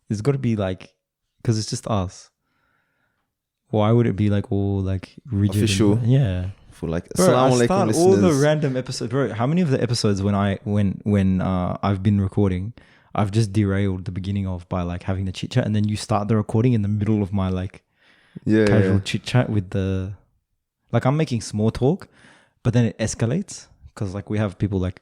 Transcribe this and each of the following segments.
It's got to be like, because it's just us. Why would it be like all like rigid? Official? Yeah. For like, Bro, Assalamu I alaikum start listeners. all the random episodes. Bro, how many of the episodes when I've been recording, I've just derailed the beginning of by like having the chit chat, and then you start the recording in the middle of my like casual chit chat with the, like I'm making small talk, but then it escalates because like we have people like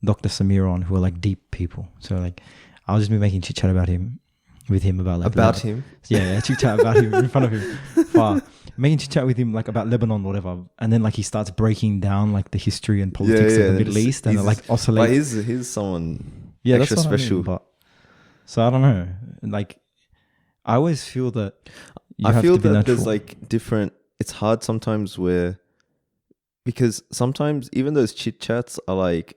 Dr. Samir on who are like deep people. So like I'll just be making chit chat about him, with him about like him. Yeah, chit chat about him in front of him. Far. Making chit chat with him like about Lebanon, whatever, and then like he starts breaking down like the history and politics of the Middle East, and it like oscillates. But he's someone Yeah, extra that's what special. I mean, but so I don't know. Like I always feel that I feel that natural. there's like different. It's hard sometimes because sometimes even those chit chats are like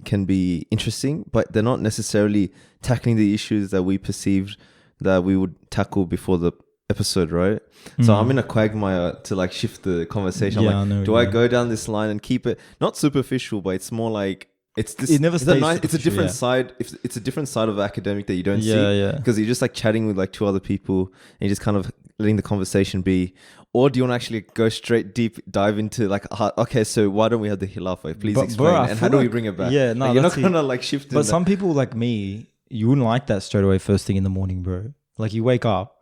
can be interesting, but they're not necessarily tackling the issues that we perceived that we would tackle before the episode, right? So I'm in a quagmire to like shift the conversation. Yeah, I'm like, I know, do I go down this line and keep it not superficial, but it's more like it's this. It never stays It's a superficial, different yeah. side. It's a different side of academic that you don't see. Yeah. Because you're just like chatting with like two other people and you're just kind of letting the conversation be. Or do you want to actually go straight deep, dive into like, okay, so why don't we have the Khilafah? Please explain. Bro, and how do we bring it back? Yeah, no, like, you're not that's going to like shift. But some people like me, you wouldn't like that straight away first thing in the morning, bro. Like you wake up,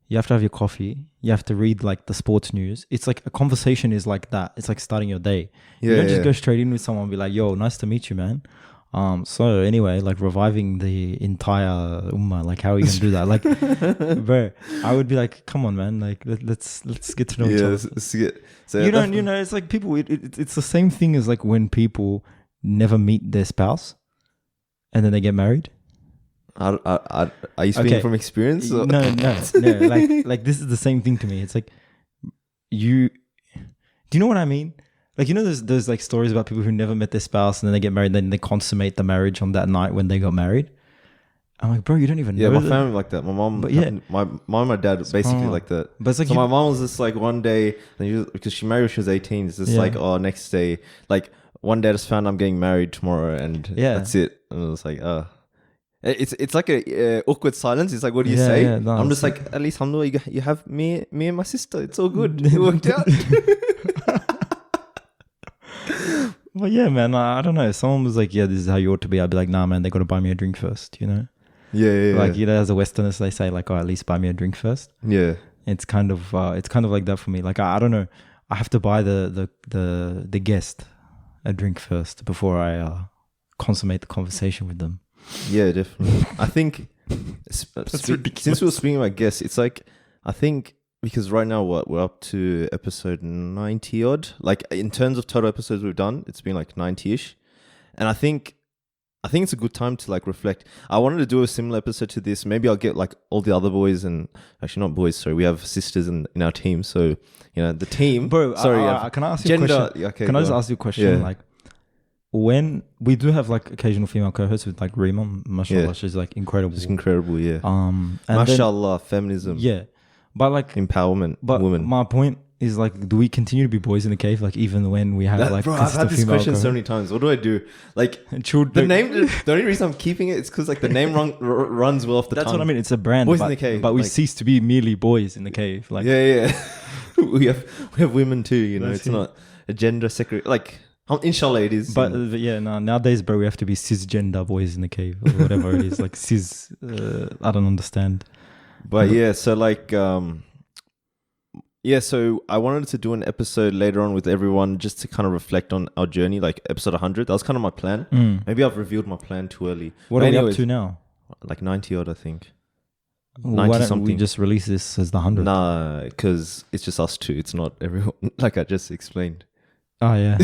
you have to have your coffee, you have to read like the sports news. It's like a conversation is like that. It's like starting your day. You don't just go straight in with someone and be like, yo, nice to meet you, man. So anyway, like reviving the entire ummah, like how are you gonna do that? Like, bro, I would be like, come on, man, like let's get to know each other. So You know, it's like people. It's the same thing as like when people never meet their spouse, and then they get married. Are you speaking from experience? Or? No. Like this is the same thing to me. It's like do you know what I mean? Like, you know, there's like stories about people who never met their spouse and then they get married, then they consummate the marriage on that night when they got married. I'm like, bro, you don't even know. Yeah, my family like that. My mom, my mom and my dad basically like that. But it's like so my mom was just like one day, because she married when she was 18, it's just like, oh, next day, like one day I just found I'm getting married tomorrow and that's it. And I was like, it's like a awkward silence. It's like, what do you say? Yeah, no, I'm just like, at least alhamdulillah, you have me and my sister. It's all good. It worked out. But yeah, man, I don't know. Someone was like, yeah, this is how you ought to be. I'd be like, nah, man, they got to buy me a drink first, you know? Yeah. Like, you know, as a Westerners, they say like, oh, at least buy me a drink first. Yeah. It's kind of like that for me. Like, I don't know. I have to buy the guest a drink first before I consummate the conversation with them. Yeah, definitely. I think since we were speaking about guests, it's like, I think because right now we're up to episode 90 odd. Like in terms of total episodes we've done, it's been like 90ish, and I think it's a good time to like reflect. I wanted to do a similar episode to this. Maybe I'll get like all the other boys, and actually not boys. Sorry, we have sisters in our team. So you know the team. Bro, sorry, can I ask you a question? Okay, can I just ask you a question? Yeah. Like, when we do have like occasional female co-hosts with like Rima, mashallah, she's like incredible. It's incredible, yeah. And mashallah, feminism. Yeah, but like empowerment, women. My point is like, do we continue to be boys in the cave? Like even when we have like, bro, I've had this question so many times. What do I do? Like the name. The only reason I'm keeping it is because like the name runs well off the tongue. That's what I mean. It's a brand. Boys in the cave, but we cease to be merely boys in the cave. Like yeah. we have women too. You know, it's not a gender secret. Like inshallah, it is. But nowadays, bro, we have to be cisgender boys in the cave or whatever it is. Like cis. I don't understand. But yeah, so like so I wanted to do an episode later on with everyone just to kind of reflect on our journey, like episode 100. That was kind of my plan. Maybe I've revealed my plan too early. What are we up to now? Like 90 odd, I think. 90 why don't something. We just release this as the 100? Nah, because it's just us two. It's not everyone, like I just explained. Oh, yeah.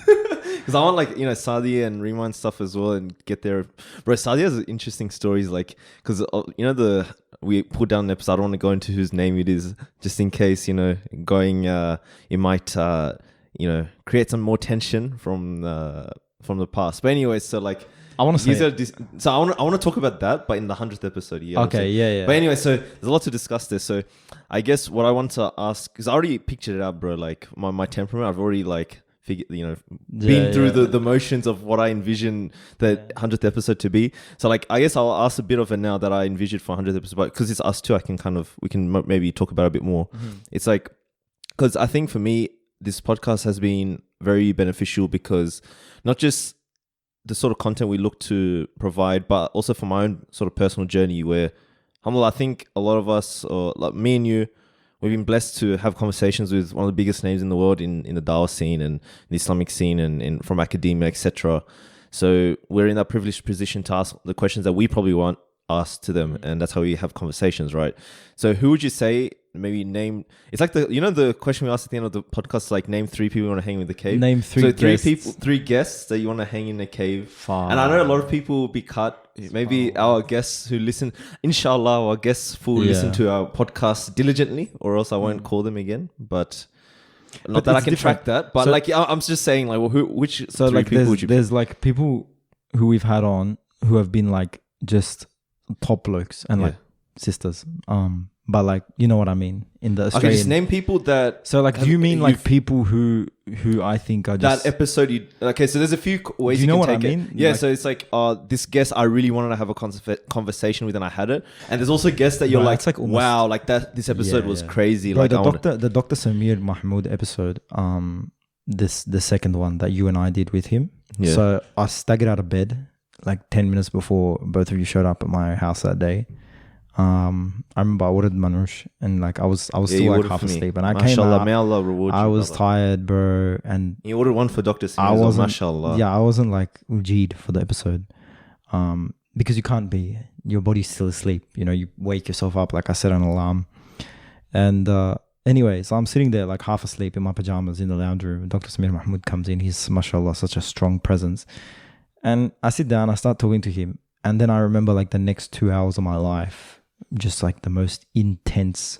Because I want like, you know, Sadia and Rima and stuff as well and get there. Bro, Sadia has interesting stories like, because, you know, we put down an episode. I don't want to go into whose name it is just in case, you know, it might, you know, create some more tension from the past. But anyway, so like, I want to say so I want to talk about that, but in the 100th episode. Yeah. Okay. Yeah. But anyway, so there's a lot to discuss there. So I guess what I want to ask, because I already pictured it out, bro. Like my temperament, I've already like been through the motions of what I envision the 100th episode to be. So like, I guess I'll ask a bit of it now that I envisioned for 100th episode, but because it's us two, we can maybe talk about it a bit more. It's like, because I think for me, this podcast has been very beneficial because not just the sort of content we look to provide, but also for my own sort of personal journey where, alhamdulillah, I think a lot of us, or like me and you, we've been blessed to have conversations with one of the biggest names in the world in the Dawah scene and the Islamic scene and from academia, etc. So we're in that privileged position to ask the questions that we probably want asked to them, and that's how we have conversations, right? So who would you say, maybe name, it's like the question we asked at the end of the podcast, like name 3 people you want to hang in the cave. Name 3 so guests. 3 guests that you want to hang in a cave. Fine. And I know a lot of people will be cut. Maybe our guests who listen, inshallah, our guests will listen to our podcast diligently, or else I won't call them again. But not that I can track that. But so, I'm just saying, like, well, which so 3 like people would you pick? There's like people who we've had on who have been like just top blokes and like sisters. But like, you know what I mean? In the Australian... Okay, just name people that... So like, do you mean like people who I think are just... That episode you... Okay, so there's a few ways you can take it. Do you know what I mean? Yeah, like, so it's like, this guest I really wanted to have a conversation with and I had it. And there's also guests that you're like almost, wow, like that. This episode was crazy. Bro, like the Dr. Samir Mahmood episode, the second one that you and I did with him. Yeah. So I staggered out of bed like 10 minutes before both of you showed up at my house that day. I remember I ordered manouche and like I was still like half asleep, and I came out. May Allah reward you, I was tired, bro, and you ordered one for Dr. Samir. I wasn't, mashallah. Yeah, I wasn't like ujeed for the episode, because you can't be. Your body's still asleep. You know, you wake yourself up. Like I set an alarm, and anyway, so I'm sitting there like half asleep in my pajamas in the lounge room. Dr. Samir Mahmood comes in. He's mashallah such a strong presence, and I sit down. I start talking to him, and then I remember like the next 2 hours of my life. Just like the most intense,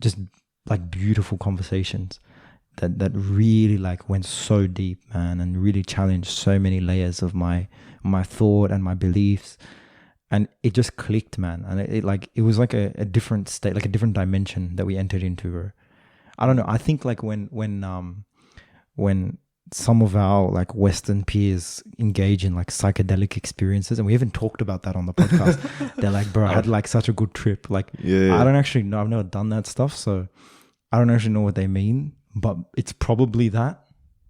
just like beautiful conversations that really like went so deep, man, and really challenged so many layers of my thought and my beliefs, and it just clicked, man. And it was like a different state, like a different dimension that we entered into. I don't know. I think like when some of our like Western peers engage in like psychedelic experiences, and we haven't talked about that on the podcast. They're like, bro, I had like such a good trip. Like, I don't actually know. I've never done that stuff, so I don't actually know what they mean. But it's probably that.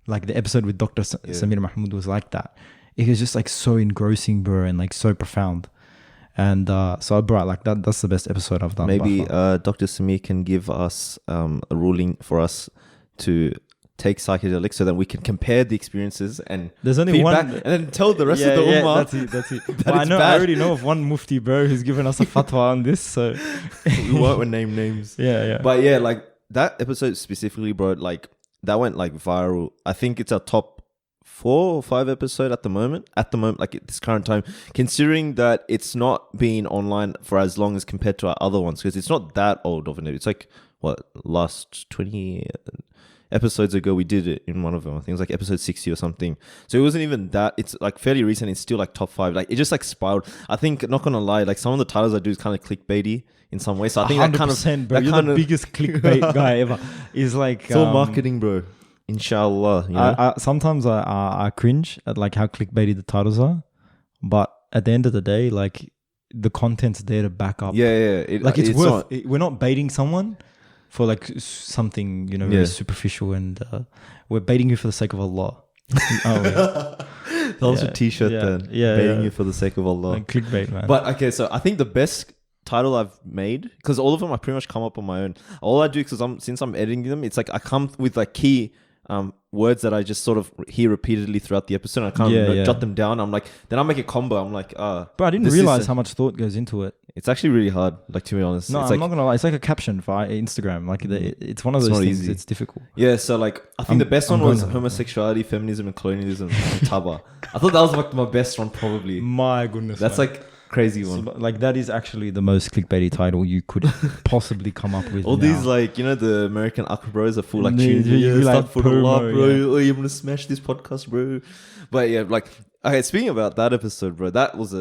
Like the episode with Dr. Samir Mahmood was like that. It was just like so engrossing, bro, and like so profound. And so, bro, like that's the best episode I've done. Maybe Dr. Samir can give us a ruling for us to take psychedelics so that we can compare the experiences and there's only feedback, one, and then tell the rest of the ummah. That's it. Well, I already know of one mufti, bro, who's given us a fatwa on this. So we won't name names. Yeah. But yeah, like that episode specifically, bro, like that went like viral. I think it's our top 4 or 5 episode at the moment. Like at this current time, considering that it's not been online for as long as compared to our other ones, because it's not that old of an. It's like what, last 20 episodes ago we did it in one of them. I think it was like episode 60 or something. So it wasn't even that. It's like fairly recent. It's still like top 5. Like it just like spiraled. I think, not gonna lie, like some of the titles I do is kind of clickbaity in some way. So I think that kind of, bro, you're the biggest clickbait guy ever. Is like it's all marketing, bro. Inshallah. You know? Sometimes I cringe at like how clickbaity the titles are, but at the end of the day, like the content's there to back up. Yeah. It's worth. We're not baiting someone for like something, you know, very superficial, and we're baiting you for the sake of Allah. That was a t-shirt then. Baiting you for the sake of Allah. Like clickbait, man. But okay, so I think the best title I've made, because all of them I pretty much come up on my own. All I do, since I'm editing them, it's like I come with like key words that I just sort of hear repeatedly throughout the episode. And I kind of jot them down. I'm like, then I make a combo. I'm like, but I didn't realize how much thought goes into it. It's actually really hard, like, to be honest. No, it's I'm not gonna lie. It's like a caption for Instagram. Like it's one of those things. Easy. It's difficult. Yeah. So like, I think the best one was homosexuality, feminism, and colonialism. And Taba. I thought that was like my best one, probably. My goodness. That's like crazy one. So, like that is actually the most clickbaity title you could possibly come up with. All now. These like, you know, the American Aqua bros are full like tunes. Like for Allah, bro. Yeah. Oh, you're gonna smash this podcast, bro. But yeah, like, okay. Speaking about that episode, bro, that was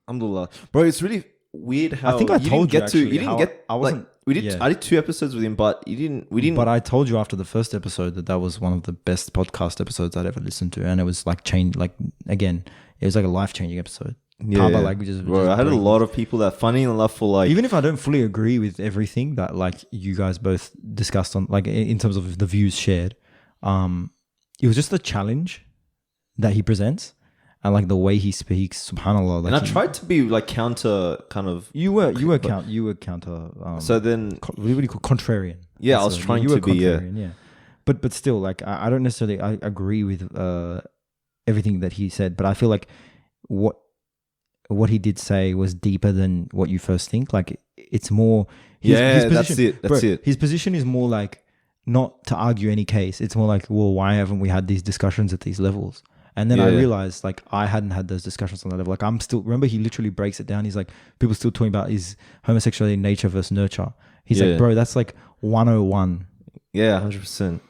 alhamdulillah, bro. It's really weird how I think I you told didn't you get to. actually You didn't how get. I wasn't. Like, we did. yeah. I did 2 episodes with him, but you didn't. We didn't. But I told you after the first episode that was one of the best podcast episodes I'd ever listened to, and it was like again, it was like a life changing episode. Yeah, Taba, like, bro, I had a lot of people that funny enough for like. Even if I don't fully agree with everything that like you guys both discussed on, like in terms of the views shared, it was just the challenge that he presents and like the way he speaks. Subhanallah. Like, and I tried to be like counter kind of. You were counter. So then, what do you call contrarian? Yeah, I was trying you to were be. Contrarian, yeah. But still, like I don't necessarily I agree with everything that he said, but I feel like what he did say was deeper than what you first think. Like it's more. His position, That's it. His position is more like not to argue any case. It's more like, well, why haven't we had these discussions at these levels? And then I realized like I hadn't had those discussions on that level. Like I'm still, remember he literally breaks it down. He's like, people still talking about is homosexuality nature versus nurture. He's like, bro, that's like 101. Yeah, 100%.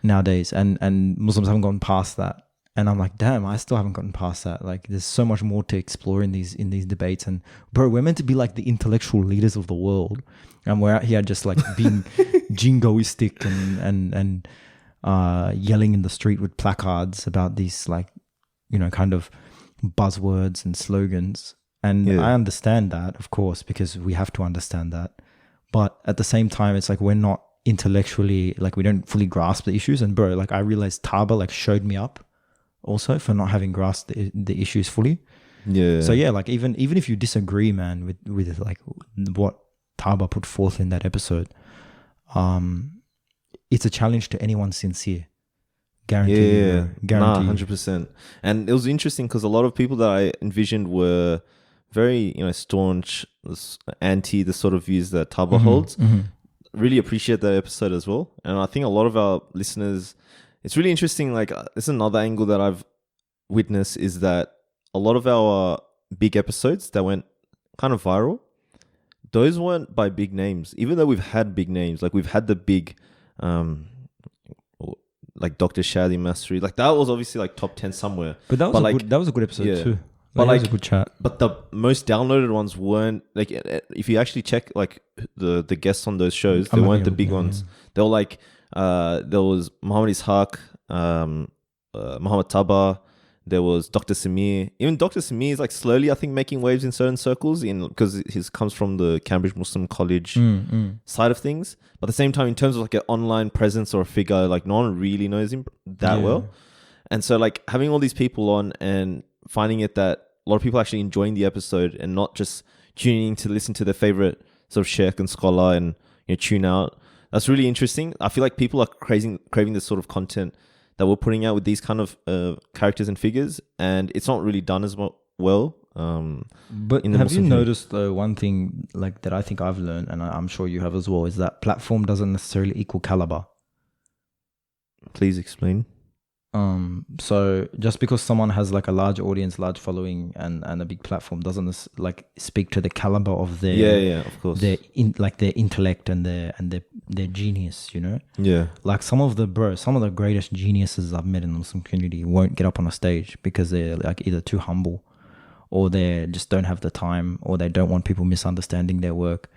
Nowadays. And Muslims haven't gone past that. And I'm like, damn, I still haven't gotten past that. Like, there's so much more to explore in these debates. And bro, we're meant to be like the intellectual leaders of the world, and we're out here just like being jingoistic and yelling in the street with placards about these like, you know, kind of buzzwords and slogans. And I understand that, of course, because we have to understand that. But at the same time, it's like we're not intellectually, like we don't fully grasp the issues. And bro, like I realized Taba like showed me up also for not having grasped the issues fully. Yeah. So yeah, like even if you disagree, man, with like what Taba put forth in that episode, it's a challenge to anyone sincere. Guaranteed. Yeah. Guaranteed. 100%. And it was interesting because a lot of people that I envisioned were very, you know, staunch, anti the sort of views that Taba holds. Mm-hmm. Really appreciate that episode as well. And I think a lot of our listeners, it's really interesting. Like, this is another angle that I've witnessed is that a lot of our big episodes that went kind of viral, those weren't by big names. Even though we've had big names, like we've had the big, like Dr. Shadi Masri, like that was obviously like top 10 somewhere. But that was a good episode too. But like, it was a good chat. But the most downloaded ones weren't like, if you actually check like the guests on those shows, they weren't the big ones. Yeah. They were like, there was Muhammad Ishaq, Muhammad Taba, there was Dr. Samir. Even Dr. Samir is like slowly, I think, making waves in certain circles because he comes from the Cambridge Muslim College side of things. But at the same time, in terms of like an online presence or a figure, like no one really knows him that well. And so like having all these people on and finding it that a lot of people actually enjoying the episode and not just tuning in to listen to their favorite sort of sheikh and scholar and, you know, tune out. That's really interesting. I feel like people are craving this sort of content that we're putting out with these kind of characters and figures, and it's not really done as well. But have you noticed though, one thing like that I think I've learned, and I'm sure you have as well, is that platform doesn't necessarily equal caliber. Please explain. So just because someone has like a large audience, large following, and a big platform doesn't like speak to the caliber of their of course, their intellect and their genius, you know. Like some of the greatest geniuses I've met in the Muslim community won't get up on a stage because they're like either too humble, or they just don't have the time, or they don't want people misunderstanding their work.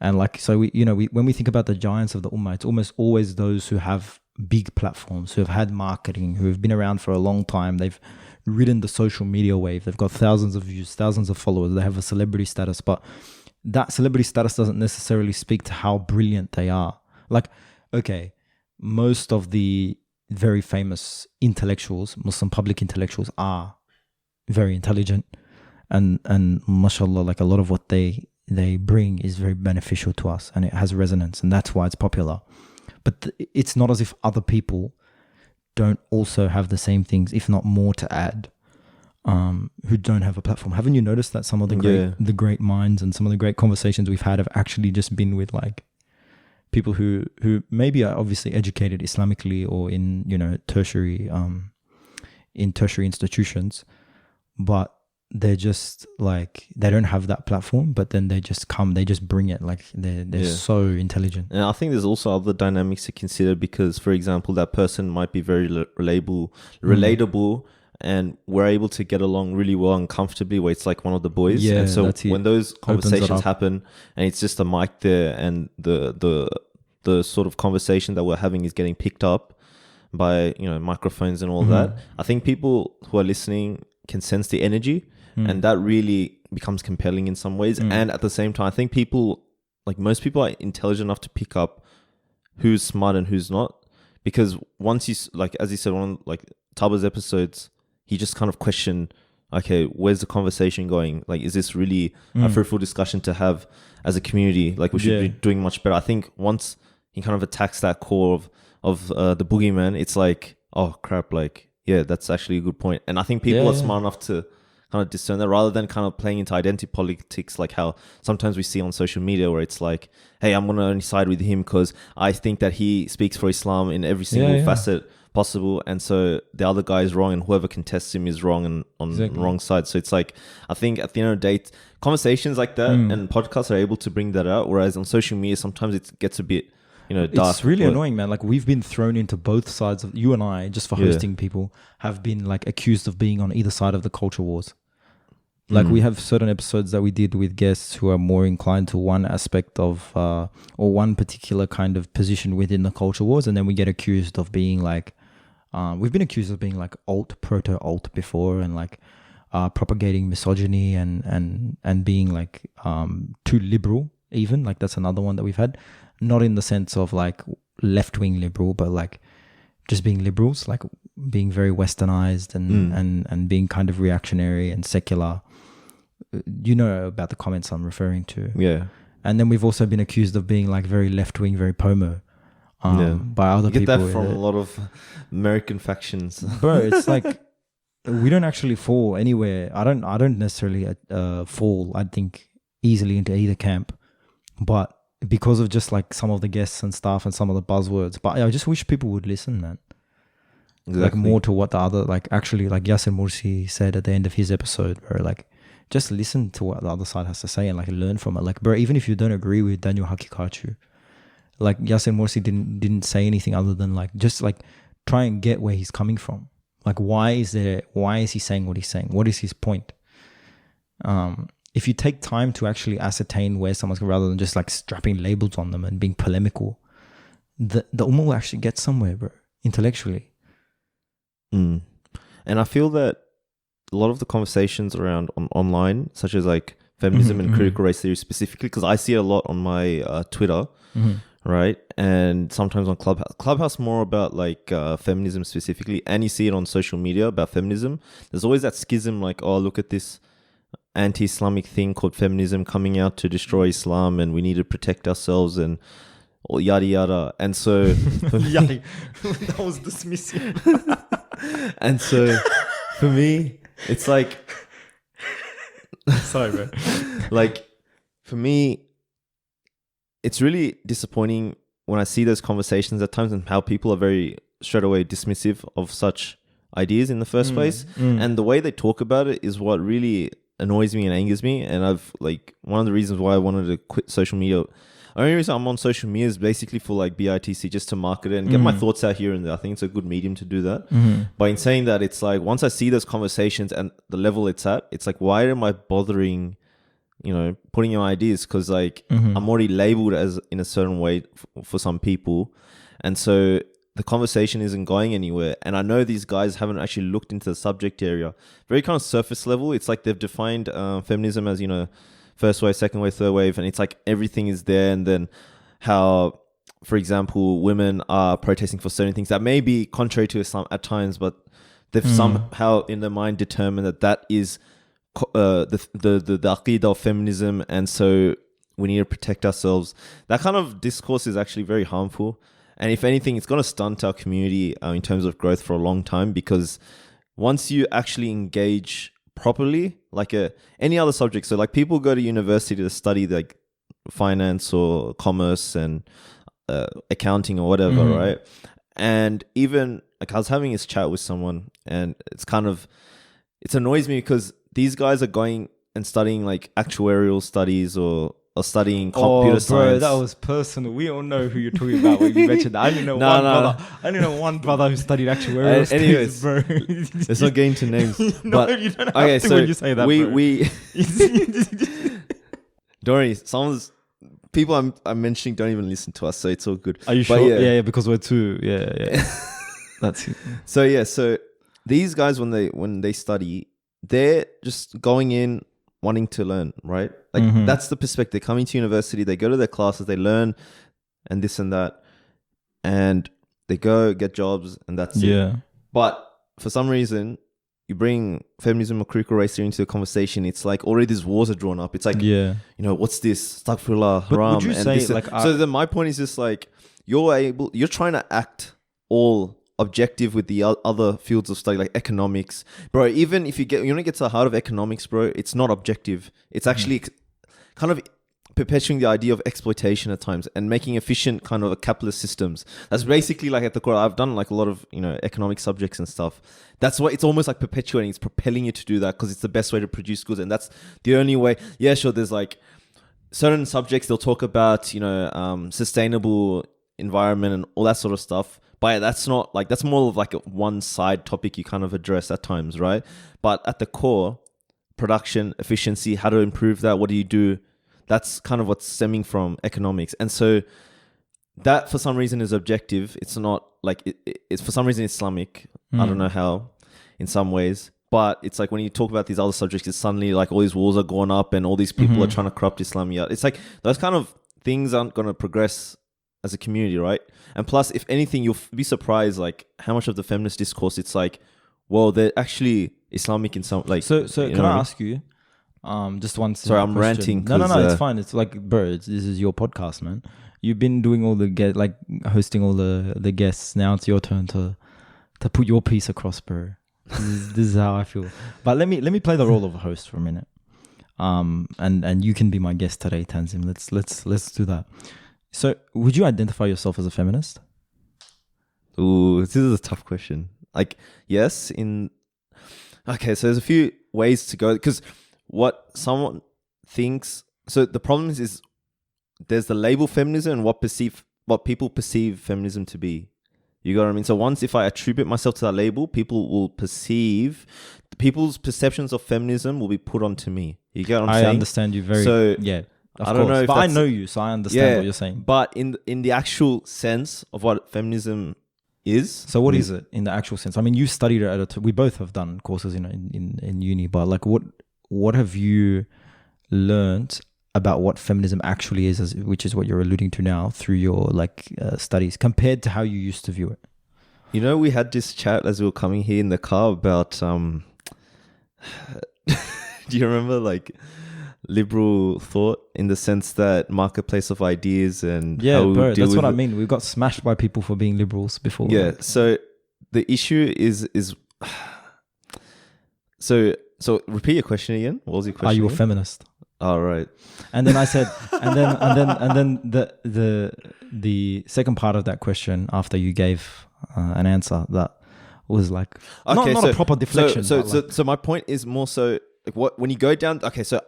And like, so we when we think about the giants of the ummah, it's almost always those who have big platforms, who have had marketing, who have been around for a long time. They've ridden the social media wave. They've got thousands of views, thousands of followers. They have a celebrity status, but that celebrity status doesn't necessarily speak to how brilliant they are. Like, okay, most of the very famous intellectuals, Muslim public intellectuals, are very intelligent, and mashallah, like a lot of what they bring is very beneficial to us, and it has resonance, and that's why it's popular. But it's not as if other people don't also have the same things, if not more, to add, who don't have a platform. Haven't you noticed that some of the great minds and some of the great conversations we've had have actually just been with like people who maybe are obviously educated Islamically or in, you know, tertiary institutions, but they're just like, they don't have that platform, but then they just bring it, like they're so intelligent. And I think there's also other dynamics to consider because, for example, that person might be very relatable and we're able to get along really well and comfortably where it's like one of the boys. Yeah, and so that's it. when those Opens it conversations up. happen and it's just a mic there and the sort of conversation that we're having is getting picked up by, you know, microphones and all that, I think people who are listening can sense the energy and that really becomes compelling in some ways. And at the same time, I think people, like most people, are intelligent enough to pick up who's smart and who's not. Because once you, like, as you said, on like Taba's episodes, he just kind of questioned, okay, where's the conversation going? Like, is this really a fruitful discussion to have as a community? Like, we should be doing much better. I think once he kind of attacks that core of the boogeyman, it's like, oh crap, like, yeah, that's actually a good point. And I think people are smart enough to kind of discern that rather than kind of playing into identity politics, like how sometimes we see on social media where it's like, hey, I'm going to only side with him because I think that he speaks for Islam in every single facet possible. And so the other guy is wrong and whoever contests him is wrong and on the wrong side. So it's like, I think at the end of the day, conversations like that and podcasts are able to bring that out. Whereas on social media, sometimes it gets a bit, you know, dark. It's really annoying, man. Like, we've been thrown into both sides of, you and I, just for hosting people, have been like accused of being on either side of the culture wars. Like, we have certain episodes that we did with guests who are more inclined to one aspect of, or one particular kind of position within the culture wars. And then we get accused of being like, we've been accused of being like proto-alt before and like propagating misogyny and being like too liberal even. Like, that's another one that we've had. Not in the sense of like left-wing liberal, but like just being liberals, like being very westernized and being kind of reactionary and secular. You know about the comments I'm referring to. Yeah. And then we've also been accused of being like very left-wing, very pomo by other you get people. that from a lot of American factions. Bro, it's like we don't actually fall anywhere. I don't necessarily fall, I think, easily into either camp. But because of just like some of the guests and stuff and some of the buzzwords. But I just wish people would listen, man. Exactly. Like more to what the other, like actually like Yasser Morsi said at the end of his episode, where like just listen to what the other side has to say and like learn from it. Like, bro, even if you don't agree with Daniel Hakikachu, like Yasser Morsi didn't say anything other than like just like try and get where he's coming from. Like, why is he saying what he's saying? What is his point? If you take time to actually ascertain where someone's rather than just like strapping labels on them and being polemical, the Ummah will actually get somewhere, bro, intellectually. And I feel that a lot of the conversations around online, such as like feminism and critical race theory specifically, because I see it a lot on my Twitter, right? And sometimes on Clubhouse more about like feminism specifically, and you see it on social media about feminism. There's always that schism like, oh, look at this anti-Islamic thing called feminism coming out to destroy Islam and we need to protect ourselves and all yada yada. And so that was dismissive. And so for me, it's like, sorry, bro. Like, for me, it's really disappointing when I see those conversations at times and how people are very straight away dismissive of such ideas in the first place. And the way they talk about it is what really annoys me and angers me. And I've like, one of the reasons why I wanted to quit social media, the only reason I'm on social media is basically for like BITC, just to market it and get my thoughts out here and there. I think it's a good medium to do that. But in saying that, it's like, once I see those conversations and the level it's at, it's like, why am I bothering, you know, putting in ideas? Because like I'm already labeled as in a certain way for some people. And so the conversation isn't going anywhere. And I know these guys haven't actually looked into the subject area. Very kind of surface level. It's like they've defined feminism as, you know, first wave, second wave, third wave. And it's like everything is there. And then how, for example, women are protesting for certain things that may be contrary to Islam at times, but they've somehow in their mind determined that that is the aqidah of feminism. And so we need to protect ourselves. That kind of discourse is actually very harmful. And if anything, it's going to stunt our community in terms of growth for a long time, because once you actually engage properly, like any other subject, so like people go to university to study like finance or commerce and accounting or whatever, right? And even like I was having this chat with someone, and it annoys me because these guys are going and studying like actuarial studies or studying computer bro, science. that was personal. We all know who you're talking about when you mentioned that. I didn't know brother. I didn't know one brother who studied actuarial studies, anyways, bro. Let's not get into names. No, but you don't have to when you say that, we don't worry. People I'm mentioning don't even listen to us, so it's all good. Are you sure? Yeah, because we're two. Yeah. That's it. So these guys when they study, they're just going in wanting to learn, right? Like that's the perspective. They're coming to university, they go to their classes, they learn and this and that, and they go get jobs and that's it. But for some reason, you bring feminism or critical race theory into the conversation, it's like already these wars are drawn up. It's like, you know, what's this? Astaghfirullah, haram. Would you and say this, like... so then my point is just like, you're trying to act all objective with the other fields of study, like economics. Bro, even if you want to get to the heart of economics, bro, it's not objective. It's actually kind of perpetuating the idea of exploitation at times and making efficient kind of capitalist systems. That's basically like at the core. I've done like a lot of, you know, economic subjects and stuff. That's why it's almost like perpetuating. It's propelling you to do that because it's the best way to produce goods. And that's the only way. Yeah, sure. There's like certain subjects they'll talk about, you know, sustainable environment and all that sort of stuff. But that's not like, that's more of like a one side topic you kind of address at times, right? But at the core, production, efficiency, how to improve that, what do you do? That's kind of what's stemming from economics. And so that for some reason is objective. It's not like, it's for some reason Islamic. I don't know how in some ways. But it's like when you talk about these other subjects, it's suddenly like all these wars are going up and all these people are trying to corrupt Islam. It's like those kind of things aren't going to progress as a community, right? And plus, if anything, you'll be surprised like how much of the feminist discourse, it's like, well, they're actually Islamic in some like. So can I ask you, just one. Sorry, I'm question. ranting. No, it's fine. It's like, bro, this is your podcast, man. You've been doing all the hosting all the guests. Now it's your turn to put your piece across, bro. This is how I feel. But let me play the role of a host for a minute. And you can be my guest today, Tanzim. Let's do that. So, would you identify yourself as a feminist? Ooh, this is a tough question. Like, yes, okay, so there's a few ways to go, because what someone thinks, so the problem is there's the label feminism and what people perceive feminism to be. You got what I mean? So once if I attribute myself to that label, people's perceptions of feminism will be put onto me. You get what I'm saying? I understand you very, yeah. I don't know, but I know you, so I understand what you're saying. But in the actual sense of what feminism is, so what is it in the actual sense? I mean, you studied it we both have done courses in uni, but like what have you learned about what feminism actually is, which is what you're alluding to now through your studies, compared to how you used to view it? You know, we had this chat as we were coming here in the car about do you remember like liberal thought in the sense that marketplace of ideas and bro, that's what I mean. We got smashed by people for being liberals before. Yeah, so the issue is so repeat your question again. What was your question? Are you again? A feminist? All right. And then I said, and then the second part of that question after you gave an answer that was like not a proper deflection. So my point is more so like when you go down. Okay, so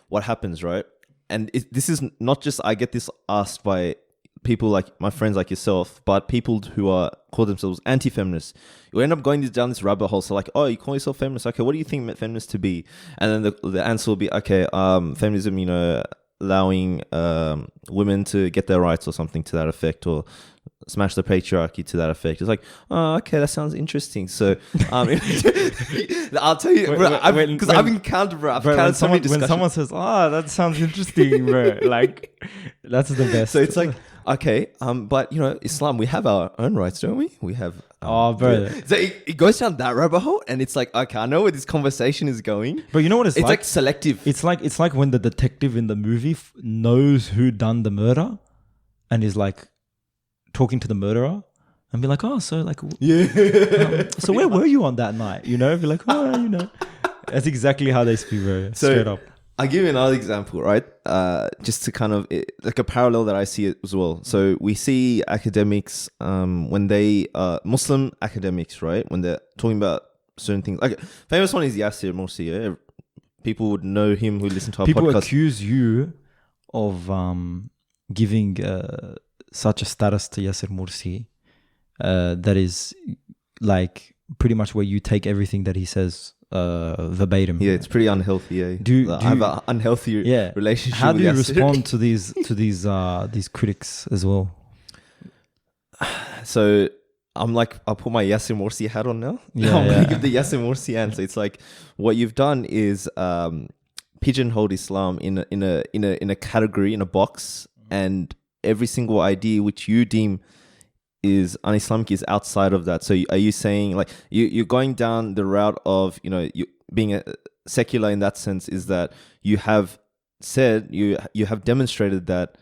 what happens, right? And this is not just I get this asked by people like my friends like yourself, but people who call themselves anti-feminists. You end up going down this rabbit hole. So like, oh, you call yourself feminist? Okay, what do you think feminist to be? And then the answer will be, okay, feminism, you know, allowing women to get their rights or something to that effect, or smash the patriarchy to that effect. It's like, oh, okay, that sounds interesting. So I'll tell you, because I've encountered, bro. When someone says, oh, that sounds interesting, bro, like that's the best. So it's like, okay, but you know, Islam, we have our own rights, don't we? We have. Bro. So it goes down that rabbit hole, and it's like, okay, I know where this conversation is going. But you know what it's like selective. It's like when the detective in the movie knows who done the murder, and is like talking to the murderer, and be like, oh, so like, so where were you on that night? You know, be like, oh, you know, that's exactly how they speak, bro. Straight up. I'll give you another example, right? Just to kind of like a parallel that I see it as well. So we see academics when they Muslim academics, right? When they're talking about certain things. Like famous one is Yasser Morsi. Yeah? People would know him who listen to our podcast. People accuse you of giving such a status to Yasser Morsi that is like pretty much where you take everything that he says verbatim. Yeah, it's pretty unhealthy. Yeah, I have an unhealthy relationship. How do you Yasser. respond to these critics as well? So I'm like, I'll put my Yasser Morsi hat on now. Yeah, I'm gonna give the Yasser Morsi answer. It's like what you've done is pigeonholed Islam in a category, in a box, and every single idea which you deem is un-Islamic is outside of that. So are you saying like you're going down the route of, you know, you being a secular in that sense, is that you have said, you have demonstrated that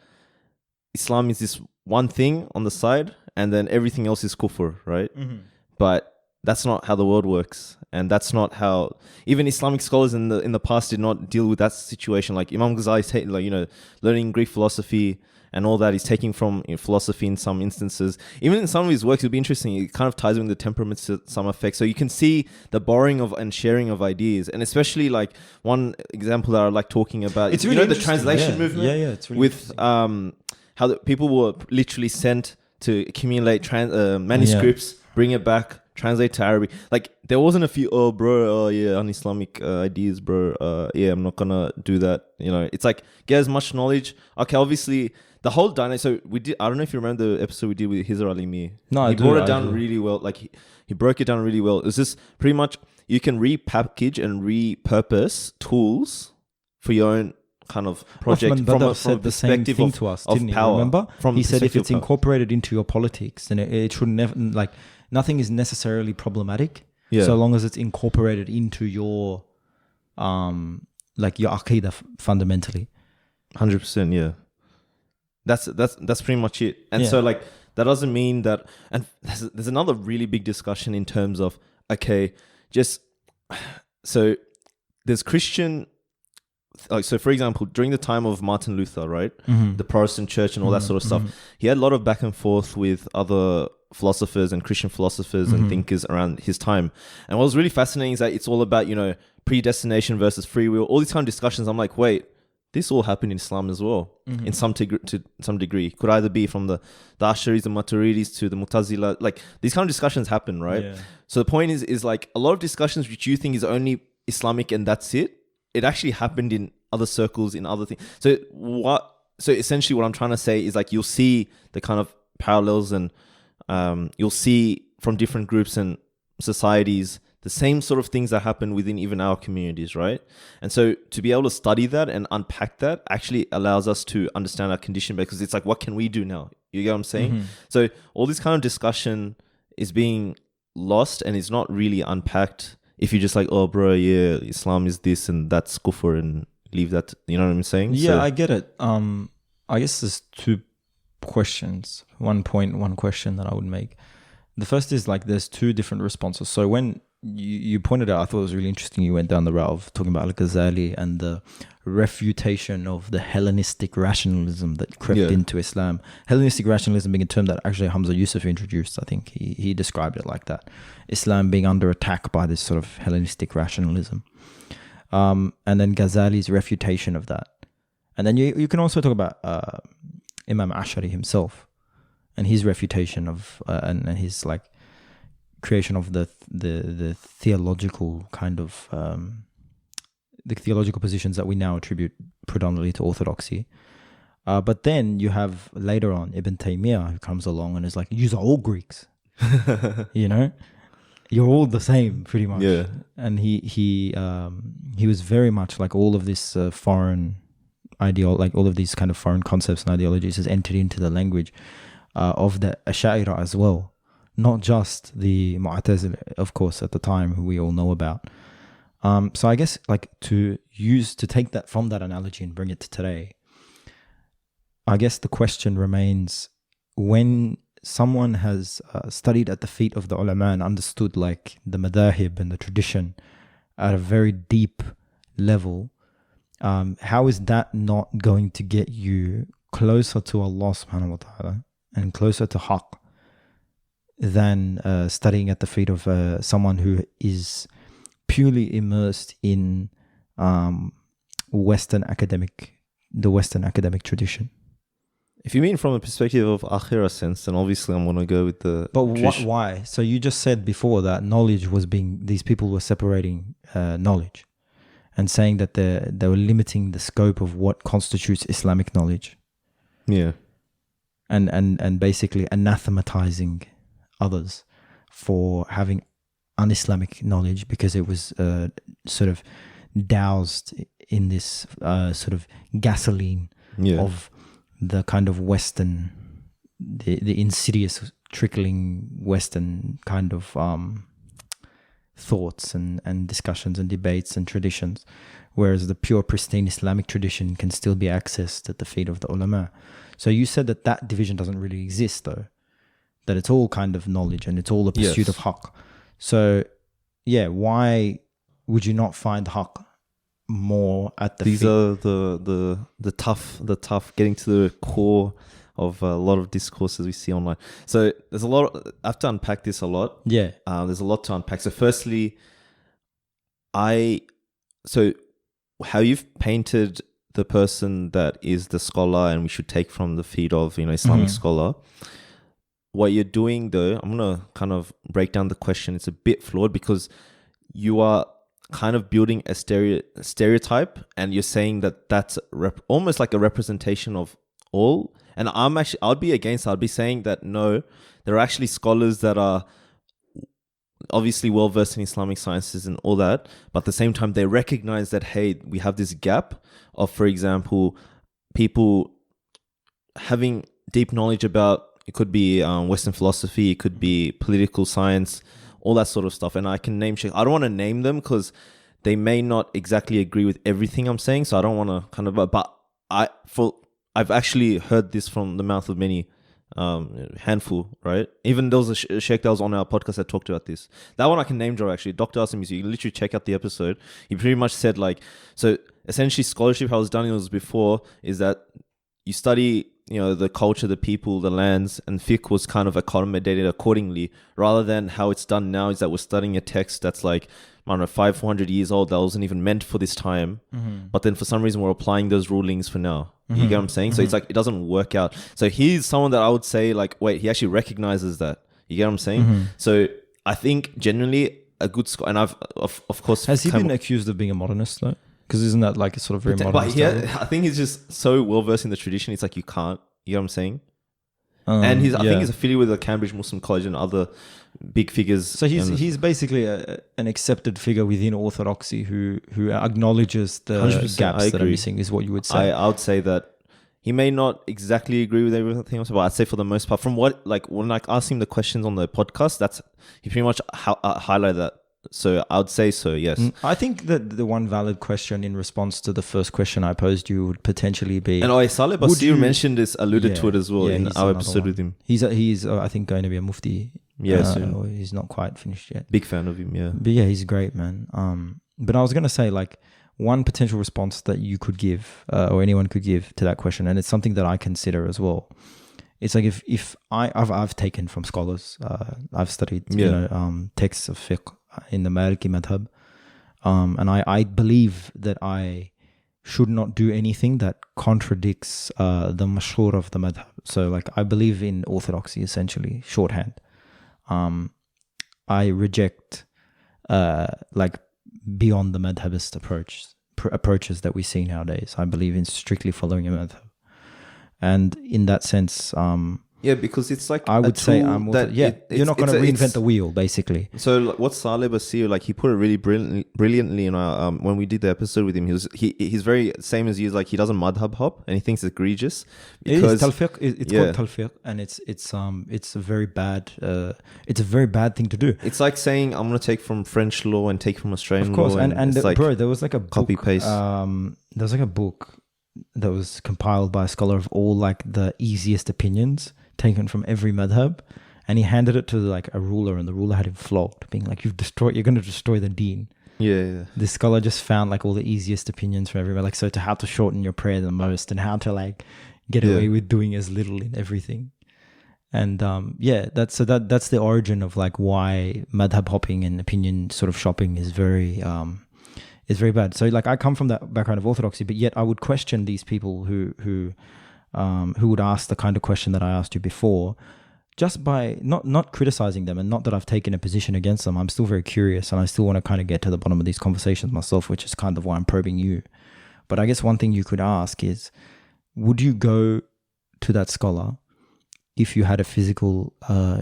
Islam is this one thing on the side and then everything else is kufr, right? Mm-hmm. But that's not how the world works, and that's not how even Islamic scholars in the past did not deal with that situation. Like Imam Ghazali, like, you know, learning Greek philosophy and all that, he's taking from philosophy in some instances. Even in some of his works, it'll be interesting. It kind of ties in with the temperaments to some effect. So you can see the borrowing of and sharing of ideas, and especially like one example that I like talking about. It's really, you know, the translation movement. Yeah, it's really with how the people were literally sent to accumulate manuscripts, bring it back, translate to Arabic. Like there wasn't a few, un-Islamic ideas, bro. I'm not gonna do that. You know, it's like get as much knowledge. Okay, obviously the whole dynamic. So we did. I don't know if you remember the episode we did with Hizr Alimi. No, he brought it down really well. Like he broke it down really well. It's just pretty much you can repackage and repurpose tools for your own kind of project from a perspective of, to us, of didn't power. He? Remember, he said if it's power. incorporated into your politics, then it should never, like, nothing is necessarily problematic, Yeah. so long as it's incorporated into your like your aqidah fundamentally. 100%, yeah. That's pretty much it. And so like that doesn't mean that. And there's another really big discussion in terms of, okay, just so there's Christian. Like, so for example, during the time of Martin Luther, right, the Protestant church and all that sort of stuff, he had a lot of back and forth with other philosophers and Christian philosophers and thinkers around his time. And what was really fascinating is that it's all about, you know, predestination versus free will, all these kind of discussions. I'm like, wait, this all happened in Islam as well, in some degree. Could either be from the Asharis, the Maturidis to the Mu'tazila. Like these kind of discussions happen, right? Yeah. So the point is like a lot of discussions which you think is only Islamic and that's it. It actually happened in other circles, in other things. So essentially what I'm trying to say is like you'll see the kind of parallels, and you'll see from different groups and societies the same sort of things that happen within even our communities, right? And so to be able to study that and unpack that actually allows us to understand our condition, because it's like, what can we do now? You get what I'm saying? So all this kind of discussion is being lost and it's not really unpacked if you're just like, oh, bro, yeah, Islam is this and that's kufr, and leave that. You know what I'm saying? Yeah, so, I get it. I guess there's two questions. One question that I would make. The first is like there's two different responses. So when you pointed out, I thought it was really interesting. You went down the route of talking about Al-Ghazali and the refutation of the Hellenistic rationalism that crept into Islam. Hellenistic rationalism being a term that actually Hamza Yusuf introduced. I think he described it like that. Islam being under attack by this sort of Hellenistic rationalism. And then Ghazali's refutation of that. And then you can also talk about Imam Ash'ari himself and his refutation of and his like creation of the theological kind of the theological positions that we now attribute predominantly to orthodoxy. But then you have later on Ibn Taymiyyah who comes along and is like, "You are all Greeks, you know, you're all the same, pretty much." Yeah. And he was very much like all of this foreign like all of these kind of foreign concepts and ideologies has entered into the language of the Ash'ari as well. Not just the Mu'tazila, of course, at the time, who we all know about. So I guess like to take that from that analogy and bring it to today, I guess the question remains, when someone has studied at the feet of the ulama and understood like the madahib and the tradition at a very deep level, how is that not going to get you closer to Allah subhanahu wa ta'ala and closer to haqq than studying at the feet of someone who is purely immersed in Western academic the Western academic tradition. If you mean from a perspective of akhira sense, then obviously I'm going to go with the... But why? So you just said before that knowledge was these people were separating knowledge and saying that they were limiting the scope of what constitutes Islamic knowledge. Yeah. And basically anathematizing others for having un-Islamic knowledge because it was sort of doused in this sort of gasoline of the kind of Western, the insidious trickling Western kind of thoughts and discussions and debates and traditions, whereas the pure pristine Islamic tradition can still be accessed at the feet of the ulama. So you said that division doesn't really exist though, that it's all kind of knowledge and it's all a pursuit of haqq. So yeah, why would you not find haqq more at the These feet? are the tough getting to the core of a lot of discourses we see online. So there's a lot I have to unpack this a lot. Yeah. There's a lot to unpack. So firstly, so how you've painted the person that is the scholar and we should take from the feet of, Islamic scholar. What you're doing though, I'm going to kind of break down the question. It's a bit flawed because you are kind of building a stereotype and you're saying that that's almost like a representation of all. And I'd be against that. I'd be saying that no, there are actually scholars that are obviously well versed in Islamic sciences and all that, but at the same time they recognize that, hey, we have this gap of, for example, people having deep knowledge about, it could be Western philosophy, it could be political science, all that sort of stuff. And I can name sheikhs. I don't want to name them because they may not exactly agree with everything I'm saying, so I don't want to kind of, but I've actually heard this from the mouth of many, handful, right? Even there was a sheikh that was on our podcast that talked about this. That one I can name drop actually. Dr. Asim, you can literally check out the episode. He pretty much said so essentially scholarship, how it's done before, is that you study, the culture, the people, the lands, and fiqh was kind of accommodated accordingly, rather than how it's done now is that we're studying a text that's 400 years old that wasn't even meant for this time. But then for some reason we're applying those rulings for now. You get what I'm saying? So it's it doesn't work out. So he's someone that I would say wait, he actually recognizes that. You get what I'm saying? So I think generally a good scholar, and I've of course... Has he been accused of being a modernist though? Because isn't that a sort of very modern style? I think he's just so well versed in the tradition. It's you can't. You know what I'm saying? And I think he's affiliated with the Cambridge Muslim College and other big figures. So he's basically an accepted figure within orthodoxy who acknowledges the gaps that are missing, is what you would say. I would say that he may not exactly agree with everything else, but I'd say for the most part, from what when I asked him the questions on the podcast, he pretty much highlighted that. So I would say so, yes. I think that the one valid question in response to the first question I posed you would potentially be... And Saleh Basir mentioned this, alluded to it as well in our episode with him. He's I think going to be a mufti. Yeah, soon. Or he's not quite finished yet. Big fan of him, yeah. But yeah, he's great, man. But I was going to say one potential response that you could give or anyone could give to that question, and it's something that I consider as well. It's if I've taken from scholars, I've studied texts of fiqh in the Maliki madhab, and I believe that I should not do anything that contradicts the mashhur of the madhab. So I believe in orthodoxy, essentially, shorthand. I reject beyond the madhabist approaches that we see nowadays. I believe in strictly following a madhab, and in that sense, because it's I would say you're not going to reinvent the wheel, basically. So what Saleh Basir, he put it really brilliantly in our when we did the episode with him. He's very same as you. He doesn't madhab hop, and he thinks it's egregious. Because it's talfiq. It's called talfiq, and it's a very bad thing to do. It's like saying I'm going to take from French law and take from Australian law. Of course, and bro, there was a book, copy paste. There was a book that was compiled by a scholar of all the easiest opinions taken from every madhab, and he handed it to a ruler, and the ruler had him flogged, being you're going to destroy the deen. Yeah. This scholar just found all the easiest opinions from everywhere, so to how to shorten your prayer the most, and how to get away with doing as little in everything. And that's the origin of why madhab hopping and opinion sort of shopping is very is very bad. So like I come from that background of orthodoxy, but yet I would question these people who would ask the kind of question that I asked you before, just by not criticizing them, and not that I've taken a position against them. I'm still very curious, and I still want to kind of get to the bottom of these conversations myself, which is kind of why I'm probing you. But I guess one thing you could ask is, would you go to that scholar if you had a physical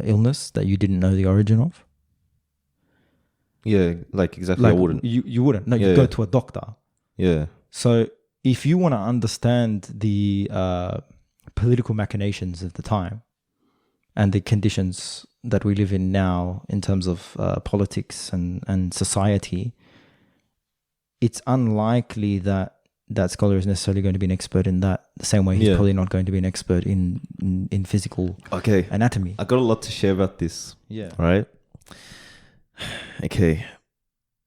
illness that you didn't know the origin of? Yeah, like exactly. Like, I wouldn't. You wouldn't. No, Yeah, you go yeah. to a doctor. Yeah. So if you want to understand the political machinations of the time and the conditions that we live in now in terms of politics and society, it's unlikely that that scholar is necessarily going to be an expert in that, the same way he's Yeah. probably not going to be an expert in physical Okay. anatomy. I got a lot to share about this. Yeah. Right. Okay.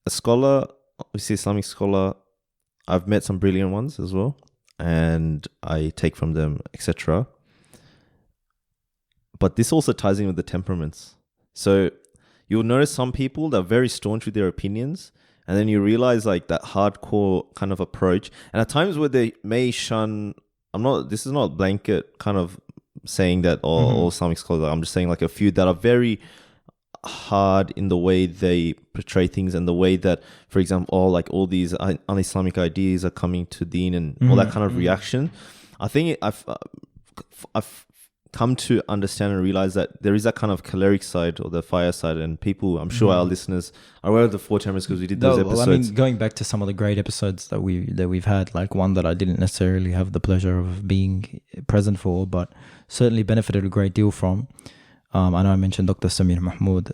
A scholar, obviously Islamic scholar, I've met some brilliant ones as well, and I take from them, etc. But this also ties in with the temperaments. So you'll notice some people that are very staunch with their opinions, and then you realize like that hardcore kind of approach. And at times where they may shun, this is not blanket kind of saying that all Islamic scholars are. I'm just saying like a few that are very hard in the way they portray things, and the way that, for example, all these un-Islamic ideas are coming to Deen, and all that kind of reaction. I think I've come to understand and realize that there is that kind of choleric side or the fire side, and people, I'm sure our listeners are aware of the four temperaments because we did those episodes. I mean, going back to some of the great episodes that we've had, like one that I didn't necessarily have the pleasure of being present for, but certainly benefited a great deal from. I know I mentioned Dr. Samir Mahmoud,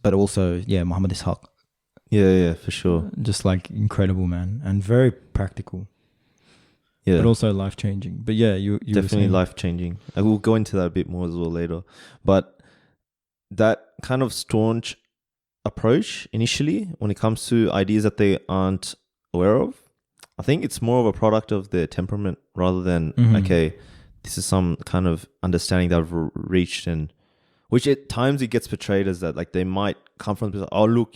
but also, Muhammad Ishaq. Yeah, for sure. Just like incredible, man, and very practical. Yeah, but also life-changing. But yeah, you definitely life-changing. I will go into that a bit more as well later. But that kind of staunch approach initially, when it comes to ideas that they aren't aware of, I think it's more of a product of their temperament rather than, okay, this is some kind of understanding that I've reached, and which at times it gets portrayed as that, like they might come from, oh, look,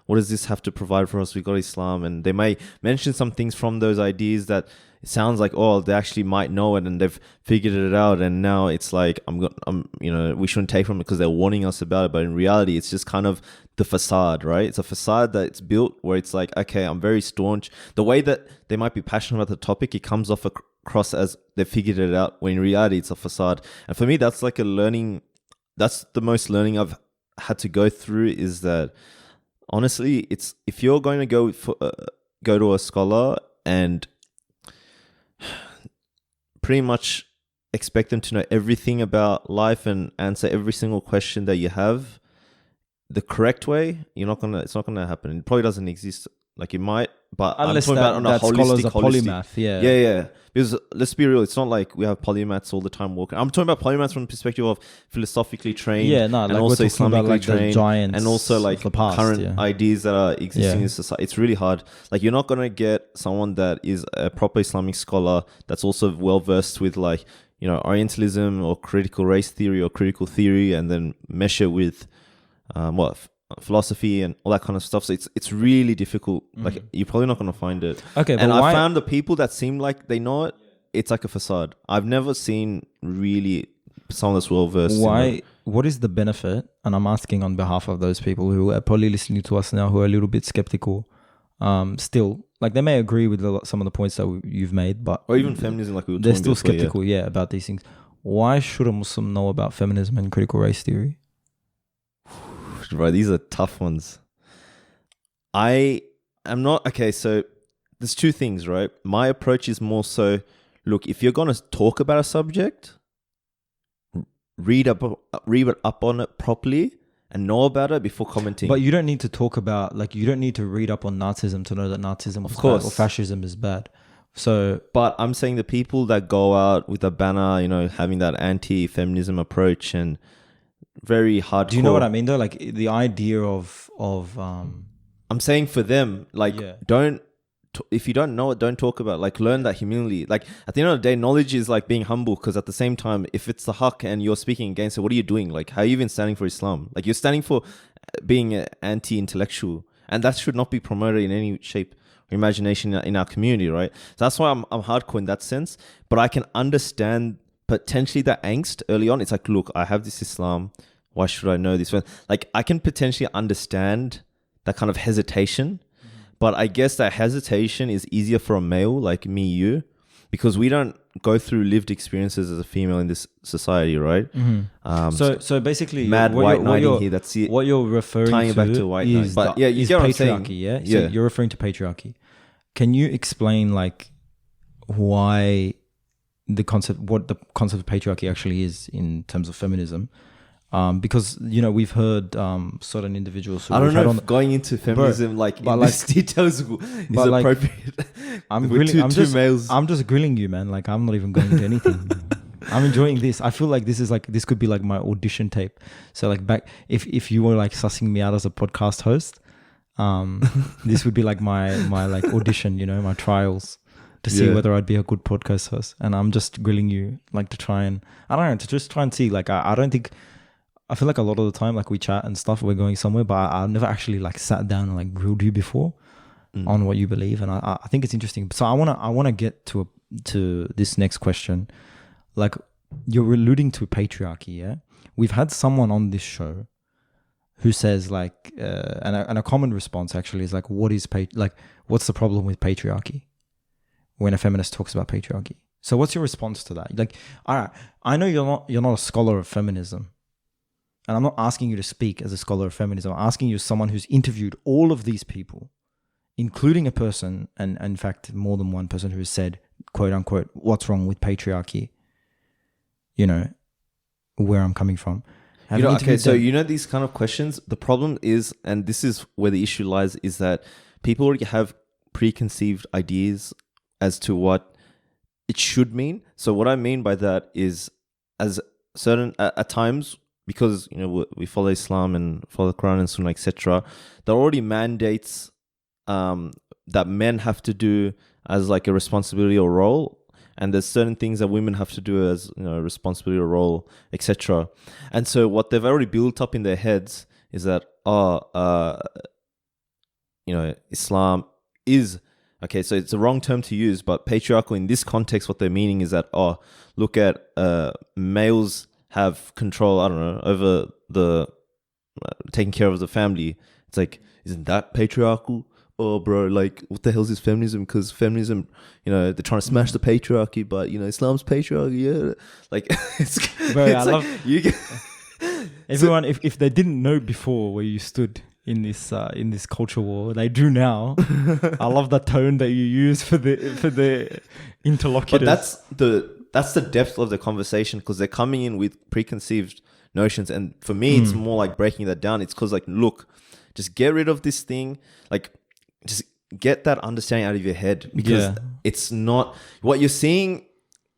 what does this have to provide for us? We got Islam, and they may mention some things from those ideas that it sounds like, oh, they actually might know it and they've figured it out, and now it's like we shouldn't take from it because they're warning us about it. But in reality, it's just kind of the facade, right? It's a facade that's built where it's like, okay, I'm very staunch. The way that they might be passionate about the topic, it comes off across as they figured it out, when in reality it's a facade. And for me, that's like a learning. That's the most learning I've had to go through, is that honestly, it's, if you're going to go to a scholar and pretty much expect them to know everything about life and answer every single question that you have the correct way, it's not gonna happen. It probably doesn't exist. Like it might, but unless I'm talking about on a holistic polymath. Yeah. Because let's be real, it's not like we have polymaths all the time walking. I'm talking about polymaths from the perspective of philosophically trained, and like also we're talking about Islamically like trained, the giants and also like of the past, current ideas that are existing in society. It's really hard. Like you're not gonna get someone that is a proper Islamic scholar that's also well versed with like Orientalism or critical race theory or critical theory, and then mesh it with philosophy and all that kind of stuff. So it's really difficult. Like you're probably not going to find it. Okay, and I found the people that seem like they know it, it's like a facade. I've never seen really someone that's well versed. What is the benefit? And I'm asking on behalf of those people who are probably listening to us now, who are a little bit skeptical. Still, like they may agree with some of the points that you've made, but or even feminism, like we were they're talking still before, skeptical, about these things. Why should a Muslim know about feminism and critical race theory? Right, these are tough ones. I am not okay. So there's two things, right? My approach is more so, look, if you're going to talk about a subject, read up on it properly and know about it before commenting. But you don't need to talk about, like, you don't need to read up on Nazism to know that Nazism is bad or fascism is bad. So, but I'm saying the people that go out with a banner, having that anti-feminism approach and very hardcore. Do you know what I mean though? Like the idea of I'm saying for them, like, if you don't know it, don't talk about it. Like, learn that humility. Like, at the end of the day, knowledge is like being humble, because at the same time, if it's the haqq and you're speaking against it, what are you doing? Like, how are you even standing for Islam? Like, you're standing for being anti-intellectual. and that should not be promoted in any shape or imagination in our community, right? So that's why I'm hardcore in that sense. But I can understand potentially that angst early on. It's like, look, I have this Islam. Why should I know this one? Like, I can potentially understand that kind of hesitation, but I guess that hesitation is easier for a male like me, you, because we don't go through lived experiences as a female in this society, right? So basically, mad white knighting here. That's it. What you're referring Tying it back to white knight. But yeah, you get what I'm saying. Patriarchy. Yeah. Yeah. So you're referring to patriarchy. Can you explain like why what the concept of patriarchy actually is in terms of feminism? Because we've heard certain individuals. Who I don't know if going into feminism this details is appropriate. I'm just grilling you, man. Like, I'm not even going into anything. I'm enjoying this. I feel like this could be like my audition tape. So like back if you were like sussing me out as a podcast host, this would be like my like audition, my trials to see whether I'd be a good podcast host. And I'm just grilling you like to try and see. Like I don't think. I feel like a lot of the time, like we chat and stuff, we're going somewhere, but I've never actually like sat down and like grilled you before on what you believe, and I think it's interesting. So I wanna get to this next question. Like, you're alluding to patriarchy, yeah? We've had someone on this show who says like, and a common response actually is like, what's the problem with patriarchy? When a feminist talks about patriarchy, so what's your response to that? Like, all right, I know you're not a scholar of feminism. And I'm not asking you to speak as a scholar of feminism. I'm asking you as someone who's interviewed all of these people, including a person, and in fact, more than one person who has said, quote unquote, what's wrong with patriarchy? Where I'm coming from. These kind of questions, the problem is, and this is where the issue lies, is that people already have preconceived ideas as to what it should mean. So what I mean by that is, as certain, at times, because we follow Islam and follow the Quran and Sunnah, etc., there are already mandates that men have to do as like a responsibility or role, and there's certain things that women have to do as a responsibility or role, etc. And so what they've already built up in their heads is that Islam is okay. So it's a wrong term to use, but patriarchal in this context, what they're meaning is that look at males have control, I don't know, over the taking care of the family. It's like, isn't that patriarchal? Oh, bro, like, what the hell is feminism? Because feminism, they're trying to smash the patriarchy, but, Islam's patriarchy, yeah. Like, it's everyone, if they didn't know before where you stood in this culture war, they do now. I love the tone that you use for the interlocutors. But that's the depth of the conversation, because they're coming in with preconceived notions. And for me, it's more like breaking that down. It's because, like, look, just get rid of this thing. Like, just get that understanding out of your head, because it's not what you're seeing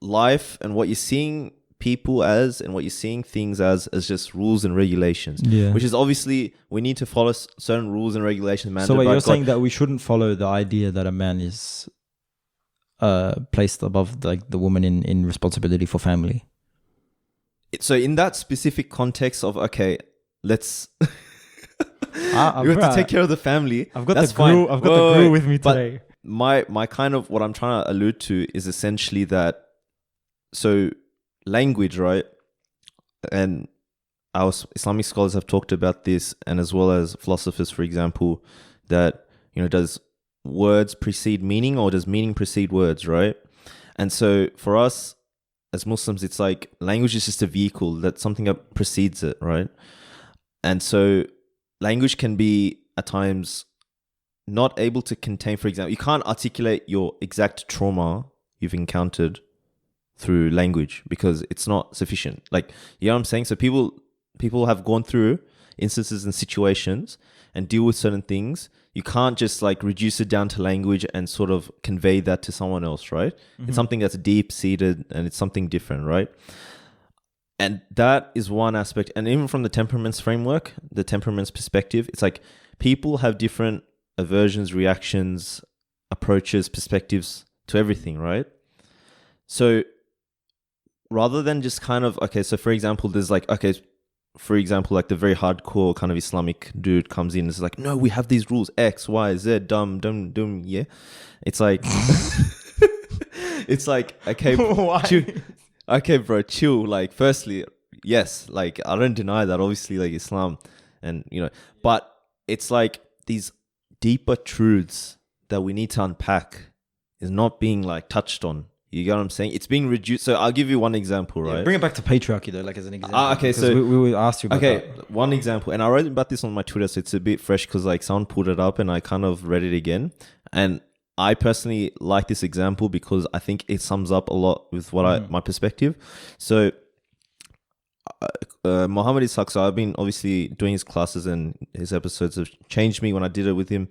life and what you're seeing people as and what you're seeing things as just rules and regulations. Yeah. Which is obviously, we need to follow certain rules and regulations. So you're saying that we shouldn't follow the idea that a man is placed above like the woman in responsibility for family. So in that specific context of, okay, let's you have to take care of the family. I've got the grill with me today. My kind of what I'm trying to allude to is essentially that, so language, right? And our Islamic scholars have talked about this, and as well as philosophers, for example, that does words precede meaning, or does meaning precede words, right? And so for us as Muslims, it's like language is just a vehicle, that's something that precedes it, right? And so language can be at times not able to contain, for example, you can't articulate your exact trauma you've encountered through language because it's not sufficient. Like, you know what I'm saying? So people have gone through instances and situations and deal with certain things. You can't just like reduce it down to language and sort of convey that to someone else, right? Mm-hmm. It's something that's deep-seated and it's something different, right? And that is one aspect. And even from the temperaments framework, the temperaments perspective, it's like people have different aversions, reactions, approaches, perspectives to everything, right? So rather than just kind of, okay, so for example, there's like, okay, for example, like the very hardcore kind of Islamic dude comes in and is like, no, we have these rules, X, Y, Z, dumb, yeah. It's like, it's like, okay, chill. Okay, bro, chill. Like, firstly, yes, like, I don't deny that, obviously, like, Islam and, but it's like these deeper truths that we need to unpack is not being, like, touched on. You get what I'm saying? It's being reduced. So I'll give you one example, right? Yeah, bring it back to patriarchy, though, like, as an example. Okay, so we asked you about that. One example. And I wrote about this on my Twitter, so it's a bit fresh because, like, someone pulled it up and I kind of read it again. And I personally like this example because I think it sums up a lot with what my perspective. So Muhammad Ishaq, so I've been obviously doing his classes and his episodes have changed me when I did it with him.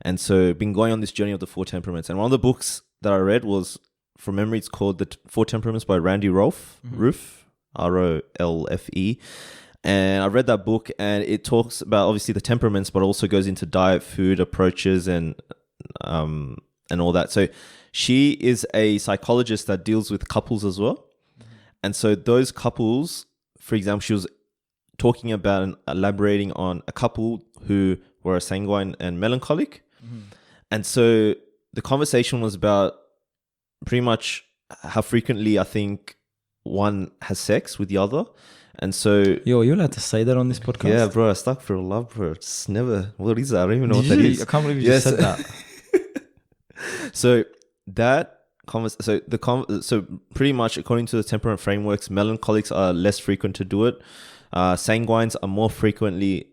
And so been going on this journey of the 4 temperaments. And one of the books that I read was, from memory, it's called The 4 Temperaments by Randy Rolfe, R-O-L-F-E. And I read that book and it talks about obviously the temperaments, but also goes into diet, food, approaches, and all that. So she is a psychologist that deals with couples as well. And so those couples, for example, she was talking about and elaborating on a couple who were sanguine and melancholic. And so the conversation was about pretty much how frequently I think one has sex with the other. And so... Yo, are you allowed to say that on this podcast? Yeah, bro, I stuck for a love, bro. It's never... What is that? I don't even know what that is. I can't believe you just said that. So that... So pretty much according to the temperament frameworks, melancholics are less frequent to do it. Sanguines are more frequently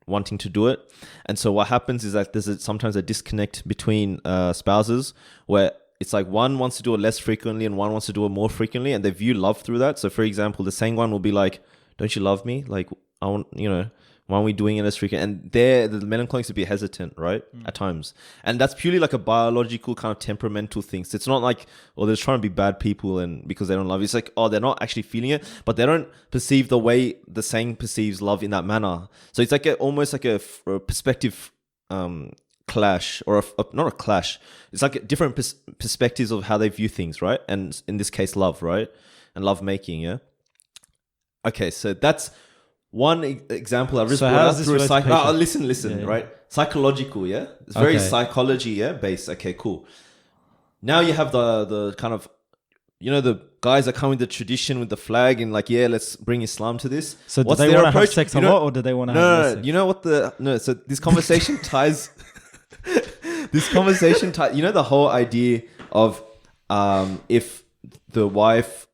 wanting to do it. And so what happens is that there's sometimes a disconnect between spouses where it's like one wants to do it less frequently and one wants to do it more frequently, and they view love through that. So for example, the sanguine will be like, don't you love me? Like, I want, why aren't we doing it as frequent? And the melancholics would be hesitant, right? At times. And that's purely like a biological kind of temperamental thing. So it's not like, oh, they're trying to be bad people and because they don't love you. It's like, oh, they're not actually feeling it, but they don't perceive the way the sang perceives love in that manner. So it's like almost like a perspective clash, or not a clash. It's like different perspectives of how they view things, right? And in this case, love, right? And love making, yeah? Okay, so that's one example I just brought up through listen, yeah. Right? Psychological, yeah? It's very psychology, yeah, based. Okay, cool. Now you have the kind of, the guys that come with the tradition with the flag and like, yeah, let's bring Islam to this. So do they want to have sex a lot, or do they want to have less sex? You know what so this conversation ties... This conversation ties... the whole idea of if the wife...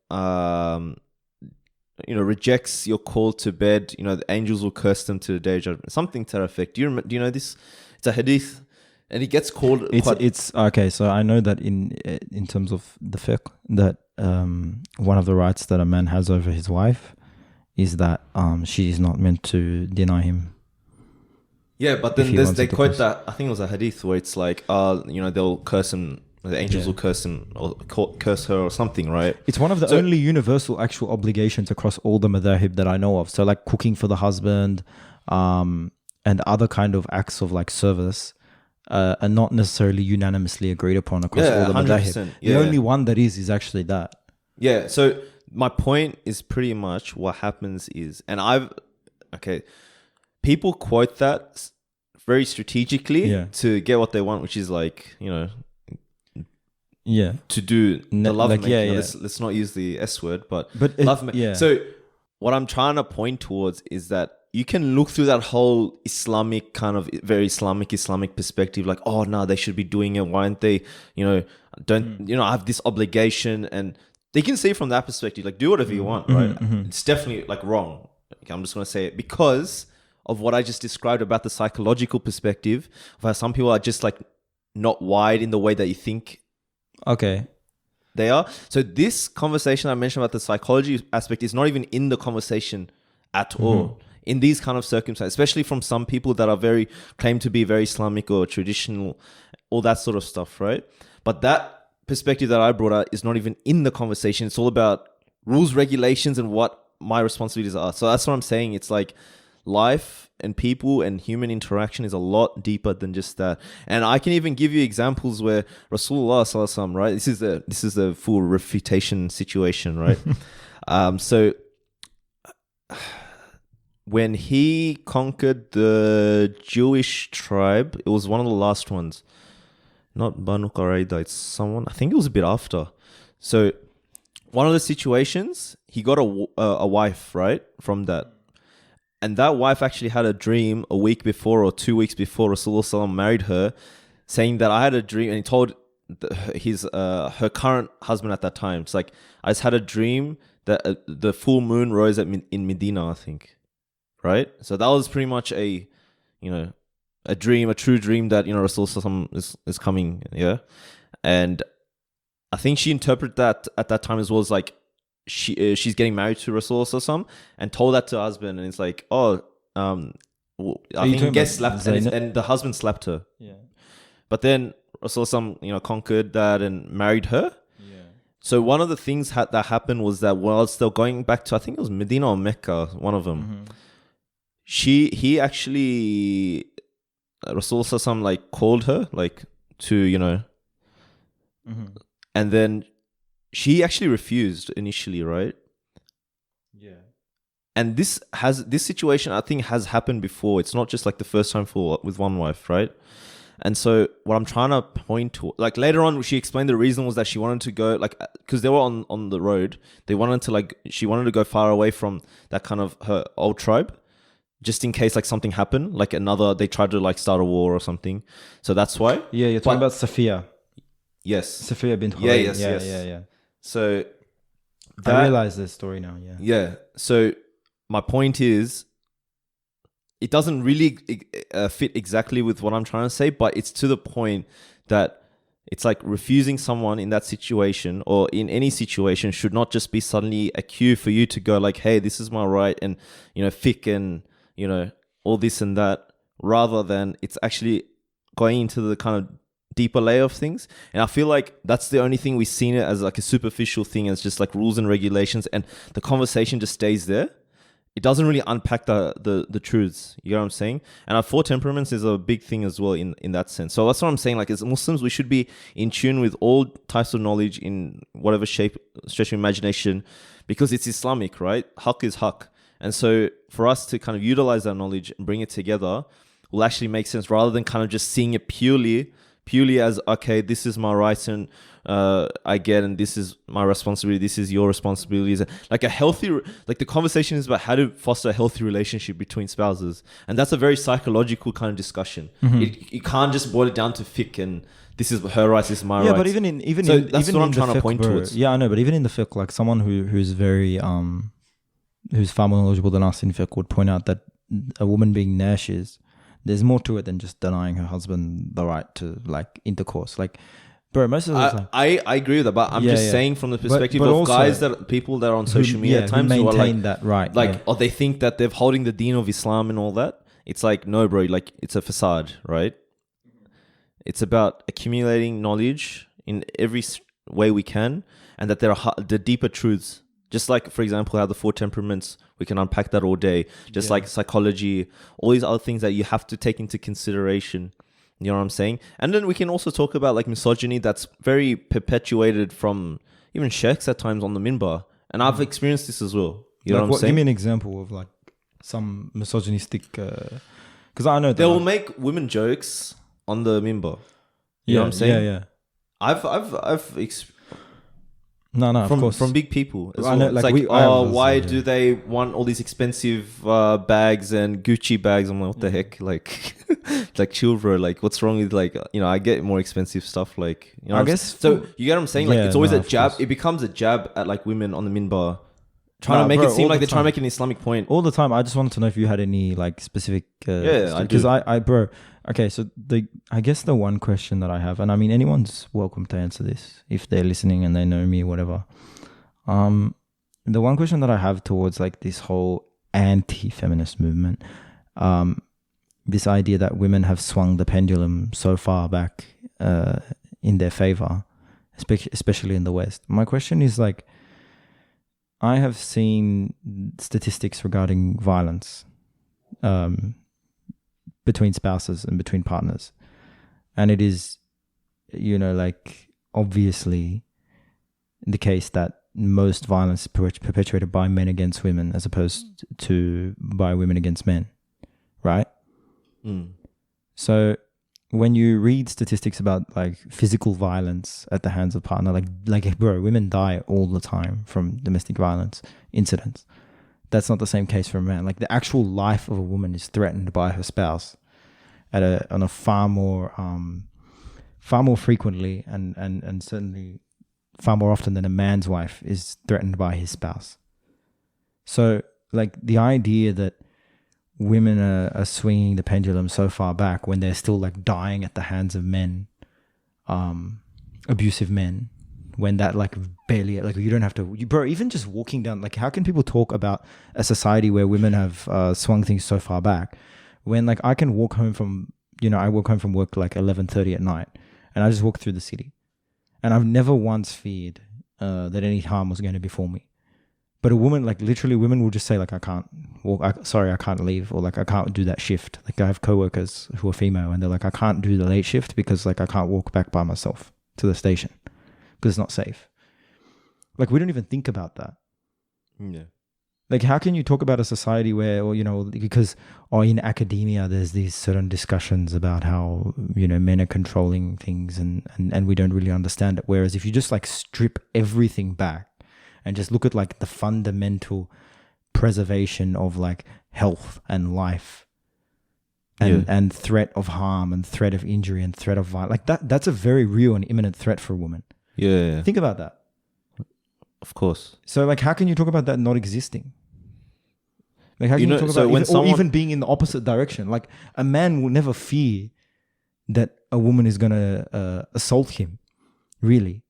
rejects your call to bed, the angels will curse them to the day of judgment. Something to that effect. Do you know this? It's a hadith, and it gets called. It's okay. So I know that in terms of the fiqh, that one of the rights that a man has over his wife is that she is not meant to deny him. Yeah, but then they quote that. I think it was a hadith where it's like, they'll curse him. The angels will curse him or curse her or something, right? It's one of the only universal actual obligations across all the madhahib that I know of. So like cooking for the husband and other kind of acts of like service are not necessarily unanimously agreed upon across all the madhahib. The only one that is actually that. Yeah, so my point is pretty much what happens is, and people quote that very strategically to get what they want, which is like, to do the love making. Let's not use the S word, but love making. So what I'm trying to point towards is that you can look through that whole Islamic kind of very Islamic perspective, like, oh no, they should be doing it. Why aren't they? I have this obligation, and they can see from that perspective, like, do whatever you want, right? It's definitely like wrong. Okay, I'm just gonna say it because of what I just described about the psychological perspective of how some people are just like not wired in the way that you think. Okay. They are. So this conversation I mentioned about the psychology aspect is not even in the conversation at all. In these kind of circumstances, especially from some people that are claim to be very Islamic or traditional, all that sort of stuff, right? But that perspective that I brought out is not even in the conversation. It's all about rules, regulations, and what my responsibilities are. So that's what I'm saying. It's like life and people and human interaction is a lot deeper than just that. And I can even give you examples where Rasulullah sallallahu alaihi wasallam, right? This is the full refutation situation, right? So when he conquered the Jewish tribe, it was one of the last ones. Not Banu Qurayza, it's someone, I think it was a bit after. So one of the situations, he got a wife, right, from that. And that wife actually had a dream a week before or 2 weeks before Rasulullah married her, saying that I had a dream, and he told her current husband at that time, it's like, I just had a dream that the full moon rose in Medina, I think, right? So that was pretty much a dream, a true dream that, Rasulullah is coming, yeah? And I think she interpreted that at that time as well as like, she's getting married to Rasulullah and told that to her husband, and it's like, I think guest slapped, and the husband slapped her. Yeah. But then Rasulullah conquered that and married her. Yeah. So one of the things that happened was that whilst they were going back to, I think it was Medina or Mecca, one of them, he actually, Rasulullah like called her like to, and then she actually refused initially, right? Yeah. And this situation, I think, has happened before. It's not just like the first time with one wife, right? And so what I'm trying to point to, like later on, she explained the reason was that she wanted to go, like, because they were on the road. They wanted to she wanted to go far away from that kind of her old tribe, just in case like something happened, like they tried to like start a war or something. So that's why. Yeah, you're talking about Safiya. Yes. Safiya bint Huyay. Yeah. So I realize this story now. Yeah. Yeah. So my point is, it doesn't really fit exactly with what I'm trying to say, but it's to the point that it's like refusing someone in that situation or in any situation should not just be suddenly a cue for you to go like, hey, this is my right, and, fiqh and, all this and that, rather than it's actually going into the kind of deeper layer of things. And I feel like that's the only thing we've seen it as like a superficial thing. It's just like rules and regulations, and the conversation just stays there. It doesn't really unpack the truths. You know what I'm saying? And our four temperaments is a big thing as well in that sense. So that's what I'm saying. Like, as Muslims, we should be in tune with all types of knowledge in whatever shape, stretch of imagination, because it's Islamic, right? Haqq is haqq. And so for us to kind of utilize that knowledge and bring it together will actually make sense, rather than kind of just seeing it purely as, okay, this is my rights and I get, and this is my responsibility, this is your responsibilities. Like the conversation is about how to foster a healthy relationship between spouses, and that's a very psychological kind of discussion. You can't just boil it down to fiqh and this is her rights, this is my rights. Yeah, but that's what I'm trying to point towards. Yeah, I know, but even in the fiqh, like someone who's very who's far more knowledgeable than us in fiqh would point out that a woman being nashes, there's more to it than just denying her husband the right to like intercourse. Like, bro, most of the time, I agree with that, but I'm saying from the perspective but of also, guys people that are on social media at times who are like that right, or they think that they're holding the deen of Islam and all that. It's like, no, bro, like it's a facade, right? It's about accumulating knowledge in every way we can, and that there are the deeper truths. Just like, for example, how the four temperaments, we can unpack that all day. Just like psychology, all these other things that you have to take into consideration. You know what I'm saying? And then we can also talk about like misogyny that's very perpetuated from even sheikhs at times on the minbar. And I've experienced this as well. You know what I'm saying? Give me an example of like some misogynistic... Because I know they will make women jokes on the minbar. You know what I'm saying? Yeah. I've No, of course. From big people as well. I know, it's like why do they want all these expensive bags and Gucci bags? I'm like, what the heck? Like, like, chill, bro. Like, what's wrong with like, I get more expensive stuff. Like, I guess. So you get what I'm saying? Like, it's always a jab. It becomes a jab at like women on the minbar, trying to make it seem like they're trying to make an Islamic point all the time. I just wanted to know if you had any like specific. I do. Because bro. Okay, so I guess the one question that I have, and I mean anyone's welcome to answer this if they're listening and they know me, whatever. The one question that I have towards like this whole anti-feminist movement, this idea that women have swung the pendulum so far back in their favor, especially in the West. My question is like, I have seen statistics regarding violence. Between spouses and between partners, and it is, like obviously the case that most violence is perpetuated by men against women as opposed to by women against men, right? So when you read statistics about like physical violence at the hands of partner, like bro, women die all the time from domestic violence incidents. That's not the same case for a man. Like the actual life of a woman is threatened by her spouse on a far more frequently and certainly far more often than a man's wife is threatened by his spouse. So like the idea that women are swinging the pendulum so far back when they're still like dying at the hands of men, abusive men, when that like barely, like you don't have to, bro, even just walking down, like how can people talk about a society where women have swung things so far back when like I can walk home from, I walk home from work like 11:30 at night and I just walk through the city and I've never once feared that any harm was going to befall me. But a woman, like literally women will just say like, I can't walk, I can't leave, or like I can't do that shift. Like I have coworkers who are female and they're like, I can't do the late shift because like I can't walk back by myself to the station because it's not safe. Like we don't even think about that. Yeah. Like how can you talk about a society where, or because in academia there's these certain discussions about how men are controlling things and we don't really understand it. Whereas if you just like strip everything back and just look at like the fundamental preservation of like health and life and threat of harm and threat of injury and threat of violence, like that's a very real and imminent threat for a woman. Yeah. Think about that. Of course. So like how can you talk about that not existing? Like how can you talk about or even being in the opposite direction? Like a man will never fear that a woman is going to assault him, really.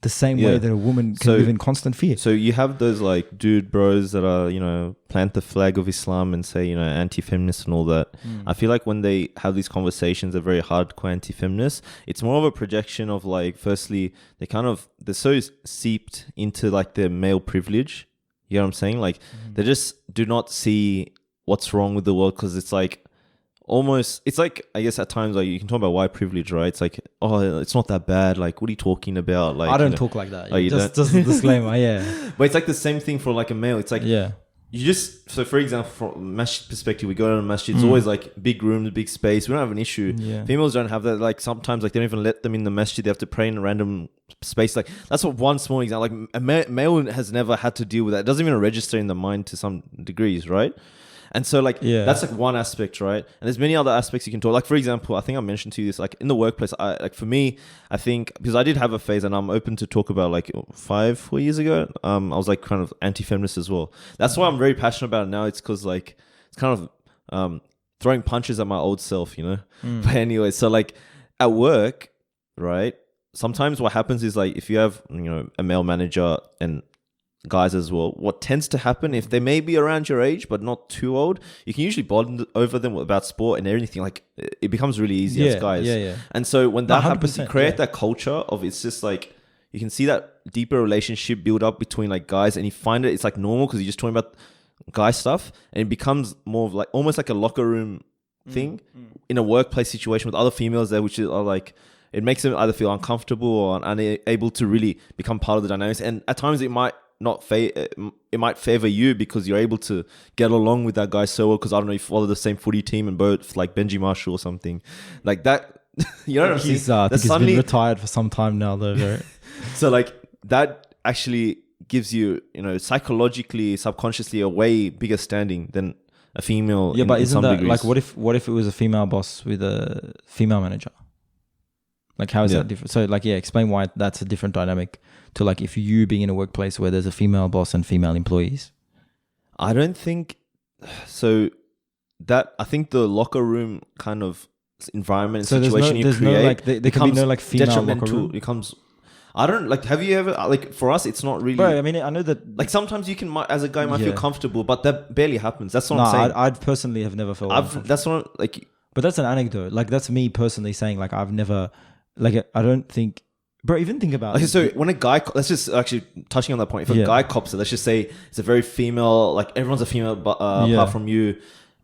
The same way that a woman can live in constant fear. So you have those like dude bros that are, plant the flag of Islam and say, anti-feminist and all that. I feel like when they have these conversations, they're very hardcore anti-feminist. It's more of a projection of like, firstly, they're so seeped into like their male privilege. You know what I'm saying? Like they just do not see what's wrong with the world because it's like, it's like, I guess at times like you can talk about white privilege, right? It's like, oh, it's not that bad. Like, what are you talking about? Like, I don't talk like that. Oh, just a disclaimer, yeah. But it's like the same thing for like a male. It's like, so for example, from a masjid perspective, we go to a masjid, it's always like big rooms, big space. We don't have an issue. Yeah. Females don't have that. Like sometimes like they don't even let them in the masjid. They have to pray in a random space. Like that's what one small example. Like a male has never had to deal with that. It doesn't even register in the mind to some degrees, right? And so like that's like one aspect, right? And there's many other aspects you can talk. Like for example, I think I mentioned to you this, like in the workplace, for me, I think because I did have a phase and I'm open to talk about like 4 years ago, I was like kind of anti-feminist as well. That's why I'm very passionate about it now. It's because like it's kind of throwing punches at my old self, But anyway, so like at work, right? Sometimes what happens is like if you have a male manager and guys as well, what tends to happen if they may be around your age but not too old, you can usually bond over them about sport and everything. Like it becomes really easy as guys. And so when that happens, you create that culture of, it's just like you can see that deeper relationship build up between like guys, and you find it's like normal because you're just talking about guy stuff, and it becomes more of like almost like a locker room thing in a workplace situation with other females there, which are like, it makes them either feel uncomfortable or unable to really become part of the dynamics. And at times it might it might favor you because you're able to get along with that guy so well, because I don't know, you follow the same footy team and both like Benji Marshall or something like that. You know what I'm saying? I think he's been retired for some time now though, right? So like that actually gives you, psychologically, subconsciously a way bigger standing than a female. Yeah, but isn't that degrees. like, what if it was a female boss with a female manager? Like how is that different? So like, explain why that's a different dynamic to like if you being in a workplace where there's a female boss and female employees. I don't think so. I think the locker room kind of environment and situation you create, there can be no like female locker room. It becomes, I don't like. Have you ever like? For us, it's not really. Bro, I mean, I know that like sometimes you can, as a guy, might feel comfortable, but that barely happens. That's what I'm saying. I personally have never felt. That's what like. But that's an anecdote. Like that's me personally saying. Like I've never. Like I don't think. Bro, even think about it. So when a guy, let's just actually touching on that point. If a guy cops it, let's just say it's a very female, like everyone's a female, but apart from you,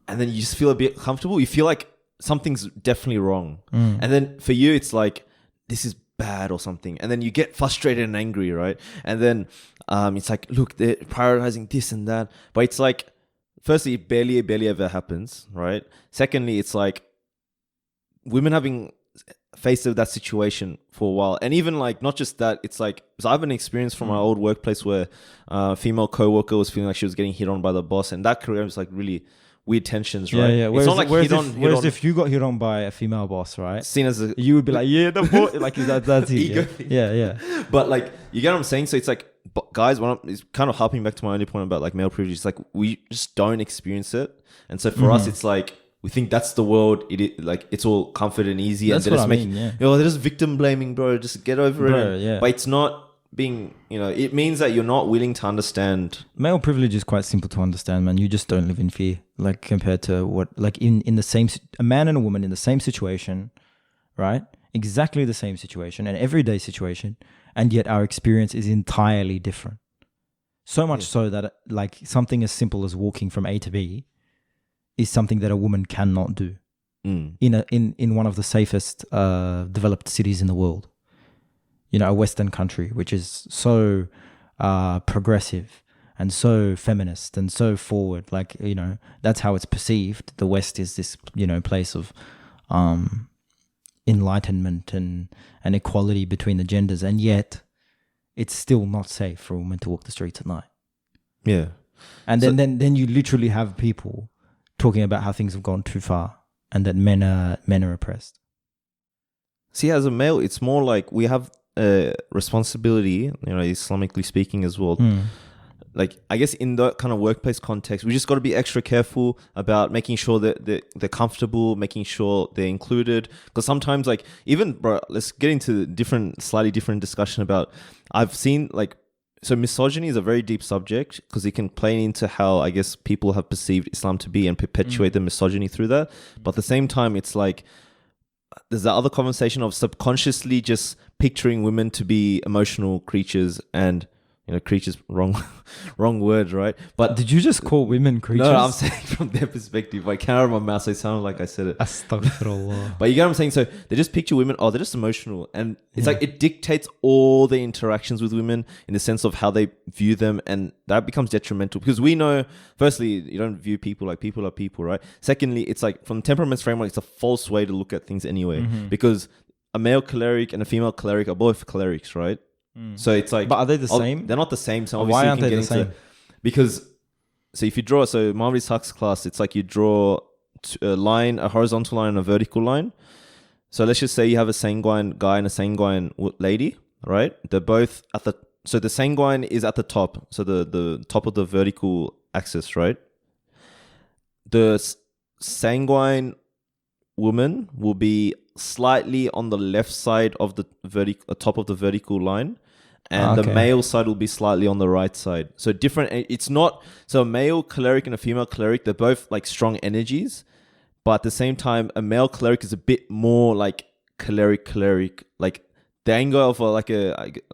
and then you just feel a bit comfortable. You feel like something's definitely wrong, and then for you, it's like this is bad or something, and then you get frustrated and angry, right? And then it's like, look, they're prioritizing this and that, but it's like, firstly, it barely ever happens, right? Secondly, it's like women having faced with that situation for a while, and even like not just that, it's like, so I have an experience from my old workplace where a female coworker was feeling like she was getting hit on by the boss, and that career was like really weird tensions, right? Yeah. It's not like whereas if you got hit on by a female boss, right? Seen as a, You would be like, yeah, the boy, like that's it. Ego. Yeah. But like, you get what I'm saying? So it's like, guys, it's kind of harping back to my earlier point about like male privilege. It's like, we just don't experience it. And so for us, it's like, we think that's the world. Like, it's all comfort and easy. That's and what I mean, yeah. They're just victim blaming, bro. Just get over it. Yeah. But it's not being, it means that you're not willing to understand. Male privilege is quite simple to understand, man. You just don't live in fear, like compared to what, like in the same, a man and a woman in the same situation, right? Exactly the same situation, an everyday situation, and yet our experience is entirely different. So much so that like something as simple as walking from A to B is something that a woman cannot do in one of the safest developed cities in the world. A Western country, which is so progressive and so feminist and so forward. Like, that's how it's perceived. The West is this, place of enlightenment and equality between the genders. And yet it's still not safe for women to walk the streets at night. Yeah. And then you literally have people talking about how things have gone too far and that men are oppressed. See, as a male, it's more like we have responsibility, Islamically speaking as well. Like, I guess in that kind of workplace context, we just got to be extra careful about making sure that they're comfortable, making sure they're included. Because sometimes, like, even, bro, let's get into slightly different discussion about, I've seen, like, so misogyny is a very deep subject because it can play into how, I guess, people have perceived Islam to be and perpetuate the misogyny through that. But at the same time, it's like, there's that other conversation of subconsciously just picturing women to be emotional creatures, and creatures, wrong word, right? But did you just call women creatures? No, I'm saying from their perspective. I can't out of my mouth, so it sounded like I said it. Astaghfirullah. But you get what I'm saying? So they just picture women, they're just emotional. And it's like, it dictates all their interactions with women in the sense of how they view them. And that becomes detrimental because we know, firstly, you don't view people like people are people, right? Secondly, it's like from temperament's framework, it's a false way to look at things anyway. Because a male choleric and a female choleric are both cholerics, right? So it's like, but are they the same? They're not the same. So why aren't they the same? Because, so if you draw, so Muhammad Ishaq's class, it's like you draw a horizontal line and a vertical line. So let's just say you have a sanguine guy and a sanguine lady, right? They're both so the sanguine is at the top. So the top of the vertical axis, right? The sanguine woman will be slightly on the left side of the top of the vertical line. And the male side will be slightly on the right side. So different. It's not, so a male choleric and a female choleric, they're both like strong energies. But at the same time, a male choleric is a bit more like choleric. Like the anger of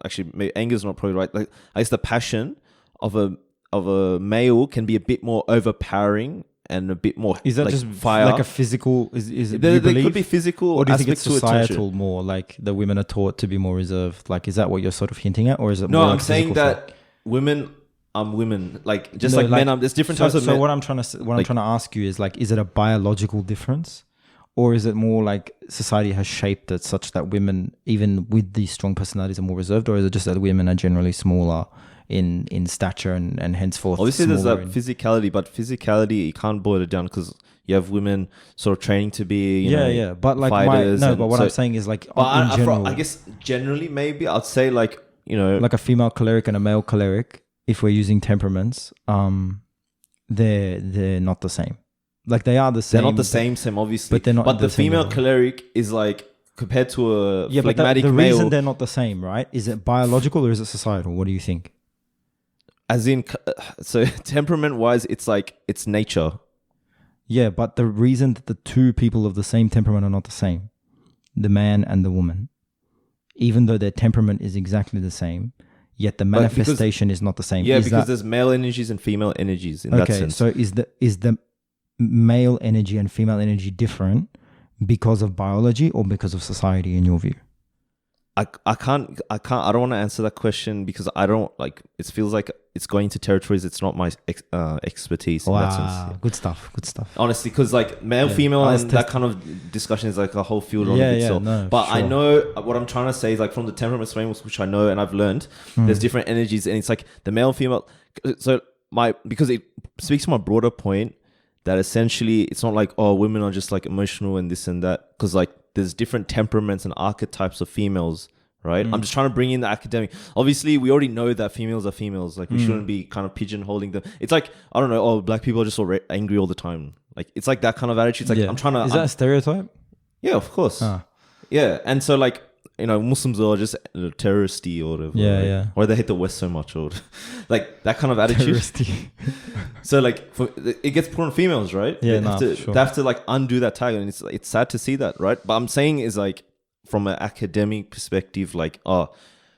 actually anger is not probably right. Like I guess the passion of a male can be a bit more overpowering and a bit more. Is that like just fire? Like a physical? Is it? There could be physical, or do you think it's societal more? Like the women are taught to be more reserved. Like, is that what you're sort of hinting at, or is it? No, more I'm like saying that women. Women, like just like men. There's different types of men. So what I'm trying to ask you is like, is it a biological difference, or is it more like society has shaped it such that women, even with these strong personalities, are more reserved, or is it just that women are generally smaller in stature and henceforth? Obviously, there's that physicality, but physicality you can't boil it down because you have women sort of training to be, but like fighters. But what I'm saying is like, in general, I guess generally maybe I'd say like like a female choleric and a male choleric. If we're using temperaments, they're not the same. Like they are the same. They're not the same, obviously. But they're not. But the female choleric is like compared to a phlegmatic the male. Reason they're not the same, right? Is it biological or is it societal? What do you think? As in, so temperament-wise, it's like it's nature. Yeah, but the reason that the two people of the same temperament are not the same, the man and the woman, even though their temperament is exactly the same, yet the manifestation is not the same. Yeah, because there's male energies and female energies in that sense. Okay, so is the male energy and female energy different because of biology or because of society in your view? I don't want to answer that question because I don't like. It feels like it's going to territories. It's not my expertise in that sense. Wow, good stuff. Good stuff. Honestly, because like male, female, and that kind of discussion is like a whole field on itself. No, but sure. I know what I'm trying to say is like from the temperament frameworks, which I know and I've learned, there's different energies, and it's like the male, female. So because it speaks to my broader point that essentially it's not like, oh, women are just like emotional and this and that, because like there's different temperaments and archetypes of females, right? I'm just trying to bring in the academic. Obviously, we already know that females are females. Like we shouldn't be kind of pigeonholing them. It's like, I don't know, oh, black people are just so angry all the time. Like it's like that kind of attitude. It's like I'm trying to. Is that a stereotype? Yeah, of course. Yeah, and so like, you know, Muslims are just terroristy or whatever. Yeah, right? yeah. Or they hate the West so much, or like that kind of attitude. So like, it gets put on females, right? Yeah, they have to like undo that tag, and it's sad to see that, right? But I'm saying is like from an academic perspective, like,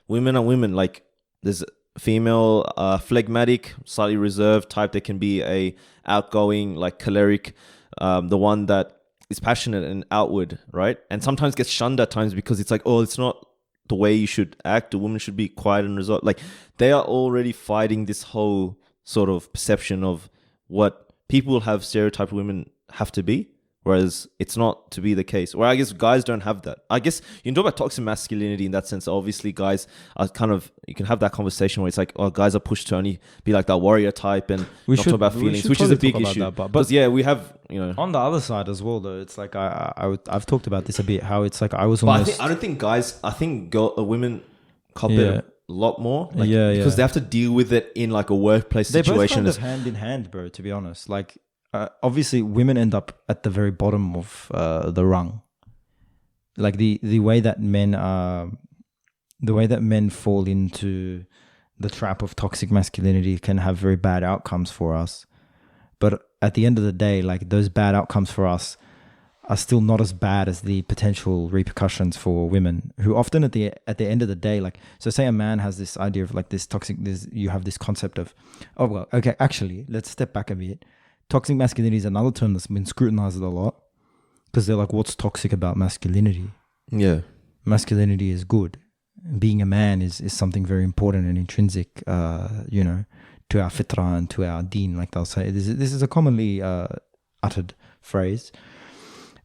women are women. Like there's female, phlegmatic, slightly reserved type. There can be a outgoing, like choleric, the one that is passionate and outward, right? And sometimes gets shunned at times because it's like, oh, it's not the way you should act. A woman should be quiet and reserved. Like they are already fighting this whole sort of perception of what people have stereotyped women have to be, whereas it's not to be the case. Where I guess guys don't have that. I guess you can talk about toxic masculinity in that sense. Obviously, guys are kind of, you can have that conversation where it's like, oh, guys are pushed to only be like that warrior type and not talk about feelings, which is a big issue. But yeah, we have, you know. On the other side as well, though, it's like I've talked about this a bit. How it's like I was almost. I don't think guys. I think women cop it a lot more. Like, because they have to deal with it in like a workplace situation. They both kind of hand in hand, bro. To be honest, like. Obviously, women end up at the very bottom of the rung. Like the way that men fall into the trap of toxic masculinity can have very bad outcomes for us. But at the end of the day, like those bad outcomes for us are still not as bad as the potential repercussions for women, who often at the end of the day, like, so say a man has this idea of like this toxic. You have this concept of, oh well, okay, actually, let's step back a bit. Toxic masculinity is another term that's been scrutinized a lot because they're like, what's toxic about masculinity? Yeah. Masculinity is good. Being a man is something very important and intrinsic, you know, to our fitrah and to our deen, like they'll say. This is a commonly uttered phrase.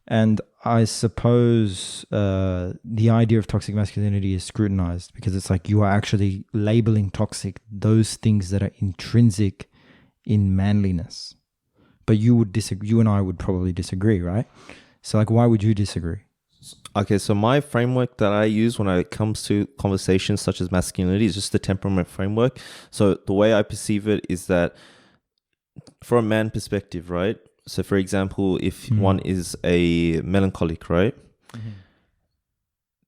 And I suppose the idea of toxic masculinity is scrutinized because it's like you are actually labeling toxic those things that are intrinsic in manliness. But you would disagree. You and I would probably disagree, right? So, like, why would you disagree? Okay, so my framework that I use when it comes to conversations such as masculinity is just the temperament framework. So the way I perceive it is that from a man perspective, right? So, for example, if one is a melancholic, right?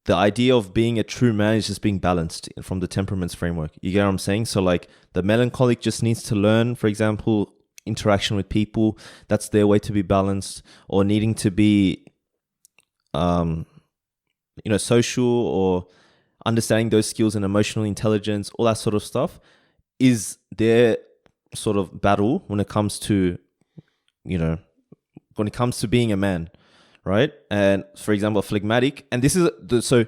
The idea of being a true man is just being balanced from the temperaments framework. You get what I'm saying? So, like, the melancholic just needs to learn, for example, interaction with people. That's their way to be balanced, or needing to be social, or understanding those skills and emotional intelligence, all that sort of stuff is their sort of battle when it comes to being a man, right? And for example, phlegmatic, and this is so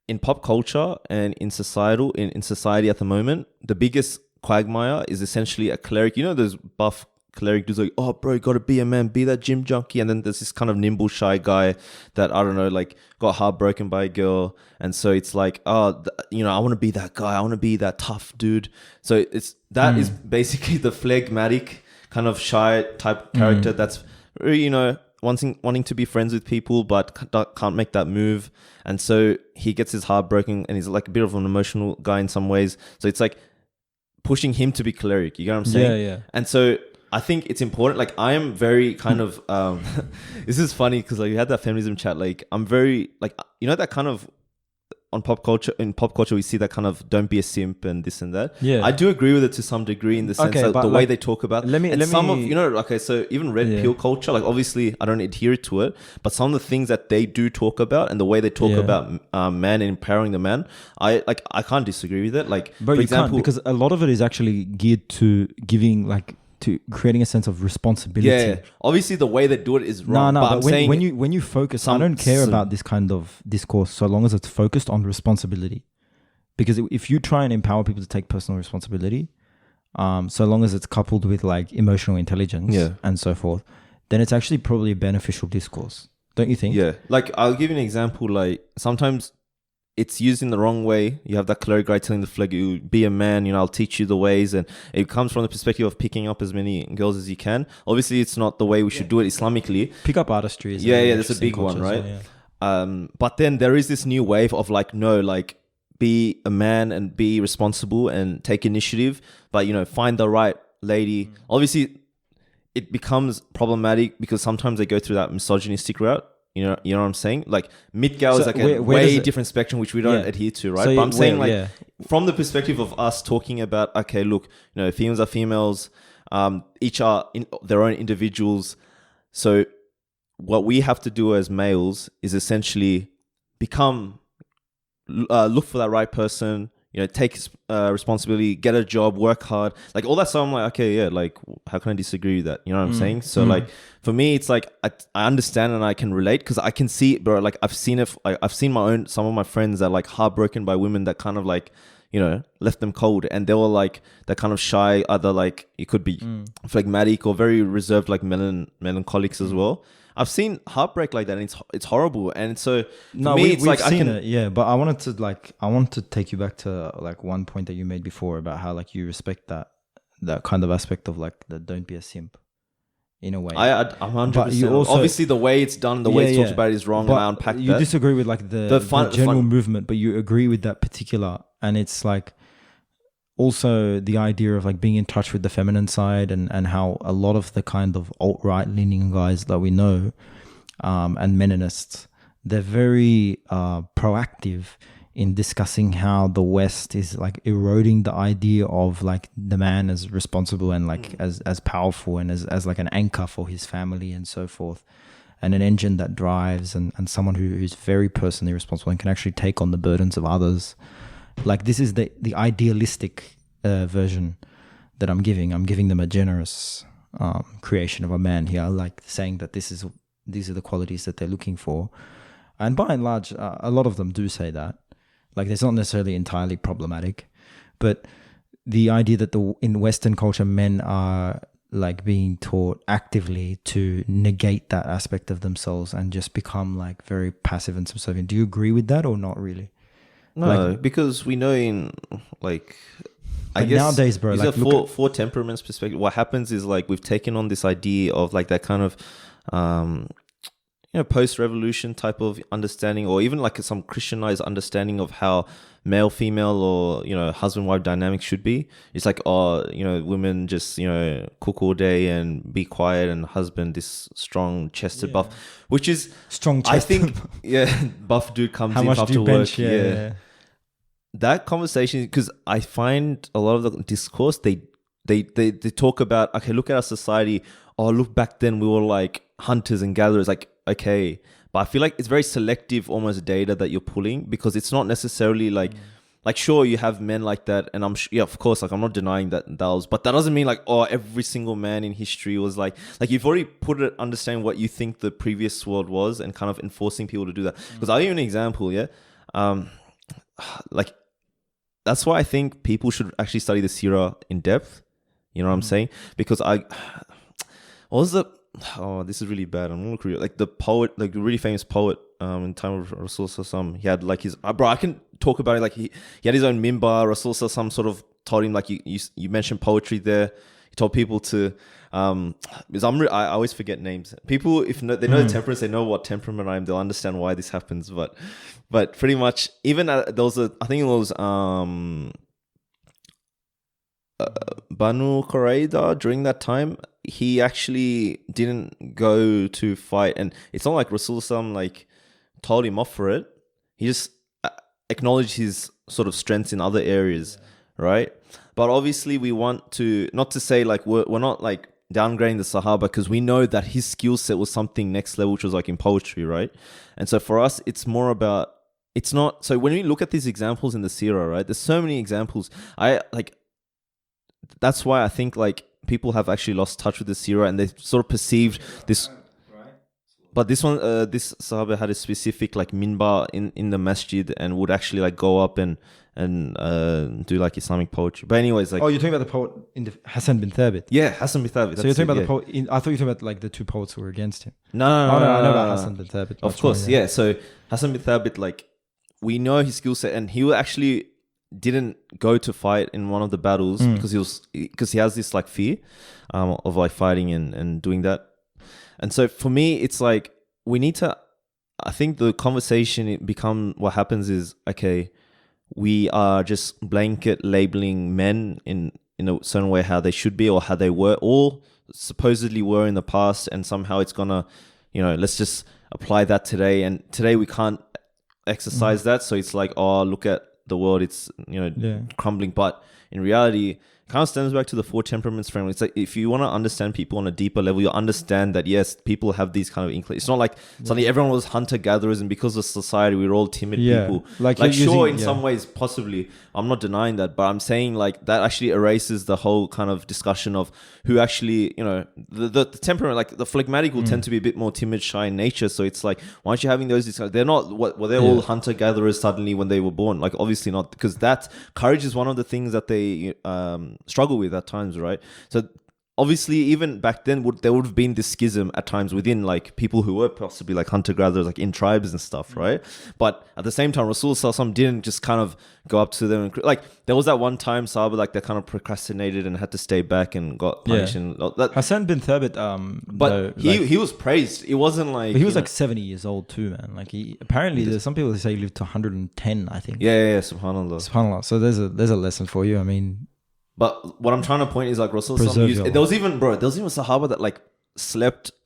in pop culture and in society at the moment, the biggest quagmire is essentially a cleric. You know, those buff cleric dudes like, oh bro, you gotta be a man, be that gym junkie. And then there's this kind of nimble, shy guy that, I don't know, like got heartbroken by a girl, and so it's like, I want to be that guy, I want to be that tough dude. So it's that is basically the phlegmatic kind of shy type character that's, wanting to be friends with people but can't make that move, and so he gets his heart broken, and he's like a bit of an emotional guy in some ways. So it's like pushing him to be choleric. You get what I'm saying? Yeah. And so I think it's important. Like, I am very kind of this is funny because like we had that feminism chat. Like, I'm very like, that kind of in pop culture we see that kind of don't be a simp and this and that. Yeah, I do agree with it to some degree in the sense that the way they talk about. So even red pill culture, like obviously I don't adhere to it, but some of the things that they do talk about and the way they talk about man and empowering the man, I can't disagree with it. Like, but for example, because a lot of it is actually geared to giving like to creating a sense of responsibility. Yeah, obviously the way they do it is wrong. No, but but I'm saying when you focus, I don't care about this kind of discourse so long as it's focused on responsibility. Because if you try and empower people to take personal responsibility, so long as it's coupled with like emotional intelligence and so forth, then it's actually probably a beneficial discourse. Don't you think? Yeah. Like, I'll give you an example. Like, sometimes it's used in the wrong way. You have that cleric guy telling the flag, you be a man, you know, I'll teach you the ways. And it comes from the perspective of picking up as many girls as you can. Obviously, it's not the way we should do it Islamically. Pick up artistry is that's a big one, right? But then there is this new wave of like, no, like, be a man and be responsible and take initiative. But, you know, find the right lady. Obviously, it becomes problematic because sometimes they go through that misogynistic route. You know what I'm saying? Like, Midgal is like a way different spectrum, which we don't adhere to, right? So but I'm saying, like, from the perspective of us talking about, okay, look, you know, females are females, each are their own individuals. So what we have to do as males is essentially look for that right person, you know, take responsibility, get a job, work hard, like all that stuff. I'm like, okay, yeah, like, how can I disagree with that? You know what I'm saying? So like, for me, it's like, I understand and I can relate because I can see it, bro. Like, I've seen it. I've seen some of my friends that are like heartbroken by women that kind of like, you know, left them cold, and they were like, they're kind of shy, either like, it could be phlegmatic or very reserved, like melancholics as well. I've seen heartbreak like that, and it's horrible. And so for me, it's like, seen it, yeah. But I want to take you back to like one point that you made before about how like you respect that kind of aspect of like the don't be a simp, in a way. I'm 100%. Obviously, the way it's done, the way it's talked about is wrong, but and I unpack that. You disagree with like the general movement, but you agree with that particular, and it's like also the idea of like being in touch with the feminine side and how a lot of the kind of alt-right leaning guys that we know and meninists, they're very proactive in discussing how the West is like eroding the idea of like the man as responsible and like as powerful and as like an anchor for his family and so forth, and an engine that drives and someone who's very personally responsible and can actually take on the burdens of others. Like, this is the idealistic version that I'm giving. I'm giving them a generous creation of a man here, like saying that these are the qualities that they're looking for. And by and large, a lot of them do say that. Like, it's not necessarily entirely problematic, but the idea that in Western culture, men are like being taught actively to negate that aspect of themselves and just become like very passive and subservient. Do you agree with that or not really? No, like, because we know in like, I guess nowadays, bro, like for temperaments perspective, what happens is like we've taken on this idea of like that kind of, you know, post-revolution type of understanding, or even like some Christianized understanding of how male, female, or, you know, husband-wife dynamics should be. It's like, oh, you know, women just, you know, cook all day and be quiet, and husband this strong-chested buff, which is strong-chested. I think, buff dude comes in after work. Yeah. That conversation, because I find a lot of the discourse, they talk about, okay, look at our society. Oh, look, back then we were like hunters and gatherers. Like, okay, but I feel like it's very selective, almost data that you're pulling, because it's not necessarily like, like, sure, you have men like that, and of course, like, I'm not denying that was, but that doesn't mean like, oh, every single man in history was like you've already put it, understanding what you think the previous world was, and kind of enforcing people to do that. Because I'll give you an example, like, that's why I think people should actually study the Sirah in depth. You know what I'm saying? Because this is really bad. I'm not like the poet, like the really famous poet in time of Rasul Sallallahu, he had like his bro, I can talk about it, like he had his own mimbar. Rasul Sallallahu sort of told him, like, you mentioned poetry there. He told people to because I always forget names. People, if they know the temperance, they know what temperament I am, they'll understand why this happens. But pretty much, even there was I think it was Banu Qurayza during that time. He actually didn't go to fight, and it's not like Rasulullah like told him off for it. He just acknowledged his sort of strengths in other areas, right? But obviously, we want to not to say like we're not like downgrading the Sahaba, because we know that his skill set was something next level, which was like in poetry, right? And so for us, it's more about, it's not, so when we look at these examples in the Sirah, right, there's so many examples. That's why I think like people have actually lost touch with the seerah, and they sort of perceived this. But this one, this Sahaba had a specific like minbar in the masjid, and would actually like go up and do like Islamic poetry. But anyways, like, Oh, you're talking about the poet in the Hassan bin Thabit. yeah, Hassan bin Thabit. So you're talking about the poet. I thought you were talking about like the two poets who were against him. No, I know about Hassan bin Thabit. Of course, yeah. So Hassan bin Thabit, like, we know his skill set, and he actually didn't go to fight in one of the battles because he has this like fear of like fighting and doing that. And so for me, it's like we need to. I think the conversation what happens is, okay, we are just blanket labeling men in a certain way how they should be or how they were, or supposedly were in the past, and somehow it's gonna, let's just apply that today. And today we can't exercise that, so it's like, oh, look at the world, it's crumbling. But in reality, it kind of stems back to the four temperaments framework. It's like, if you want to understand people on a deeper level, you'll understand that yes, people have these kind of inclinations. It's not like suddenly everyone was hunter-gatherers, and because of society we were all timid people. Like sure, in some ways, possibly, I'm not denying that, but I'm saying like that actually erases the whole kind of discussion of who actually, the temperament, like the phlegmatic will tend to be a bit more timid, shy in nature. So it's like, why aren't you having those discussions? They're not, they're all hunter-gatherers suddenly when they were born? Like, obviously not, because that courage is one of the things that they struggle with at times, right? So obviously, even back then, there would have been this schism at times within like people who were possibly like hunter-gatherers, like in tribes and stuff, right? But at the same time, Rasul Sallallahu didn't just kind of go up to them and like, there was that one time Sahaba, like, they kind of procrastinated and had to stay back and got punished. And that, Hassan bin Thabit, but he was praised. It wasn't like, he was like 70 years old too, man. Like, apparently there's some people that say he lived to 110, I think. Yeah, subhanallah. So there's a lesson for you. I mean, but what I'm trying to point is like Rasul there was even Sahaba that like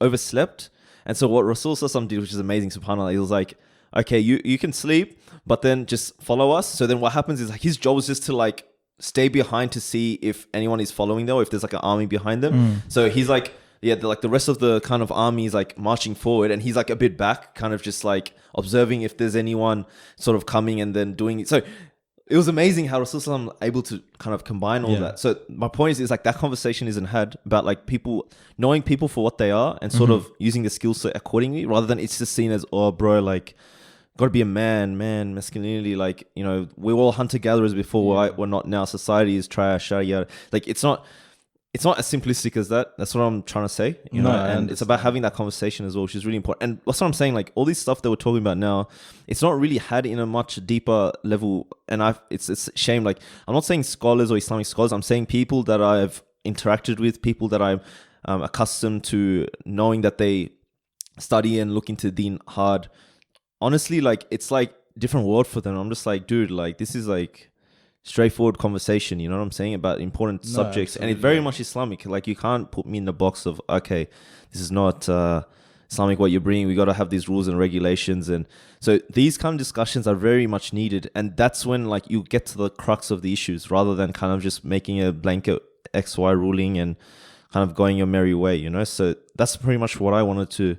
overslept. And so what Rasul did, which is amazing, subhanAllah, he was like, okay, you can sleep, but then just follow us. So then what happens is like his job is just to like stay behind to see if anyone is following them, or if there's like an army behind them. So he's like, the rest of the kind of army is like marching forward, and he's like a bit back, kind of just like observing if there's anyone sort of coming and then doing it. So it was amazing how Rasulullah was able to kind of combine all that. So my point is like that conversation isn't had about like people knowing people for what they are and sort of using the skill set accordingly, rather than it's just seen as, oh, bro, like, got to be a man, masculinity, like, we're all hunter-gatherers before, we're not now, society is trash, yada. Like, it's not as simplistic as that. That's what I'm trying to say, and it's about having that conversation as well, which is really important. And that's what I'm saying, like, all this stuff that we're talking about now, it's not really had in a much deeper level. And it's a shame. Like, I'm not saying scholars or Islamic scholars, I'm saying people that I've interacted with, people that I'm accustomed to knowing that they study and look into deen hard. Honestly, like, it's like different world for them. I'm just like, dude, like, this is like straightforward conversation, you know what I'm saying, about important subjects. Absolutely. And it's very much Islamic. Like, you can't put me in the box of, okay, this is not Islamic what you're bringing, we got to have these rules and regulations. And so these kind of discussions are very much needed, and that's when like you get to the crux of the issues, rather than kind of just making a blanket XY ruling and kind of going your merry way, So that's pretty much what I wanted to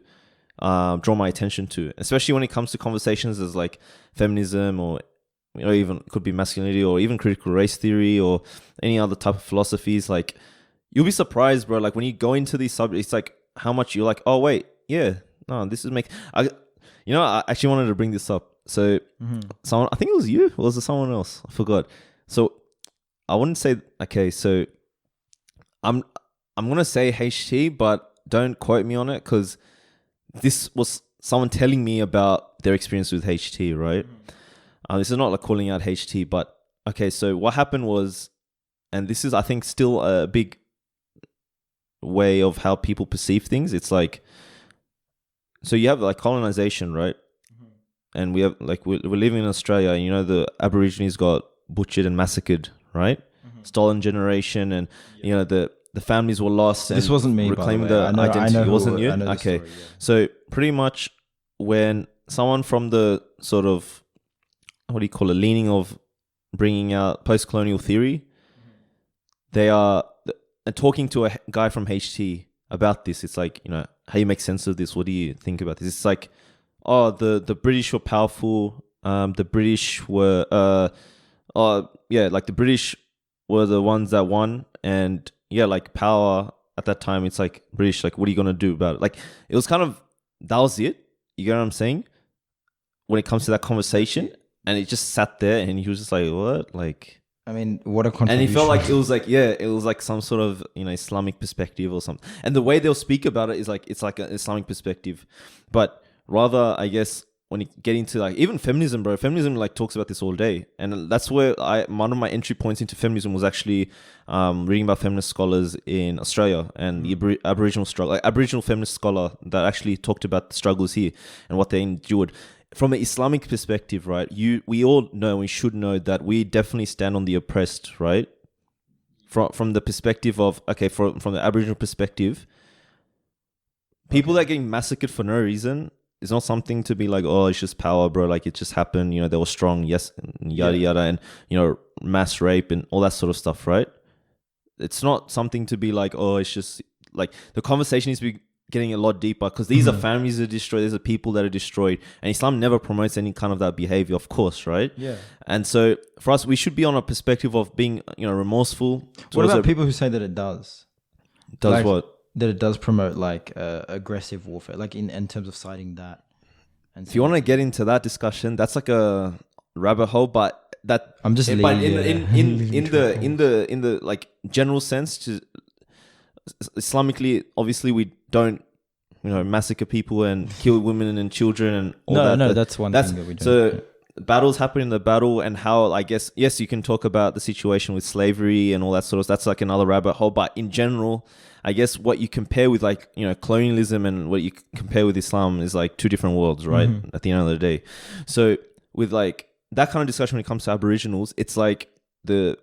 draw my attention to, especially when it comes to conversations as like feminism, or even could be masculinity, or even critical race theory, or any other type of philosophies. Like, you'll be surprised, bro. Like, when you go into these subjects, it's like how much you're like, oh wait, yeah, no, this is I actually wanted to bring this up. So someone, I think it was you, or was it someone else? I forgot. So I wouldn't say, okay, so I'm gonna say HT, but don't quote me on it, because this was someone telling me about their experience with HT, right? This is not like calling out HT, but okay, so what happened was, and this is, I think, still a big way of how people perceive things. It's like, so you have like colonization, right? And we have like, we're living in Australia, and the Aborigines got butchered and massacred, right? Stolen generation, and the families were lost. And this wasn't me, reclaiming by the way. identity. It wasn't you? Okay. Story, So pretty much when someone from the sort of, what do you call it, leaning of bringing out post-colonial theory, they are talking to a guy from HT about this. It's like, how do you make sense of this? What do you think about this? It's like, oh, the British were powerful. The British were, like the British were the ones that won, and yeah, like power at that time, it's like British, like what are you gonna do about it? Like it was kind of, that was it. You get what I'm saying? When it comes to that conversation, and it just sat there, and he was just like, what? Like, I mean, what a and contradiction. he felt like it was like, yeah, it was like some sort of, you know, Islamic perspective or something. And the way they'll speak about it is like, it's like an Islamic perspective. But rather, I guess, when you get into like even feminism, bro, feminism like talks about this all day. And that's where one of my entry points into feminism was actually reading about feminist scholars in Australia and the Aboriginal struggle, like Aboriginal feminist scholar that actually talked about the struggles here and what they endured. From an Islamic perspective, right, we all know, we should know that we definitely stand on the oppressed, right? From the perspective of, okay, from the Aboriginal perspective, people that are getting massacred for no reason is not something to be like, oh, it's just power, bro. Like it just happened, you know, they were strong, yes, and yada yada, and you know, mass rape and all that sort of stuff, right? It's not something to be like, oh, it's just like the conversation needs to be getting a lot deeper because these are families that are destroyed, these are people that are destroyed, and Islam never promotes any kind of that behavior, of course, right? Yeah. And so for us, we should be on a perspective of being, you know, remorseful. What about people who say that it does? Does like, what? That it does promote like aggressive warfare, like in terms of citing that. And if you want to get into that discussion, that's like a rabbit hole, but that I'm just but in the like general sense, to Islamically, obviously we don't, you know, massacre people and kill women and children and all that. No, that's one thing that we do. So battles happen in the battle, and how, I guess, yes, you can talk about the situation with slavery and all that sort of, that's like another rabbit hole. But in general, I guess what you compare with, like, you know, colonialism and what you compare with Islam is like two different worlds, right? At the end of the day. So with like that kind of discussion when it comes to Aboriginals, it's like the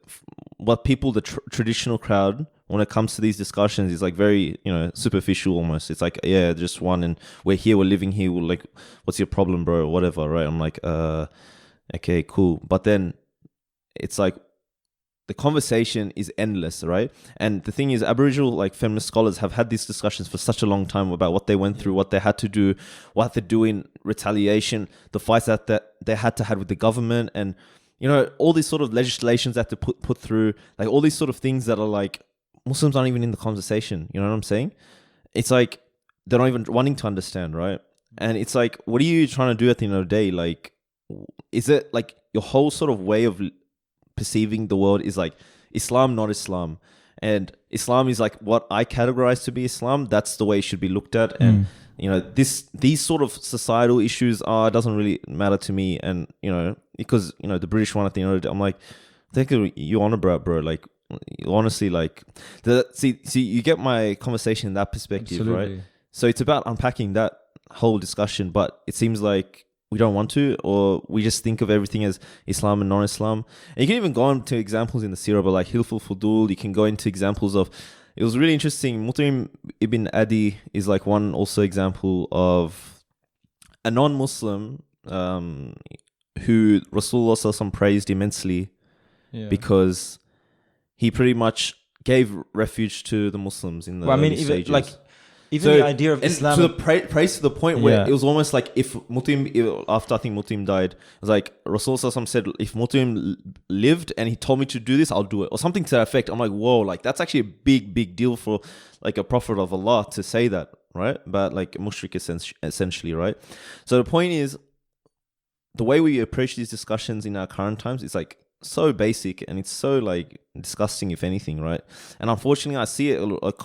traditional crowd, when it comes to these discussions, is like very, you know, superficial almost. It's like, yeah, just one, and we're here, we're living here, we're like, what's your problem, bro, or whatever, right? I'm like, okay, cool. But then it's like the conversation is endless, right? And the thing is, Aboriginal like feminist scholars have had these discussions for such a long time about what they went through, what they had to do, what they do in retaliation, the fights that they had to have with the government, and, you know, all these sort of legislations that they put through, like all these sort of things that are like, Muslims aren't even in the conversation. You know what I'm saying? It's like they're not even wanting to understand, right? And it's like, what are you trying to do at the end of the day? Like, is it like your whole sort of way of perceiving the world is like Islam, not Islam, and Islam is like what I categorize to be Islam. That's the way it should be looked at, and you know, these sort of societal issues doesn't really matter to me, and you know, because you know the British one at the end of the day, I'm like, think you on about, bro, like. Honestly, like see, you get my conversation in that perspective. Absolutely. Right? So it's about unpacking that whole discussion, but it seems like we don't want to, or we just think of everything as Islam and non-Islam. And you can even go into examples in the Sirah, but like Hilful Fudul, you can go into examples of. It was really interesting. Mutaim ibn Adi is like one also example of a non-Muslim who Rasulullah SAW praised immensely because he pretty much gave refuge to the Muslims in the early stages. Even the idea of Islam. So the praise to the point where it was almost like if Mutaim, after I think Mutaim died, it was like Rasulullah said, if Mutaim lived and he told me to do this, I'll do it. Or something to that effect. I'm like, whoa, like that's actually a big deal for like a prophet of Allah to say that, right? But like mushrik essentially, right? So the point is, the way we approach these discussions in our current times is like, so basic, and it's so like disgusting, if anything, right? And unfortunately, I see it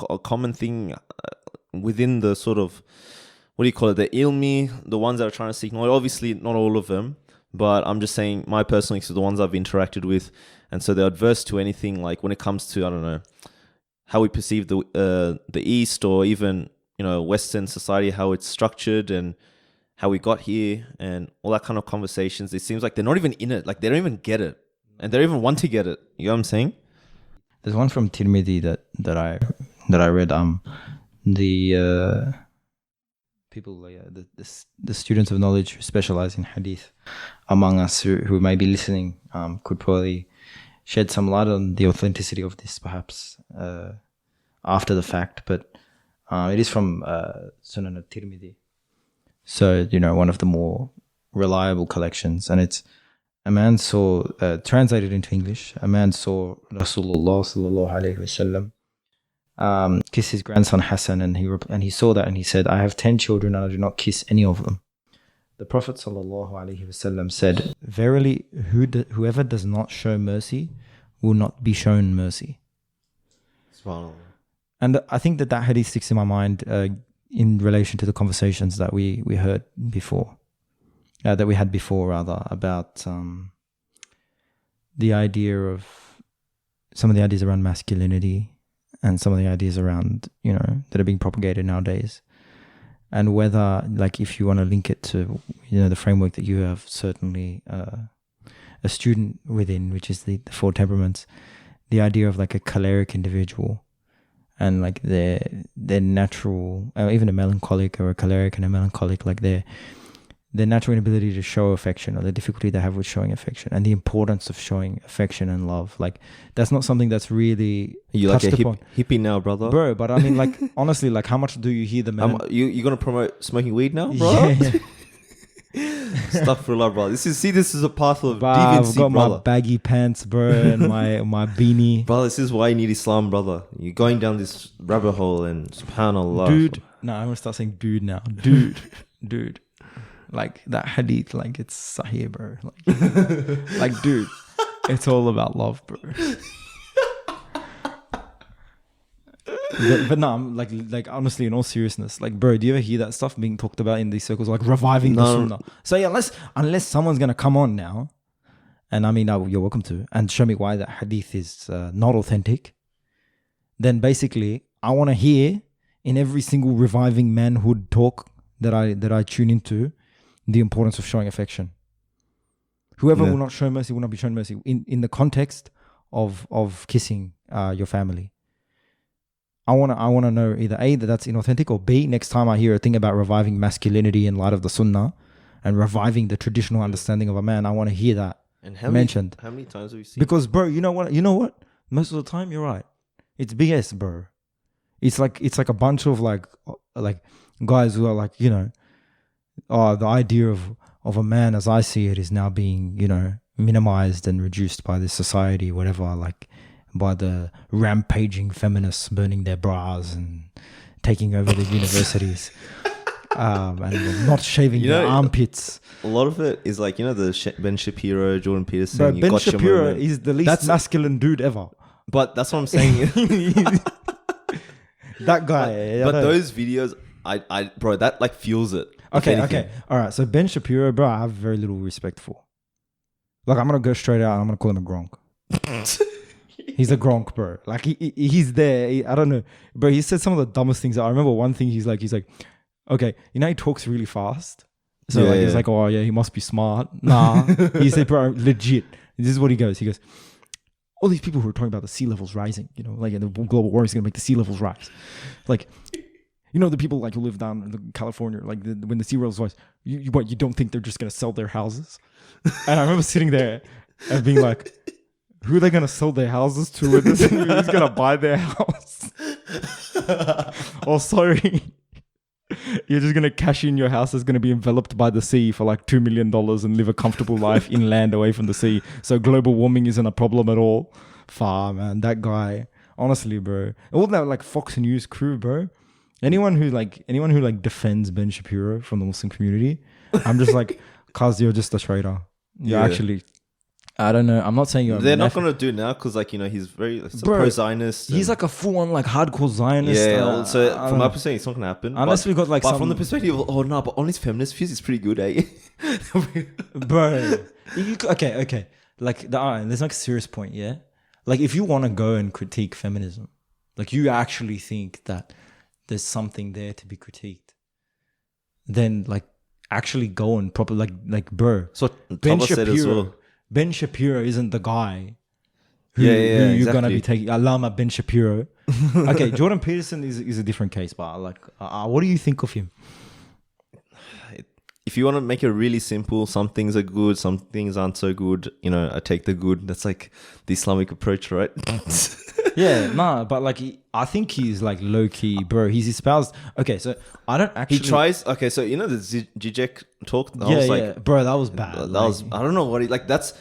a common thing within the sort of, what do you call it, the ilmi, the ones that are trying to seek knowledge. Obviously, not all of them, but I'm just saying my personal experience, the ones I've interacted with, and so they're adverse to anything like when it comes to, I don't know, how we perceive the East, or even, you know, Western society, how it's structured and how we got here, and all that kind of conversations. It seems like they're not even in it, like they don't even get it. And they don't even want to get it. You know what I'm saying? There's one from Tirmidhi that I read. The people, the students of knowledge who specialize in hadith among us who may be listening could probably shed some light on the authenticity of this, perhaps after the fact. But it is from Sunan al-Tirmidhi, so you know, one of the more reliable collections, and it's. A man saw, translated into English, a man saw Rasulullah sallallahu alayhi wasallam kiss his grandson Hassan, and he saw that and he said, I have 10 children and I do not kiss any of them. The Prophet ﷺ said, verily, whoever does not show mercy will not be shown mercy. SubhanAllah. And I think that hadith sticks in my mind in relation to the conversations that we heard before, that we had before rather, about the idea of some of the ideas around masculinity and some of the ideas around, that are being propagated nowadays. And whether, like, if you want to link it to, the framework that you have certainly a student within, which is the 4 temperaments, the idea of like a choleric individual and like their natural, even a melancholic or a choleric and a melancholic, like their natural inability to show affection, or the difficulty they have with showing affection, and the importance of showing affection and love. Like, that's not something that's really you like a hippie now, brother, bro. But I mean, like, honestly, like, how much do you hear the man? You gonna promote smoking weed now, bro? Yeah. Astaghfirullah, bro. This is a path of deviancy, I've got brother. my baggy pants, bro, and my beanie. Brother, this is why you need Islam, brother. You're going down this rabbit hole, and subhanallah. Dude, no, I'm gonna start saying dude now. Dude. Like, that hadith, like, it's sahih, bro. Like, dude, it's all about love, bro. But no, I'm like honestly, in all seriousness, like, bro, do you ever hear that stuff being talked about in these circles, like reviving the sunnah? So yeah, unless someone's gonna come on now, and I mean, you're welcome to, and show me why that hadith is not authentic, then basically I want to hear in every single reviving manhood talk that I tune into, the importance of showing affection. Whoever will not show mercy will not be shown mercy in the context of kissing your family. I want to know either A, that that's inauthentic, or B, next time I hear a thing about reviving masculinity in light of the sunnah and reviving the traditional understanding of a man, I want to hear that mentioned. How many times have we seen? Because, bro, you know what? Most of the time, you're right. It's BS, bro. It's like a bunch of like guys who are like, the idea of a man as I see it is now being, minimized and reduced by this society, whatever, like by the rampaging feminists burning their bras and taking over the universities, and not shaving their armpits. A lot of it is like, the Ben Shapiro, Jordan Peterson. But Ben Shapiro is the least masculine dude ever. But that's what I'm saying. That guy. But those videos, I bro, that like fuels it. Okay. All right. So Ben Shapiro, bro, I have very little respect for. Like, I'm going to go straight out and I'm going to call him a gronk. He's a gronk, bro. Like, he's there. I don't know. Bro, he said some of the dumbest things. I remember one thing he's like, okay, he talks really fast. So he's like, oh yeah, he must be smart. Nah. He said, bro, legit. This is what he goes. He goes, all these people who are talking about the sea levels rising, like the global warming is going to make the sea levels rise. Like, the people like who live down in California, like when the sea levels rise, you don't think they're just going to sell their houses? And I remember sitting there and being like, who are they going to sell their houses to? Who's going to buy their house? Oh, sorry. You're just going to cash in your house is going to be enveloped by the sea for like $2 million and live a comfortable life inland away from the sea. So global warming isn't a problem at all. Far, man. That guy. Honestly, bro. All that like Fox News crew, bro. Anyone who defends Ben Shapiro from the Muslim community, I'm just like, cuz you're just a traitor. You're actually, I don't know. I'm not saying you're. They're not gonna do it now because he's very pro-Zionist. He's like a full-on like hardcore Zionist. Yeah. So from my perspective, it's not gonna happen. Unless we got like. But from the perspective of but on his feminist views, it's pretty good, eh? Bro, okay. Like there's like a serious point, yeah. Like if you want to go and critique feminism, like you actually think that there's something there to be critiqued, then like actually go and properly like bro. So Ben Shapiro, Ben Shapiro isn't the guy who you're gonna be taking. Allama Ben Shapiro. Okay, Jordan Peterson is a different case, but like, what do you think of him? If you want to make it really simple, some things are good, some things aren't so good. I take the good. That's like the Islamic approach, right? Yeah, but like, I think he's like low key, bro. He's espoused. Okay, so I don't actually. He tries. Okay, so the Zizek talk. Bro, that was bad. That was. I don't know what he like. That's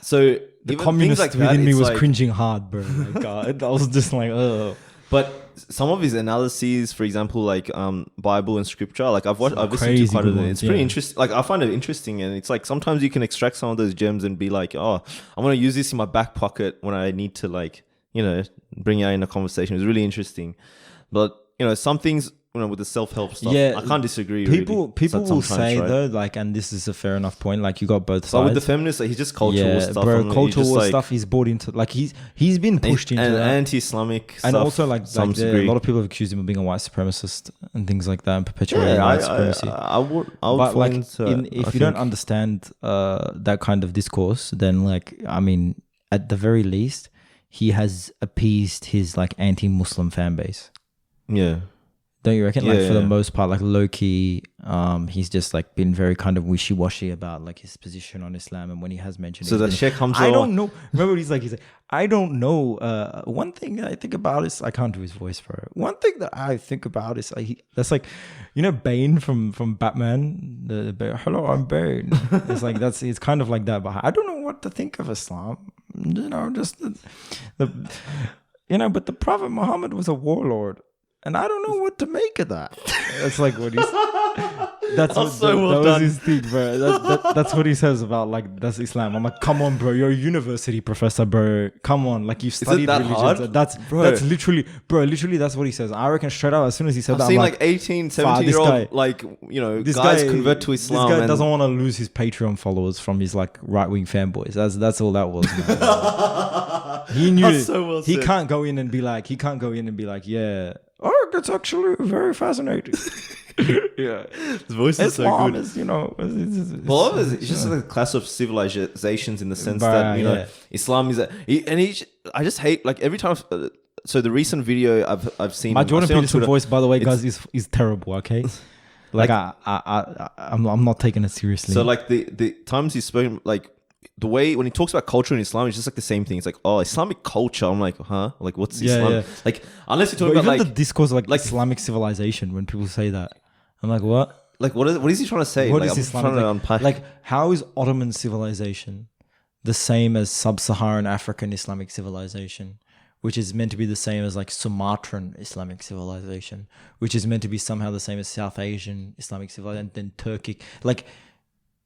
so. The communist within me was cringing hard, bro. Like, God, I was just like, oh. But some of his analyses, for example, like Bible and scripture, like I've listened to quite a bit. It's pretty interesting. Like I find it interesting, and it's like sometimes you can extract some of those gems and be like, oh, I'm gonna use this in my back pocket when I need to, like, you know, bring it out in a conversation. It's really interesting. But you know, some things, you know, with the self-help stuff, I can't disagree. People will say, right, though, like, and this is a fair enough point, like you got both sides. But with the feminists, like, he's just cultural stuff. Bro, cultural war stuff he's bought into, like he's been pushed into and that. Anti-Islamic stuff. And also like a lot of people have accused him of being a white supremacist and things like that, and perpetuating white supremacy. I would but like, if you don't understand that kind of discourse, then like, I mean, at the very least, he has appeased his like anti-Muslim fan base. Yeah. Don't you reckon? Like for the most part, like low key, he's just like been very kind of wishy-washy about like his position on Islam, and when he has mentioned, so the Sheikh Hamza, I don't know. Remember, he's like, I don't know. One thing I think about is, I can't do his voice, bro. One thing that I think about is that's like, you know, Bane from Batman. Hello, I'm Bane. It's like it's kind of like that. But I don't know what to think of Islam. You know, just but the Prophet Muhammad was a warlord. And I don't know what to make of that. That's like what he's. That was his thing, bro. That's what he says about like that's Islam. I'm like, come on, bro. You're a university professor, bro. Come on, like you studied religion. Hard? That's literally, bro. Literally, that's what he says. I reckon straight out as soon as he said that, I've seen like 18, 17-year-old like, you know, guys convert to Islam. This guy doesn't want to lose his Patreon followers from his like right wing fanboys. That's all that was. He knew it. So well he can't go in and be like, yeah. Oh, that's actually very fascinating. Yeah, his voice is Islam so good. Is, you know, it's just like a class of civilizations in the sense that, you know, Islam is I just hate, like, every time. So the recent video I've seen, my Jordan Peterson voice, by the way, guys, is terrible. Okay, like I'm not taking it seriously. So like the times he's spoken, like, the way when he talks about culture in Islam, it's just like the same thing. It's like, oh, Islamic culture. I'm like, huh? Like, what's Islam? Yeah. Like, unless you're talking about like the discourse of like Islamic civilization. When people say that, I'm like, what? Like, what is he trying to say? What like, is Islam? I'm trying to unpack. Like, how is Ottoman civilization the same as sub-Saharan African Islamic civilization, which is meant to be the same as like Sumatran Islamic civilization, which is meant to be somehow the same as South Asian Islamic civilization, and then Turkic, like.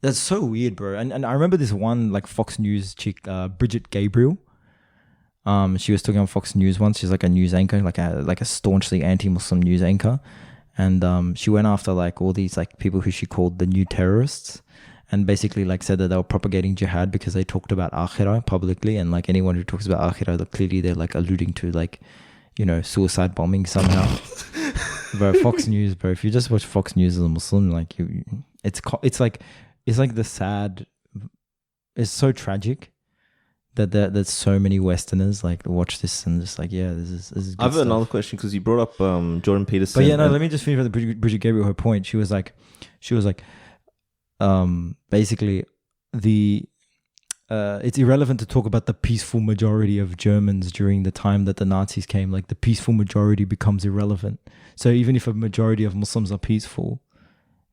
That's so weird, bro. And I remember this one like Fox News chick, Bridget Gabriel. She was talking on Fox News once. She's like a news anchor, like a staunchly anti-Muslim news anchor, and she went after like all these like people who she called the new terrorists, and basically like said that they were propagating jihad because they talked about akhirah publicly, and like anyone who talks about akhirah, clearly they're like alluding to like, you know, suicide bombing somehow. Bro, Fox News, bro. If you just watch Fox News as a Muslim, like it's like the sad. It's so tragic that so many Westerners like watch this and just like, yeah, this is good I have stuff. another question because you brought up Jordan Peterson. But yeah, no, let me just finish with Bridget Gabriel. Her point. She was like, basically it's irrelevant to talk about the peaceful majority of Germans during the time that the Nazis came. Like the peaceful majority becomes irrelevant. So even if a majority of Muslims are peaceful,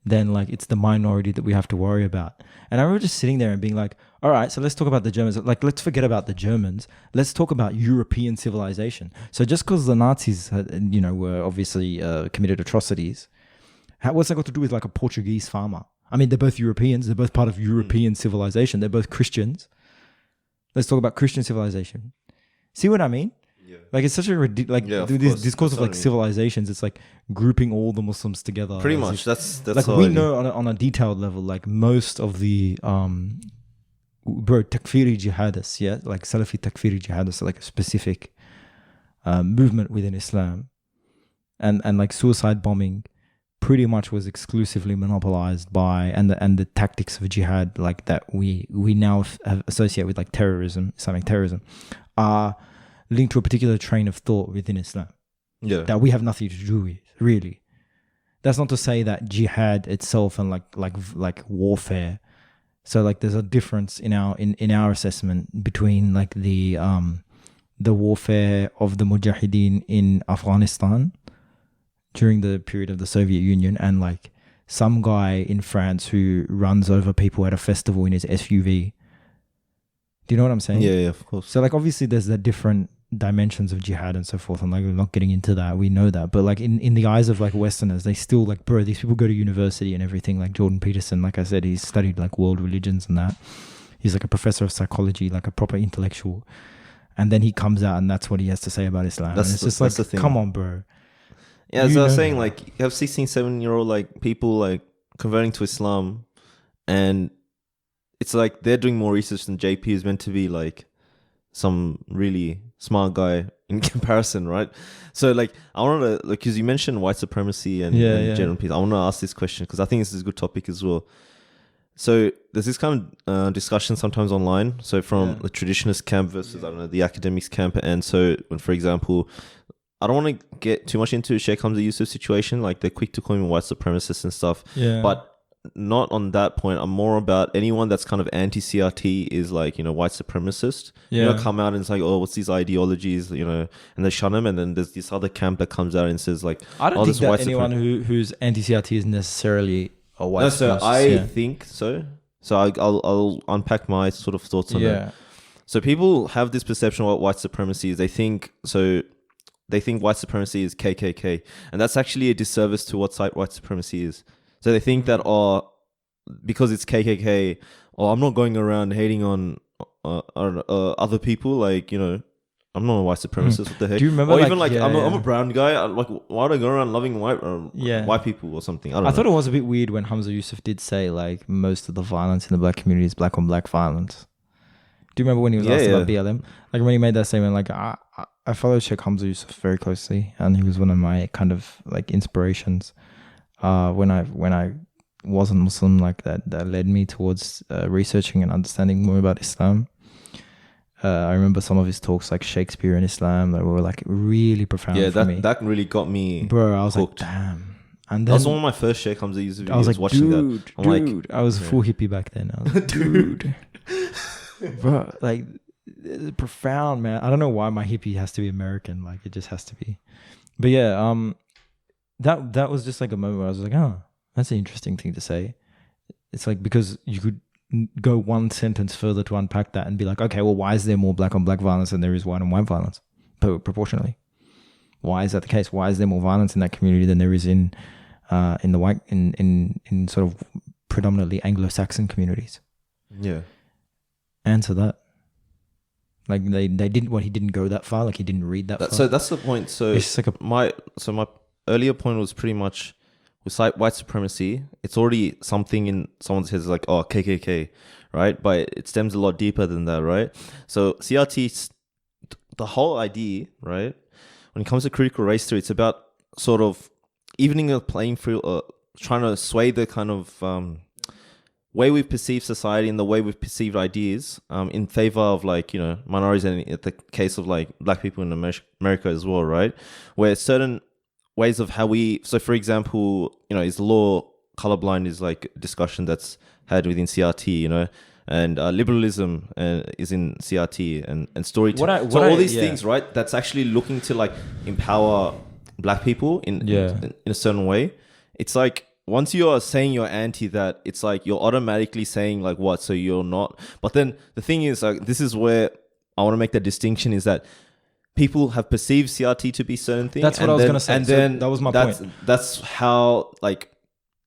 then like it's the minority that we have to worry about. And I remember just sitting there and being like, all right, so let's talk about the Germans. Like, let's forget about the Germans. Let's talk about European civilization. So just because the Nazis, you know, were obviously committed atrocities, what's that got to do with like a Portuguese farmer? I mean, they're both Europeans. They're both part of European civilization. They're both Christians. Let's talk about Christian civilization. See what I mean? Yeah. Like it's such a this discourse of like civilizations. It's like grouping all the Muslims together. Pretty much. That's like we know on a detailed level. Like most of the takfiri jihadists, yeah, like Salafi takfiri jihadists, are like a specific movement within Islam, and like suicide bombing pretty much was exclusively monopolized by and the tactics of jihad, like that we now associate with like terrorism, Islamic terrorism, are linked to a particular train of thought within Islam. Yeah. That we have nothing to do with, really. That's not to say that jihad itself and like warfare. So like there's a difference in our assessment between like the warfare of the Mujahideen in Afghanistan during the period of the Soviet Union and like some guy in France who runs over people at a festival in his SUV. Do you know what I'm saying? Yeah, of course. So like obviously there's a different dimensions of jihad and so forth, and like we're not getting into that, we know that, but like in the eyes of like Westerners, they still like, bro, these people go to university and everything. Like Jordan Peterson, like I said, he's studied like world religions and that. He's like a professor of psychology, like a proper intellectual, and then he comes out and that's what he has to say about Islam. And it's just like, come on, bro. Yeah, as I was saying, like you have 16, 17-year-old like people like converting to Islam, and it's like they're doing more research than JP is meant to be like some really smart guy in comparison, right? So like I wanted to, like, because you mentioned white supremacy and general peace, I want to ask this question because I think this is a good topic as well. So there's this kind of discussion sometimes online. So from the traditionalist camp versus I don't know, the academics camp, and so when, for example, I don't want to get too much into Sheikh Hamza Yusuf situation. Like they're quick to call him white supremacist and stuff. Yeah. But not on that point. I'm more about anyone that's kind of anti-CRT is like, you know, white supremacist. Yeah. You know, come out and it's like, oh, what's these ideologies, you know, and they shun them. And then there's this other camp that comes out and says like, I don't think that anyone who's anti-CRT is necessarily a white supremacist. So I think so. So I'll unpack my sort of thoughts on that. So people have this perception of what white supremacy is. They think white supremacy is KKK. And that's actually a disservice to what white supremacy is. So they think that, because it's KKK, I'm not going around hating on other people. Like, you know, I'm not a white supremacist. What the heck? Do you remember? Or even I'm a brown guy. Like, why do I go around loving white people or something? I thought it was a bit weird when Hamza Yusuf did say like most of the violence in the black community is black on black violence. Do you remember when he was asked about BLM? Like when he made that statement, like I followed Sheikh Hamza Yusuf very closely, and he was one of my kind of like inspirations. When I wasn't Muslim, like that led me towards researching and understanding more about Islam. I remember some of his talks, like Shakespeare and Islam, that were like really profound for me. That really got me, bro. I was hooked. Like, damn. And then, that was one of my first Sheikh Hamza Yusuf videos. I was like, watching dude, that. I'm dude. I was full hippie back then. I was like, dude, bro, like it's profound, man. I don't know why my hippie has to be American. Like it just has to be. But yeah, that was just like a moment where I was like, oh, that's an interesting thing to say. It's like, because you could go one sentence further to unpack that and be like, okay, well, why is there more black on black violence than there is white on white violence? Proportionally. Why is that the case? Why is there more violence in that community than there is in the white, in sort of predominantly Anglo-Saxon communities? Yeah. Answer that. Like they didn't, he didn't go that far. Like he didn't read that far. So that's the point. So it's like my earlier point was pretty much with white supremacy. It's already something in someone's head, like, oh, KKK, right? But it stems a lot deeper than that, right? So CRT, the whole idea, right? When it comes to critical race theory, it's about sort of evening the playing field, trying to sway the kind of way we've perceived society and the way we've perceived ideas in favor of, like, you know, minorities, and in the case of like black people in America as well, right? Where certain ways of how so for example, you know, is law colorblind is like a discussion that's had within CRT, you know, and liberalism is in CRT and storytelling. So all these things, right? That's actually looking to like empower black people in a certain way. It's like, once you are saying you're anti that, it's like you're automatically saying like what? So you're not. But then the thing is, like, this is where I want to make that distinction, is that people have perceived CRT to be certain things. That's what I was going to say. And then that was my point. That's how, like,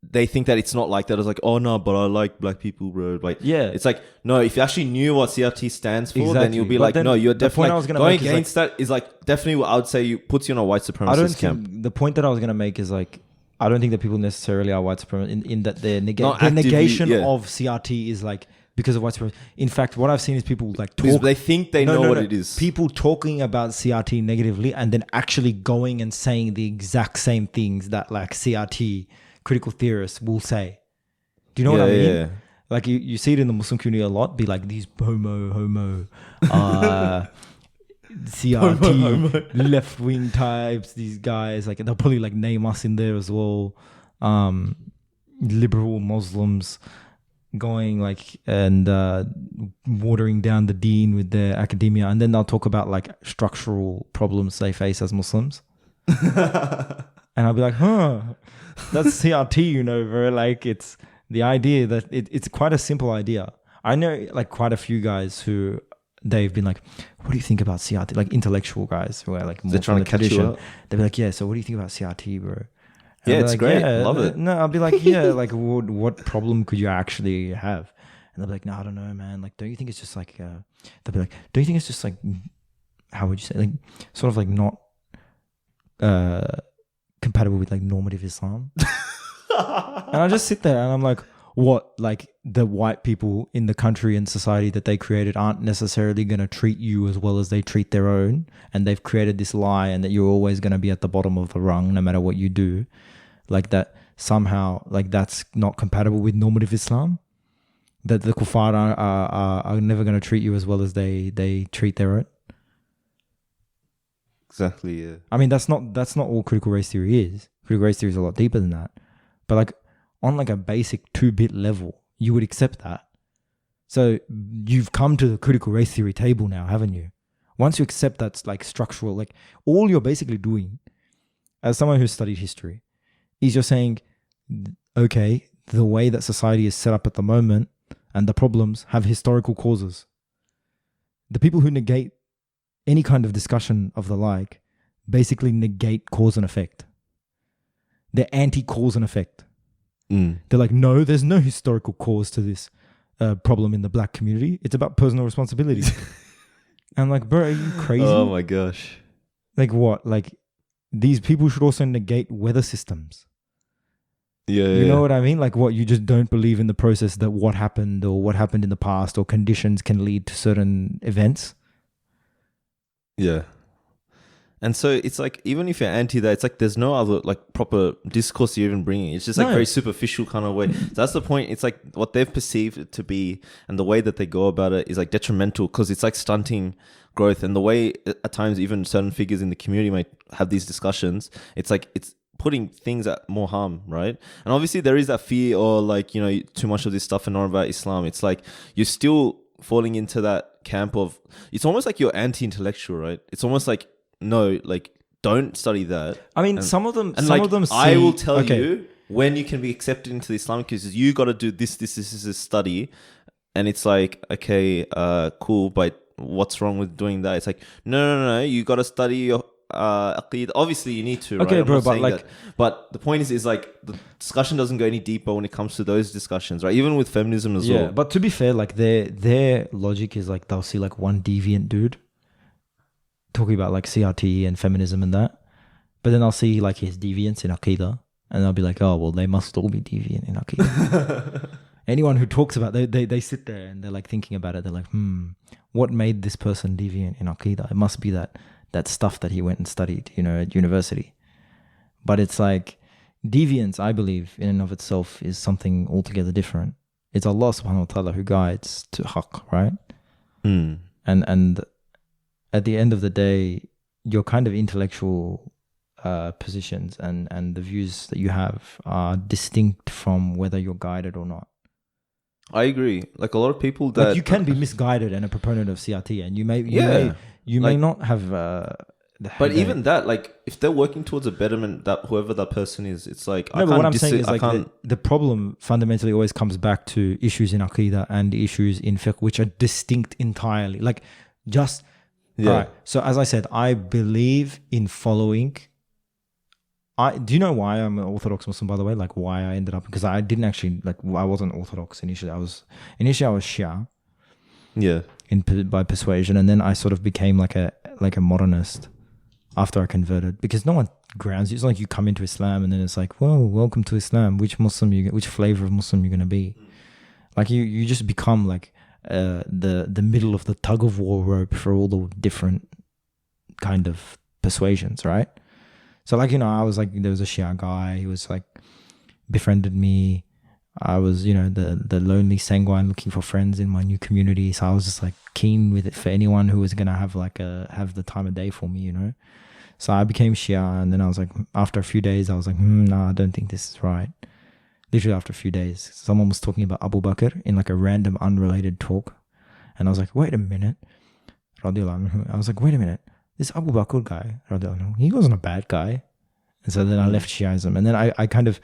they think that it's not like that. It's like, oh no, but I like black people, bro. Like, yeah, it's like, no, if you actually knew what CRT stands for, then you'll be like, no, you're definitely going against that. Is like, definitely, I would say, you puts you in a white supremacist camp. The point that I was going to make is like, I don't think that people necessarily are white supremacists in that the negation of CRT is like because of white supremacy. In fact, what I've seen is people like talk. Because they think they know what it is. People talking about CRT negatively and then actually going and saying the exact same things that like CRT critical theorists will say. Do you know what I mean? Yeah. Like you see it in the Muslim community a lot. Be like, these homo. CRT left-wing types, these guys, like they'll probably like name us in there as well. Liberal Muslims going like and watering down the deen with their academia, and then they'll talk about like structural problems they face as Muslims. And I'll be like, that's CRT, you know, bro. Like, it's the idea that it's quite a simple idea. I know like quite a few guys who they've been like, what do you think about CRT? Like intellectual guys who are like more They're trying from to the catch you tradition. up. They'll be like, yeah, so what do you think about CRT, bro? And Yeah, I'll be it's like, great. yeah, Love it. No, I'll be like, yeah, like what problem could you actually have? And they'll be like, no, I don't know, man. Like, don't you think it's just like, they'll be like, don't you think it's just like, how would you say, like, sort of like not compatible with like normative Islam? And I just sit there and I'm like, what? Like the white people in the country and society that they created aren't necessarily going to treat you as well as they treat their own. And they've created this lie and that you're always going to be at the bottom of the rung no matter what you do. Like that somehow, like that's not compatible with normative Islam. That the kuffar are never going to treat you as well as they treat their own. Exactly, yeah. I mean, that's not all critical race theory is. Critical race theory is a lot deeper than that. But like on like a basic 2-bit level, you would accept that. So you've come to the critical race theory table now, haven't you? Once you accept that's like structural, like all you're basically doing as someone who's studied history is you're saying, okay, the way that society is set up at the moment and the problems have historical causes. The people who negate any kind of discussion of the like basically negate cause and effect. They're anti-cause and effect. They're like, no, there's no historical cause to this problem in the black community. It's about personal responsibility. I'm like, bro, are you crazy? Oh my gosh. Like what? Like these people should also negate weather systems. Yeah, You know what I mean? Like what? You just don't believe in the process that what happened or what happened in the past or conditions can lead to certain events. Yeah. And so it's like, even if you're anti that, it's like there's no other like proper discourse you're even bringing. It's just like very superficial kind of way. So that's the point. It's like what they've perceived it to be and the way that they go about it is like detrimental because it's like stunting growth. And the way at times even certain figures in the community might have these discussions, it's like it's putting things at more harm, right? And obviously there is that fear or like, you know, too much of this stuff and not about Islam. It's like you're still falling into that camp of, it's almost like you're anti-intellectual, right? It's almost like, no, like don't study that. I mean, and, some of them see, I will tell you when you can be accepted into the Islamic because you got to do this study. And it's like, okay, cool, but what's wrong with doing that? It's like, no, you got to study your aqeedah. Obviously you need to, okay, right? bro, but like, but the point is like the discussion doesn't go any deeper when it comes to those discussions, right? Even with feminism as well. But to be fair, like their logic is like they'll see like one deviant dude talking about like CRT and feminism and that, but then I'll see like his deviance in Aqidah and I'll be like, oh well, they must all be deviant in Aqidah. Anyone who talks about they sit there and they're like thinking about it, they're like, what made this person deviant in Aqidah? It must be that stuff that he went and studied, you know, at university. But it's like deviance, I believe in and of itself is something altogether different. It's Allah subhanahu wa ta'ala who guides to haqq, right? And at the end of the day, your kind of intellectual positions and the views that you have are distinct from whether you're guided or not. I agree. Like a lot of people that like you can be misguided and a proponent of CRT, and you may not have. But even that, like if they're working towards a betterment, that whoever that person is, it's like no. But what I'm saying is like the problem fundamentally always comes back to issues in Aqidah and issues in fiqh, which are distinct entirely. Like just. Yeah. All right. So as I said, I believe in following. Do you know why I'm an Orthodox Muslim, by the way? Like why I ended up, because I didn't actually I wasn't Orthodox initially. I was Shia. Yeah. By persuasion, and then I sort of became like a modernist after I converted, because no one grounds you. It's like you come into Islam and then it's like, well, welcome to Islam. Which flavor of Muslim you're gonna be? Like you just become like. The middle of the tug of war rope for all the different kind of persuasions, right? So like, you know, I was like, there was a Shia guy, he was like befriended me. I was, you know, the lonely sanguine looking for friends in my new community. So I was just like keen with it for anyone who was gonna have the time of day for me, you know. So I became Shia, and then I was like, after a few days, I was like, no, I don't think this is right. Literally after a few days, someone was talking about Abu Bakr in like a random unrelated talk. And I was like, wait a minute. I was like, wait a minute. This Abu Bakr guy, he wasn't a bad guy. And so then I left Shiaism. And then I kind of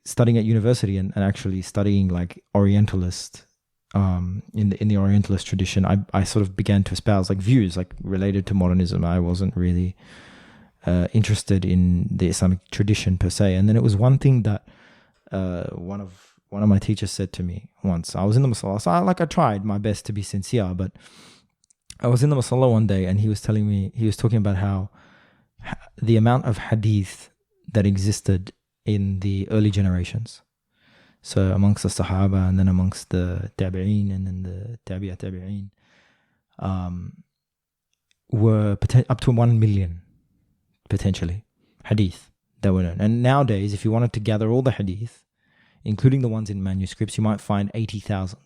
studying at university and actually studying like Orientalist in the Orientalist tradition, I sort of began to espouse like views like related to modernism. I wasn't really interested in the Islamic tradition per se. And then it was one thing that one of my teachers said to me once. I was in the masala, so I tried my best to be sincere, but I was in the masala one day, and he was talking about how the amount of hadith that existed in the early generations. So amongst the Sahaba, and then amongst the Tabi'een, and then the Tabi'een, were up to 1 million, potentially, hadith that were known. And nowadays, if you wanted to gather all the hadith, including the ones in manuscripts, you might find 80,000.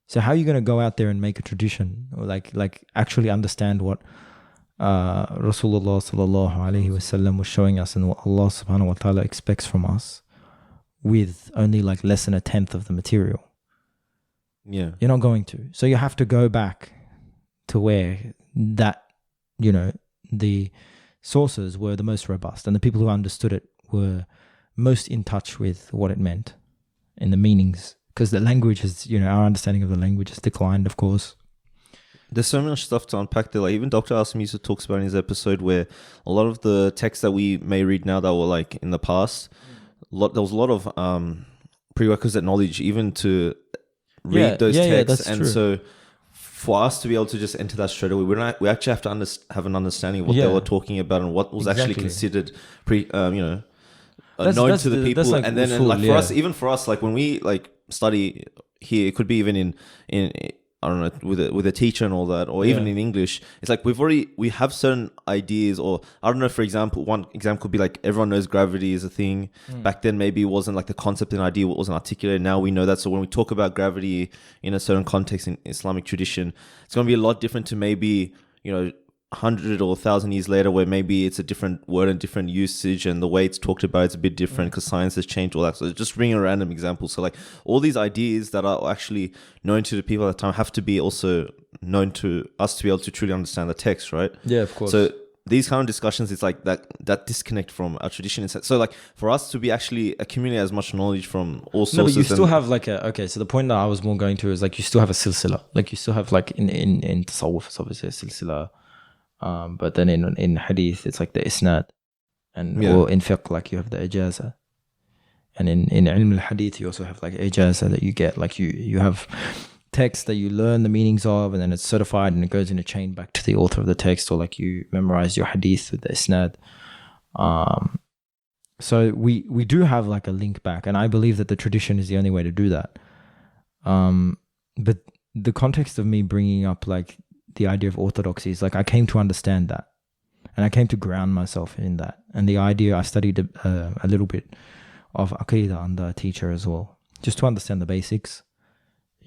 So how are you going to go out there and make a tradition, or like actually understand what Rasulullah sallallahu alaihi wasallam was showing us and what Allah subhanahu wa ta'ala expects from us, with only like less than a tenth of the material? Yeah. You're not going to. So you have to go back to where that, the sources were the most robust, and the people who understood it were most in touch with what it meant and the meanings, because the language has, our understanding of the language has declined, of course. There's so much stuff to unpack there. Like even Dr. Al-Samisa talks about in his episode where a lot of the texts that we may read now that were like in the past, there was a lot of prerequisite knowledge even to read those texts. And true. So for us to be able to just enter that straight away, we actually have to have an understanding of what they were talking about and what was actually considered known to the people. Like, and then usul, like for us, even for us, like when we like study here, it could be even in I don't know, with a teacher and all that, or even in English, it's like we have certain ideas, or I don't know, for example, one example could be like everyone knows gravity is a thing. Back then maybe it wasn't like the concept and idea wasn't articulated. Now we know that. So when we talk about gravity in a certain context in Islamic tradition, it's going to be a lot different to maybe, 100 or 1,000 years later, where maybe it's a different word and different usage, and the way it's talked about it's a bit different because science has changed, all that. So just bring a random example. So like all these ideas that are actually known to the people at the time have to be also known to us to be able to truly understand the text, right? Yeah, of course. So these kind of discussions, it's like that disconnect from our tradition. So like for us to be actually accumulating as much knowledge from all sources. No, but you still have like so the point that I was more going to is like you still have a silsila. Like you still have like in tasawwuf, it's obviously a silsila. But then in hadith, it's like the isnad, and or in fiqh, like you have the ijaza, and in ilm al-hadith, you also have like ijaza that you get, like you have text that you learn the meanings of, and then it's certified and it goes in a chain back to the author of the text, or like you memorize your hadith with the isnad. So we do have like a link back, and I believe that the tradition is the only way to do that. But the context of me bringing up like the idea of orthodoxy is like I came to understand that, and I came to ground myself in that. And the idea, I studied a little bit of Aqidah under a teacher as well, just to understand the basics,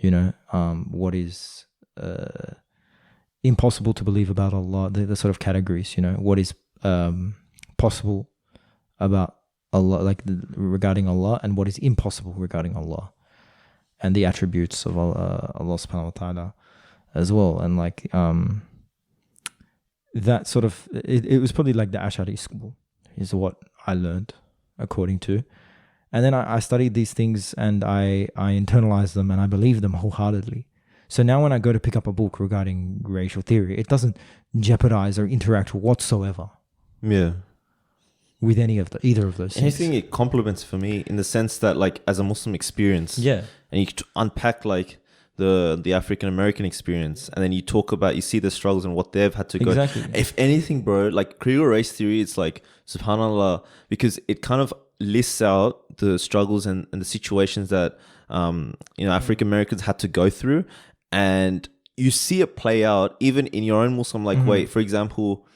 what is impossible to believe about Allah, the sort of categories, what is possible about Allah, like regarding Allah, and what is impossible regarding Allah, and the attributes of Allah subhanahu wa ta'ala as well. And like that sort of it was probably like the Ash'ari school is what I learned according to. And then I studied these things, and I internalized them, and I believe them wholeheartedly. So now when I go to pick up a book regarding racial theory, it doesn't jeopardize or interact whatsoever with either of those things. Anything it complements for me in the sense that like as a Muslim experience, and you unpack like the African American experience, and then you see the struggles and what they've had to go. Exactly. If anything, bro, like critical race theory, it's like subhanallah, because it kind of lists out the struggles and the situations that African Americans had to go through, and you see it play out even in your own Muslim way. For example,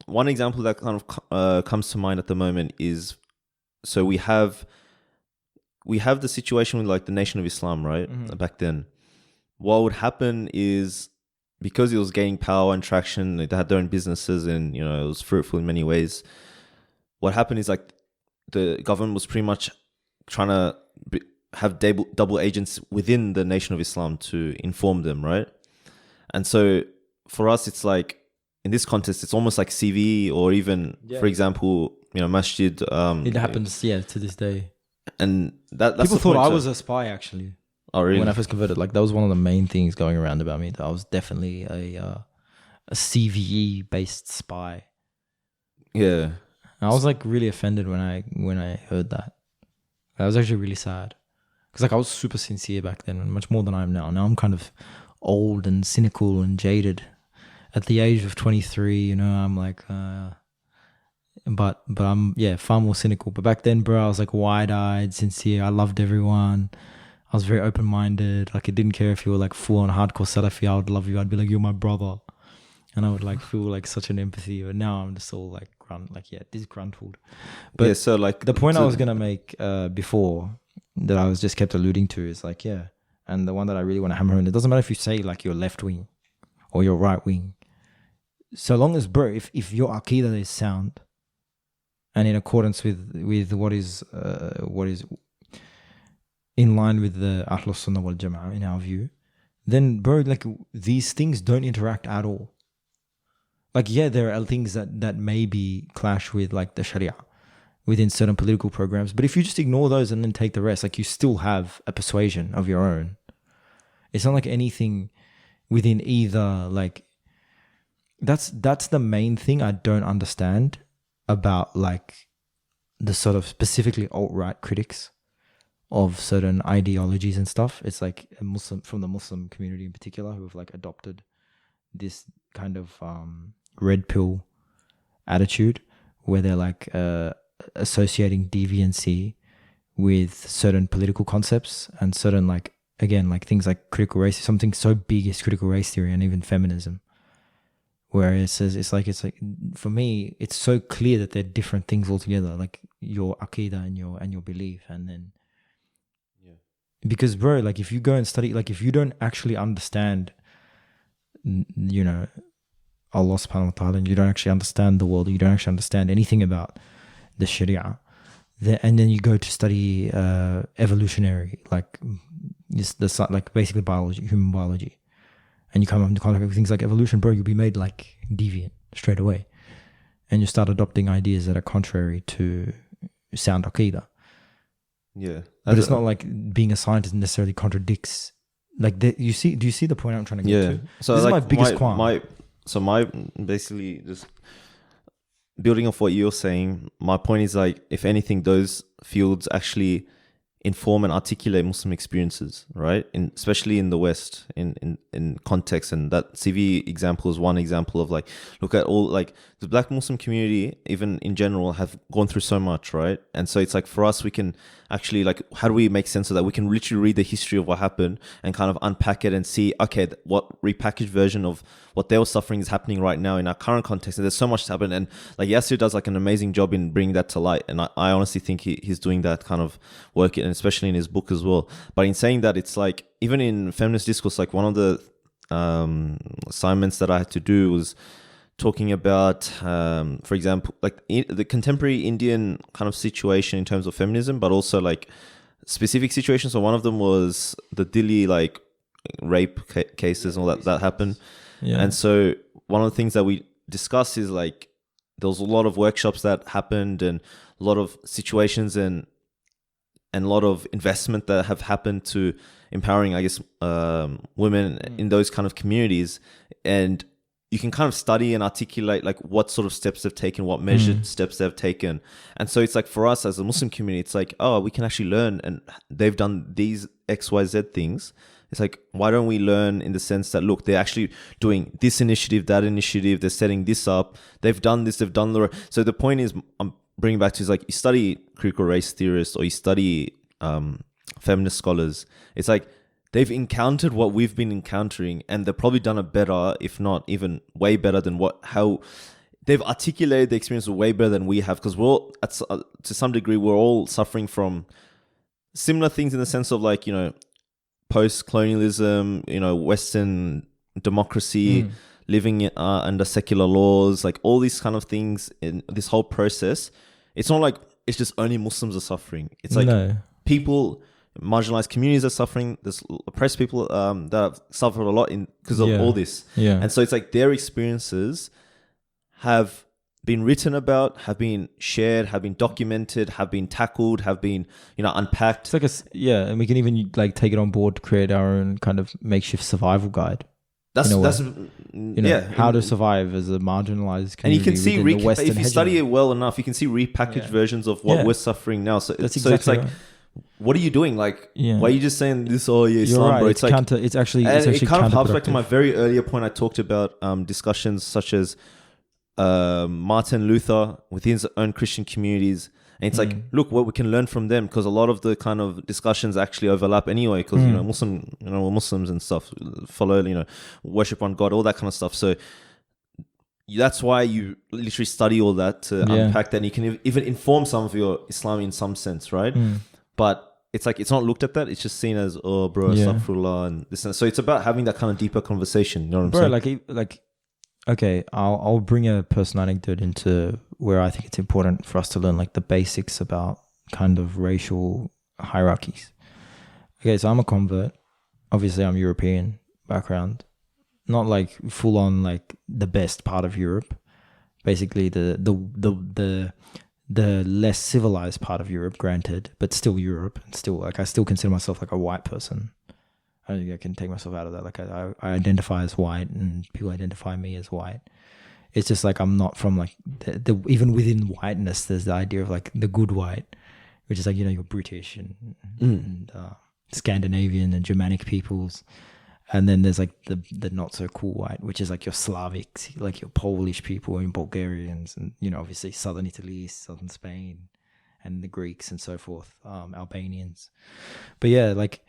one example that kind of comes to mind at the moment is, so we have the situation with like the Nation of Islam, right? Back then, what would happen is, because it was gaining power and traction, they had their own businesses, and it was fruitful in many ways. What happened is like the government was pretty much trying to have double agents within the Nation of Islam to inform them, right? And so for us, it's like in this context, it's almost like CVE, or even, for example, masjid. It happens, to this day. And that's people thought I was a spy, actually. Oh, really? When I first converted, like that was one of the main things going around about me. That I was definitely a CVE based spy. Yeah. And I was like really offended when I heard that. I was actually really sad because like I was super sincere back then, much more than I am now. Now I'm kind of old and cynical and jaded. At the age of 23, you know, I'm like, but I'm far more cynical. But back then, bro, I was like wide-eyed, sincere. I loved everyone. I was very open-minded. Like I didn't care if you were like full-on hardcore Salafi. I would love you. I'd be like, you're my brother, and I would like feel like such an empathy. But now I'm just all like disgruntled. But yeah, so like the point I was gonna make before that I was just kept alluding to is like, yeah, and the one that I really want to hammer home. It doesn't matter if you say like you're left wing or you're right wing. So long as, bro, if your aqidah is sound and in accordance with what is in line with the Ahlus Sunnah wal Jama'ah in our view, then, bro, like these things don't interact at all. Like, yeah, there are things that maybe clash with like the Sharia within certain political programs, but if you just ignore those and then take the rest, like you still have a persuasion of your own. It's not like anything within either like. That's the main thing I don't understand about like the sort of specifically alt-right critics of certain ideologies and stuff. It's like a Muslim from the Muslim community in particular who have like adopted this kind of red pill attitude where they're like associating deviancy with certain political concepts and certain like, again, like things like critical race, something so big as critical race theory and even feminism. Where it says it's like for me it's so clear that they're different things altogether, like your aqidah and your belief, and then because, bro, like if you go and study, like if you don't actually understand, you know, Allah subhanahu wa ta'ala, and you don't actually understand the world, you don't actually understand anything about the Sharia, and then you go to study evolutionary, like like basically biology, human biology. And you come into contact with things like evolution, bro, you'll be made like deviant straight away. And you start adopting ideas that are contrary to sound aqidah. Yeah. But it's not like being a scientist necessarily contradicts. Like, do you see the point I'm trying to get to? So this like is my biggest qualm. My basically just building off what you're saying, my point is like, if anything, those fields actually inform and articulate Muslim experiences, right? Especially in the West, in context. And that CV example is one example of like, look at all, like the Black Muslim community, even in general, have gone through so much, right? And so it's like for us, we can actually like, how do we make sense of that? We can literally read the history of what happened and kind of unpack it and see, okay, what repackaged version of what they were suffering is happening right now in our current context. And there's so much to happen. And like Yasir does like an amazing job in bringing that to light. And I honestly think he's doing that kind of work, and especially in his book as well. But in saying that, it's like, even in feminist discourse, like one of the assignments that I had to do was talking about, for example, like the contemporary Indian kind of situation in terms of feminism, but also like specific situations. So one of them was the Delhi like rape cases and all that happened. Yeah. And so one of the things that we discussed is like, there was a lot of workshops that happened and a lot of situations and a lot of investment that have happened to empowering, I guess, women in those kind of communities. And you can kind of study and articulate like what sort of steps they've taken, what measured steps they've taken. And so it's like for us as a Muslim community, it's like, oh, we can actually learn, and they've done these XYZ things. It's like, why don't we learn in the sense that, look, they're actually doing this initiative, that initiative, they're setting this up, they've done this, they've done the... So the point is, I'm bringing back to is like, you study critical race theorists or you study feminist scholars. It's like, they've encountered what we've been encountering, and they've probably done it better, if not even way better than how they've articulated the experience way better than we have. Because we're all, to some degree, we're all suffering from similar things in the sense of like, you know, post-colonialism, you know, Western democracy, living under secular laws, like all these kind of things in this whole process. It's not like it's just only Muslims are suffering. It's like people... marginalized communities are suffering. There's oppressed people that have suffered a lot because of all this. Yeah. And so it's like their experiences have been written about, have been shared, have been documented, have been tackled, have been, unpacked. It's like and we can even like take it on board to create our own kind of makeshift survival guide. That's how to survive as a marginalized community. And you can see the Western if you study it well enough, you can see repackaged versions of what we're suffering now. So it's like, what are you doing? Like, why are you just saying this? Oh, yeah, Islam, right. bro. It's like it's actually it kind of harps back to my very earlier point. I talked about discussions such as Martin Luther within his own Christian communities. And it's like, look what we can learn from them, because a lot of the kind of discussions actually overlap anyway, because we're Muslims and stuff, follow, worship on God, all that kind of stuff. So that's why you literally study all that to unpack that, and you can even inform some of your Islam in some sense, right? But it's like, it's not looked at that. It's just seen as, oh, bro, astaghfirullah, and this and so it's about having that kind of deeper conversation. You know what I'm saying? Like, okay, I'll bring a personal anecdote into where I think it's important for us to learn like the basics about kind of racial hierarchies. Okay, so I'm a convert. Obviously, I'm European background, not like full on like the best part of Europe. Basically, the less civilized part of Europe, granted, but still Europe, and still like I still consider myself like a white person. I don't think I can take myself out of that. Like I identify as white, and people identify me as white. It's just like I'm not from like the even within whiteness, there's the idea of like the good white, which is like, you're British and Scandinavian and Germanic peoples, and then there's like the not so cool white, which is like your Slavics, like your Polish people and Bulgarians, and obviously southern Italy, southern Spain, and the Greeks and so forth, Albanians. But yeah, like,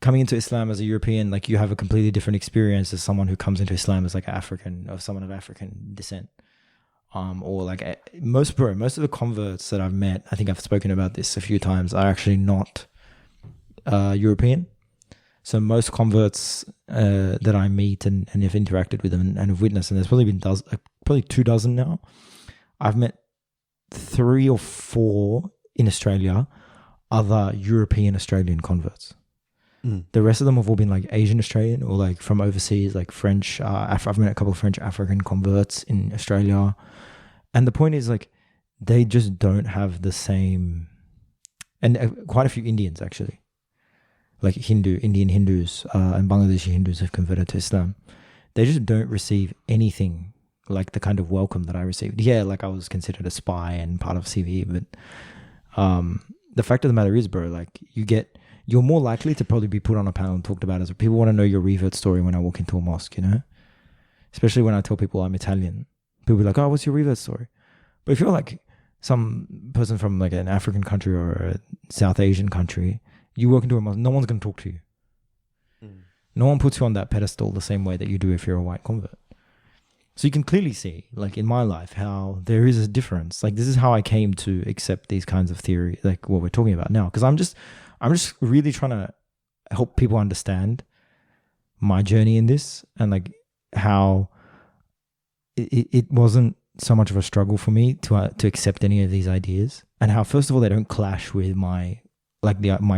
coming into Islam as a European, like, you have a completely different experience as someone who comes into Islam as like African, or someone of African descent. Or like most of the converts that I've met, I think I've spoken about this a few times, are actually not European. So most converts that I meet and have interacted with them and have witnessed, and there's probably been probably 24 now. I've met 3 or 4 in Australia, other European Australian converts. The rest of them have all been like Asian Australian, or like from overseas, like French. I've met a couple of French African converts in Australia. And the point is, like, they just don't have the same, and quite a few Indians actually, like Indian Hindus and Bangladeshi Hindus have converted to Islam. They just don't receive anything like the kind of welcome that I received. Yeah, like, I was considered a spy and part of CVE, but the fact of the matter is, bro, like, you're more likely to probably be put on a panel and talked about as people want to know your revert story when I walk into a mosque, especially when I tell people I'm Italian. People be like, oh, what's your revert story? But if you're like some person from like an African country or a South Asian country, you walk into a mosque, no one's going to talk to you. No one puts you on that pedestal the same way that you do if you're a white convert. So you can clearly see, like, in my life, how there is a difference. Like, this is how I came to accept these kinds of theory, like what we're talking about now. Because I'm just really trying to help people understand my journey in this, and like how it wasn't so much of a struggle for me to accept any of these ideas, and how, first of all, they don't clash with my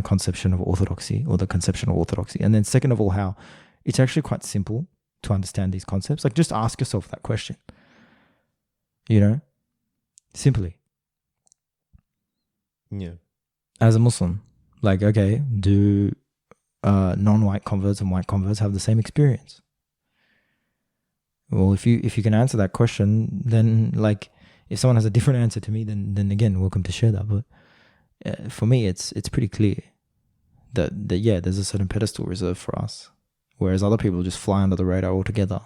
conception of orthodoxy, or the conception of orthodoxy. And then second of all, how it's actually quite simple to understand these concepts. Like, just ask yourself that question, simply. Yeah. As a Muslim, like, okay, do non-white converts and white converts have the same experience? Well, if you can answer that question, then, like, if someone has a different answer to me, then again, welcome to share that. But for me, it's pretty clear that yeah, there's a certain pedestal reserved for us, whereas other people just fly under the radar altogether.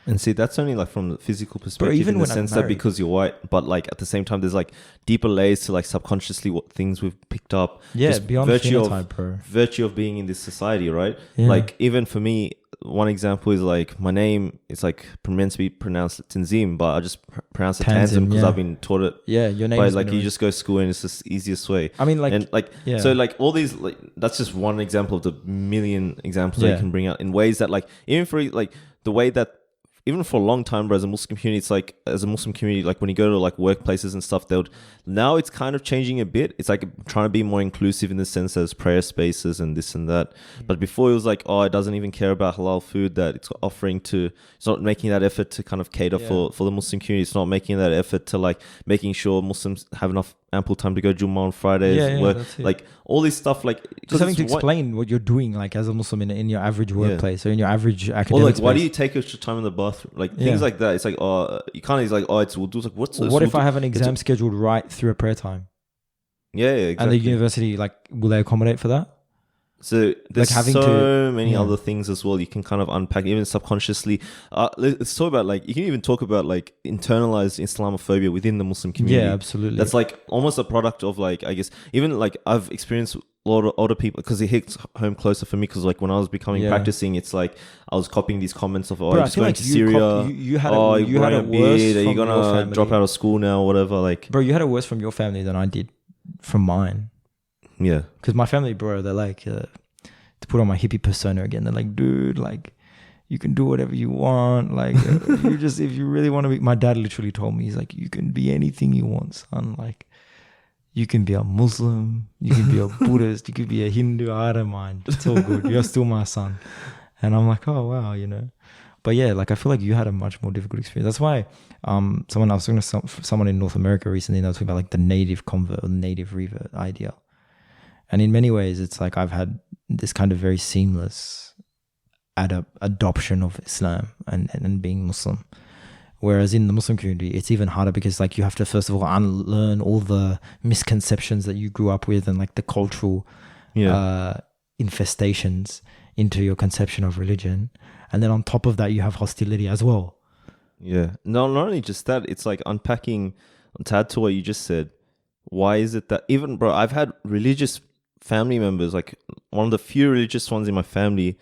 And see, that's only like from the physical perspective, even in the sense that because you're white, but like at the same time, there's like deeper layers to like subconsciously what things we've picked up. Yeah, just beyond phenotype, bro. Virtue of being in this society, right? Yeah. Like, even for me, one example is like my name is like meant to be pronounced Tanzim, but I just pronounce it Tanzim because I've been taught it. Yeah, your name. But like, you just go to school and it's the easiest way. I mean, like, and like, yeah. So like all these, like, that's just one example of the million examples that you can bring out in ways that, like, even for like the way that even for a long time, bro, as a Muslim community, it's like, as a Muslim community, like when you go to like workplaces and stuff, now it's kind of changing a bit. It's like trying to be more inclusive in the sense as prayer spaces and this and that. But before it was like, oh, it doesn't even care about halal food that it's offering to, it's not making that effort to kind of cater for the Muslim community. It's not making that effort to like making sure Muslims have enough ample time to go Jummah on Fridays, work, like all this stuff, like just having to explain what you're doing, like as a Muslim in your average workplace or in your average academic or like space. Why do you take extra time in the bathroom, like things like that. It's like, oh, you can't, it's like, oh, it's wudu. It's like, what's this? What if I have an exam scheduled right through a prayer time? Yeah, exactly. And the university, like, will they accommodate for that? So there's like many other things as well you can kind of unpack, even subconsciously. Let's talk about, like, you can even talk about like internalized Islamophobia within the Muslim community. Yeah, absolutely. That's like almost a product of, like, I guess, even like I've experienced a lot of older people, because it hits home closer for me, because like when I was becoming practicing, it's like I was copying these comments of, oh, you're just going to Syria, you had it worse. Are you gonna drop out of school now, or whatever? Like, bro, you had it worse from your family than I did from mine. Yeah, because my family, bro, they're like, to put on my hippie persona again, they're like, dude, like, you can do whatever you want. Like, you just, if you really want to be, my dad literally told me, he's like, you can be anything you want, son. Like, you can be a Muslim, you can be a Buddhist, you could be a Hindu. I don't mind. It's all good. You're still my son. And I'm like, oh, wow, you know. But yeah, like, I feel like you had a much more difficult experience. That's why I was talking to someone in North America recently, and they were talking about like the native convert or native revert idea. And in many ways, it's like I've had this kind of very seamless adoption of Islam and being Muslim. Whereas in the Muslim community, it's even harder, because like you have to first of all unlearn all the misconceptions that you grew up with, and like the cultural infestations into your conception of religion. And then on top of that, you have hostility as well. Yeah. No, not only just that, it's like unpacking, to add to what you just said, why is it that even, bro, I've had religious family members, like one of the few religious ones in my family,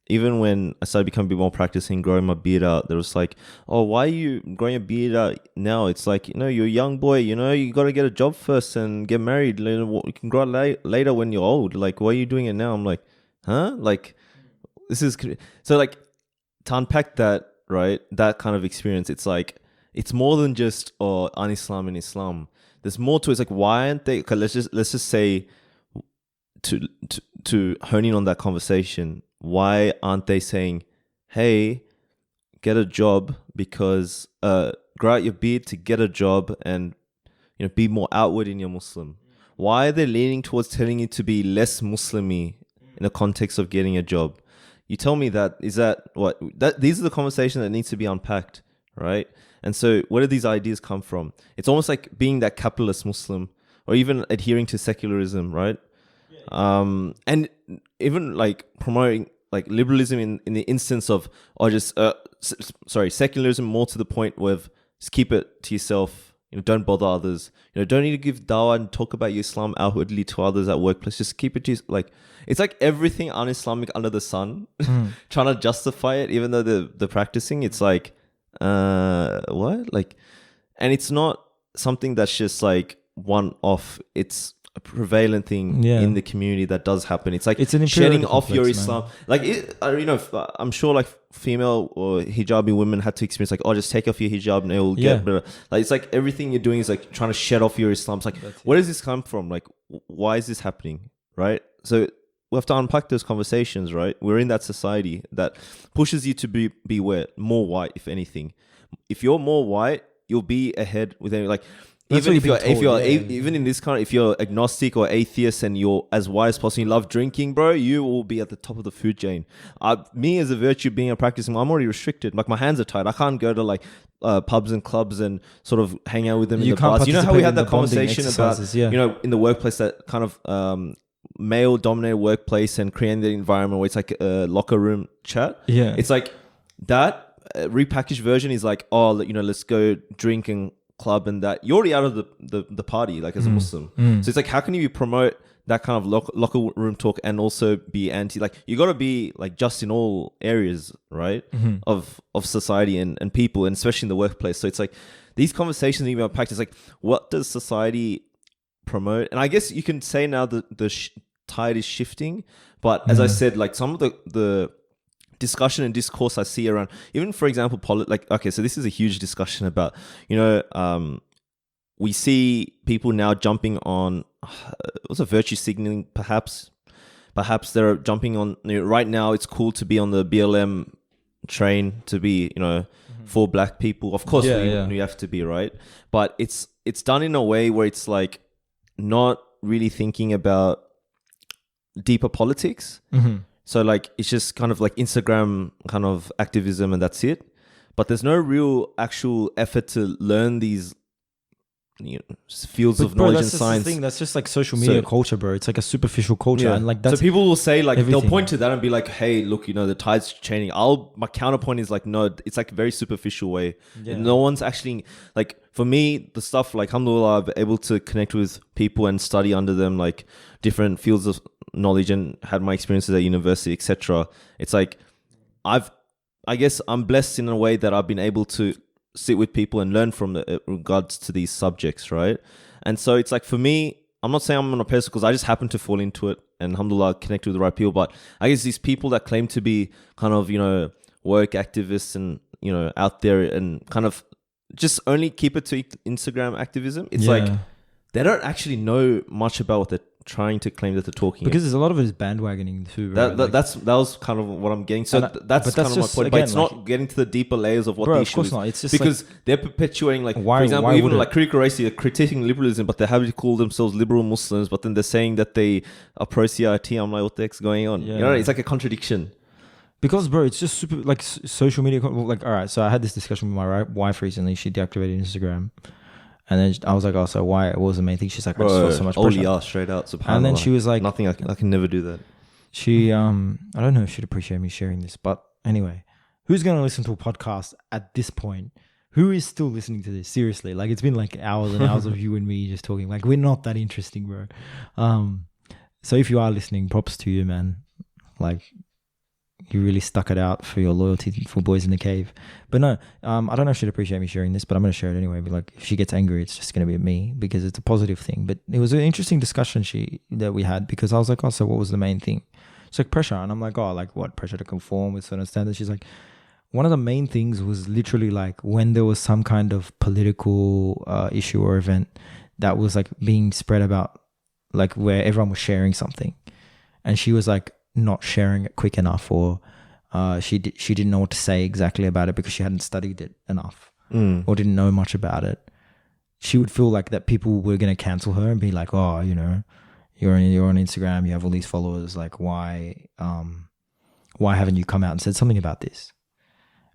even when I started becoming a bit more practicing, growing my beard out, there was like, oh, why are you growing your beard out now? It's like, you know, you're a young boy, you know, you got to get a job first and get married. You can grow it later when you're old. Like, why are you doing it now? I'm like, huh? Like, this is... So, like, to unpack that, right, that kind of experience, it's like, it's more than just, un-Islam and Islam. There's more to it. It's like, why aren't they... Okay, let's just say, to hone in on that conversation, why aren't they saying, hey, get a job, because grow out your beard to get a job and, you know, be more outward in your Muslim? Why are they leaning towards telling you to be less Muslimy in the context of getting a job? You tell me that. Is that what? These are the conversations that needs to be unpacked, right? And so where do these ideas come from? It's almost like being that capitalist Muslim, or even adhering to secularism, right? And even like promoting like liberalism in the instance of, or just secularism, more to the point with just keep it to yourself, you know, don't bother others, you know, don't need to give dawah and talk about your Islam outwardly to others at workplace, just keep it to like, it's like everything un-Islamic under the sun, trying to justify it even though they're practicing. It's like, what? Like, and it's not something that's just like one off, it's a prevalent thing in the community that does happen. It's like, it's an shedding off your Islam, man. Like you know, I'm sure like female or hijabi women had to experience like, oh, just take off your hijab and it will get better. Like, it's like everything you're doing is like trying to shed off your Islam. It's like, where does this come from? Like, why is this happening? Right? So we have to unpack those conversations, right? We're in that society that pushes you to be more white, if anything. If you're more white, you'll be ahead with any, like, even if even in this kind, if you're agnostic or atheist and you're as white as possible, you love drinking, bro, you will be at the top of the food chain. Me as a virtue, being a practicing, I'm already restricted. Like, my hands are tied. I can't go to like pubs and clubs and sort of hang out with them in the bars. You know how we had that conversation about, you know, in the workplace, that kind of male dominated workplace, and creating the environment where it's like a locker room chat. Yeah, it's like that repackaged version is like, oh, you know, let's go drink and club, and that you're already out of the party, like, as a Muslim. So it's like, how can you promote that kind of locker room talk and also be anti? Like, you got to be like just in all areas, right, of society and people, and especially in the workplace. So it's like these conversations even practice, like, what does society promote? And I guess you can say now that the tide is shifting, but as I said, like, some of the discussion and discourse I see around, even for example, so this is a huge discussion about, we see people now jumping on, what's a virtue signaling, perhaps they're jumping on, right now it's cool to be on the BLM train, to be, for black people. Of course, we have to be, right? But it's done in a way where it's like not really thinking about deeper politics. So like it's just kind of like Instagram kind of activism and that's it. But there's no real actual effort to learn these fields of knowledge and science. That's just like social media culture, bro. It's like a superficial culture, and like that's so people will say like everything. They'll point to that and be like, "Hey, look, the tide's changing." My counterpoint is like, no, it's like a very superficial way. No one's actually like, for me, the stuff like alhamdulillah, I've been able to connect with people and study under them, like different fields of knowledge, and had my experiences at university, etc. It's like I guess I'm blessed in a way that I've been able to sit with people and learn from regards to these subjects, right? And so it's like, for me, I'm not saying I'm on a pedestal because I just happen to fall into it and alhamdulillah connect with the right people. But I guess these people that claim to be kind of, woke activists and, out there and kind of just only keep it to Instagram activism. It's like, they don't actually know much about what they're trying to claim that they're talking because there's a lot of it is bandwagoning too, bro. That was kind of what I'm getting. So that's kind of my point. But it's not getting to the deeper layers of what the issue is. Of course not. It's just because they're perpetuating, like, for example, even like critical race, they're critiquing liberalism, but they're happy to call themselves liberal Muslims, but then they're saying that they are pro-CRT. I'm like, what the heck's going on? It's like a contradiction. Because, bro, it's just super, like, social media. Like, all right, so I had this discussion with my wife recently. She deactivated Instagram. And then I was like, oh, so why? What was the main thing? She's like, I just felt so much pressure. Straight out. SubhanAllah. And then she was like, nothing. I can never do that. She, I don't know if she'd appreciate me sharing this, but anyway, who's going to listen to a podcast at this point? Who is still listening to this? Seriously, like, it's been like hours and hours of you and me just talking. Like, we're not that interesting, bro. So if you are listening, props to you, man. Like, you really stuck it out for your loyalty for Boys in the Cave. But no, I don't know if she'd appreciate me sharing this, but I'm going to share it anyway. But like, if she gets angry, it's just going to be at me because it's a positive thing. But it was an interesting discussion that we had, because I was like, oh, so what was the main thing? It's like pressure. And I'm like, oh, like what? Pressure to conform with certain standards. She's like, one of the main things was literally like when there was some kind of political issue or event that was like being spread about, like where everyone was sharing something. And she was like, not sharing it quick enough, or she didn't know what to say exactly about it because she hadn't studied it enough or didn't know much about it. She would feel like that people were going to cancel her and be like, oh, you're on Instagram, you have all these followers, like why haven't you come out and said something about this?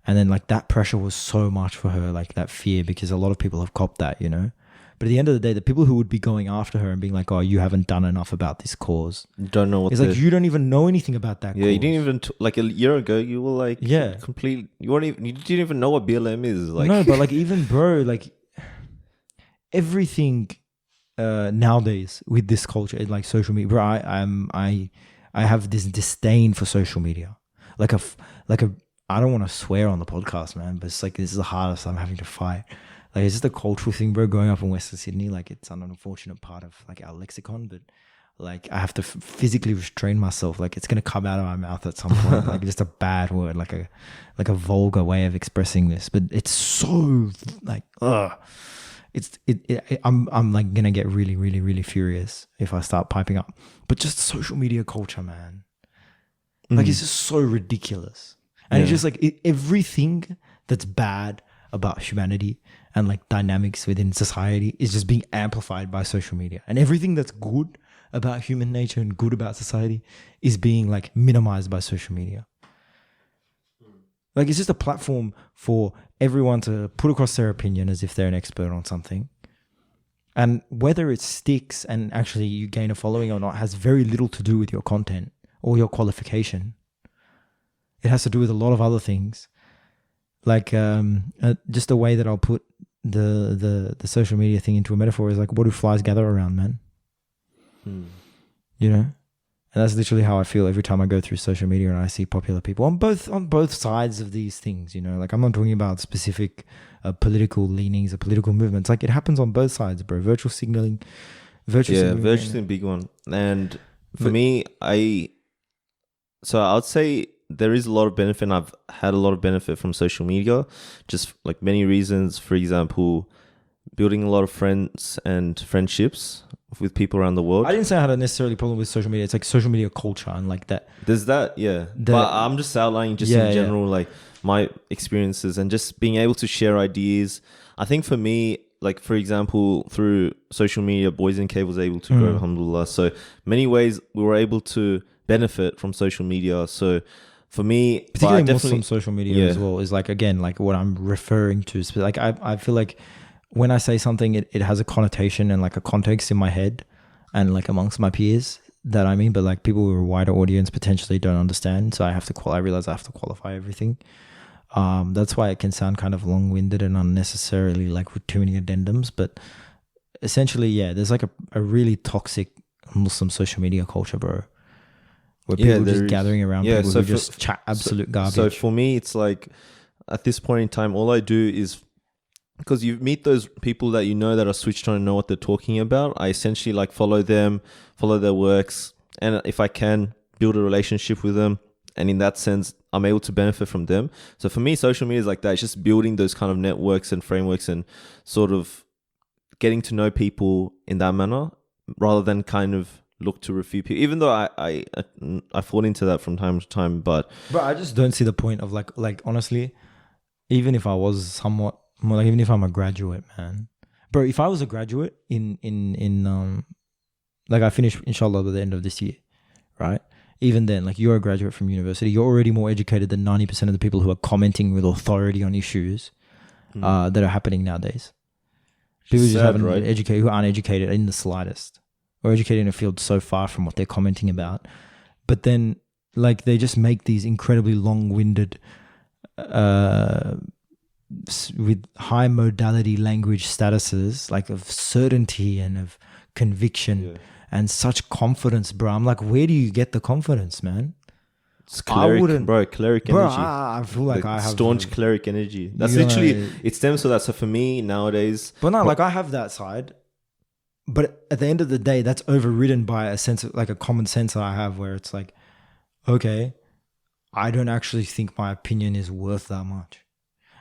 And then like that pressure was so much for her, like that fear, because a lot of people have copped that, But at the end of the day, the people who would be going after her and being like, oh, you haven't done enough about this cause. You don't know what it's like, you don't even know anything about that cause. You didn't even, like a year ago, you were like, complete, you didn't even know what BLM is. Like, no, but like even, bro, like everything nowadays with this culture, like social media, bro, I have this disdain for social media. I don't want to swear on the podcast, man, but it's like, this is the hardest I'm having to fight. Like, it's just a cultural thing, bro. Growing up in Western Sydney, like, it's an unfortunate part of like our lexicon, but like I have to physically restrain myself. Like, it's gonna come out of my mouth at some point, like just a bad word, like a vulgar way of expressing this. But it's so like, I'm like gonna get really, really, really furious if I start piping up. But just social media culture, man, like it's just so ridiculous, and it's just like everything that's bad about humanity and like dynamics within society is just being amplified by social media, and everything that's good about human nature and good about society is being like minimized by social media. Like, it's just a platform for everyone to put across their opinion as if they're an expert on something, and whether it sticks and actually you gain a following or not has very little to do with your content or your qualification. It has to do with a lot of other things. Like, just the way that I'll put the social media thing into a metaphor is like, what do flies gather around, man? And that's literally how I feel every time I go through social media and I see popular people on both sides of these things. Like, I'm not talking about specific political leanings or political movements. Like, it happens on both sides, bro. Virtual signaling, virtual signaling, big one. And for me, I would say there is a lot of benefit, and I've had a lot of benefit from social media, just like many reasons. For example, building a lot of friends and friendships with people around the world. I didn't say I had a necessarily problem with social media. It's like social media culture and like that. There's that, yeah. But I'm just outlining just in general, like my experiences and just being able to share ideas. I think for me, like for example, through social media, Boys in Cave was able to grow, alhamdulillah. So many ways we were able to benefit from social media. So for me, particularly Muslim social media as well is like, again, like what I'm referring to. Like I feel like when I say something, it has a connotation and like a context in my head and like amongst my peers that I mean, but like people with a wider audience potentially don't understand. So I realize I have to qualify everything. That's why it can sound kind of long-winded and unnecessarily like with too many addendums. But essentially, yeah, there's like a really toxic Muslim social media culture, bro, where people are just gathering around people who just chat absolute garbage. So for me, it's like at this point in time, all I do is, because you meet those people that you know that are switched on and know what they're talking about, I essentially like follow them, follow their works, and if I can, build a relationship with them. And in that sense, I'm able to benefit from them. So for me, social media is like that. It's just building those kind of networks and frameworks and sort of getting to know people in that manner rather than kind of look to refute people. Even though I fall into that from time to time, but I just don't see the point of like honestly, even if I was somewhat more like, even if I'm a graduate, man, bro, if I was a graduate in like I finish inshallah by the end of this year, right? Even then, like you're a graduate from university, you're already more educated than 90% of the people who are commenting with authority on issues that are happening nowadays. People just haven't educated, who aren't educated in the slightest, or educated in a field so far from what they're commenting about. But then, like, they just make these incredibly long-winded, with high modality language statuses, like of certainty and of conviction and such confidence, bro. I'm like, where do you get the confidence, man? It's cleric energy. I feel like I have staunch cleric energy. That's literally, it stems from that. So for me nowadays, but no, like I have that side, but at the end of the day, that's overridden by a sense of like a common sense that I have, where it's like, okay, I don't actually think my opinion is worth that much.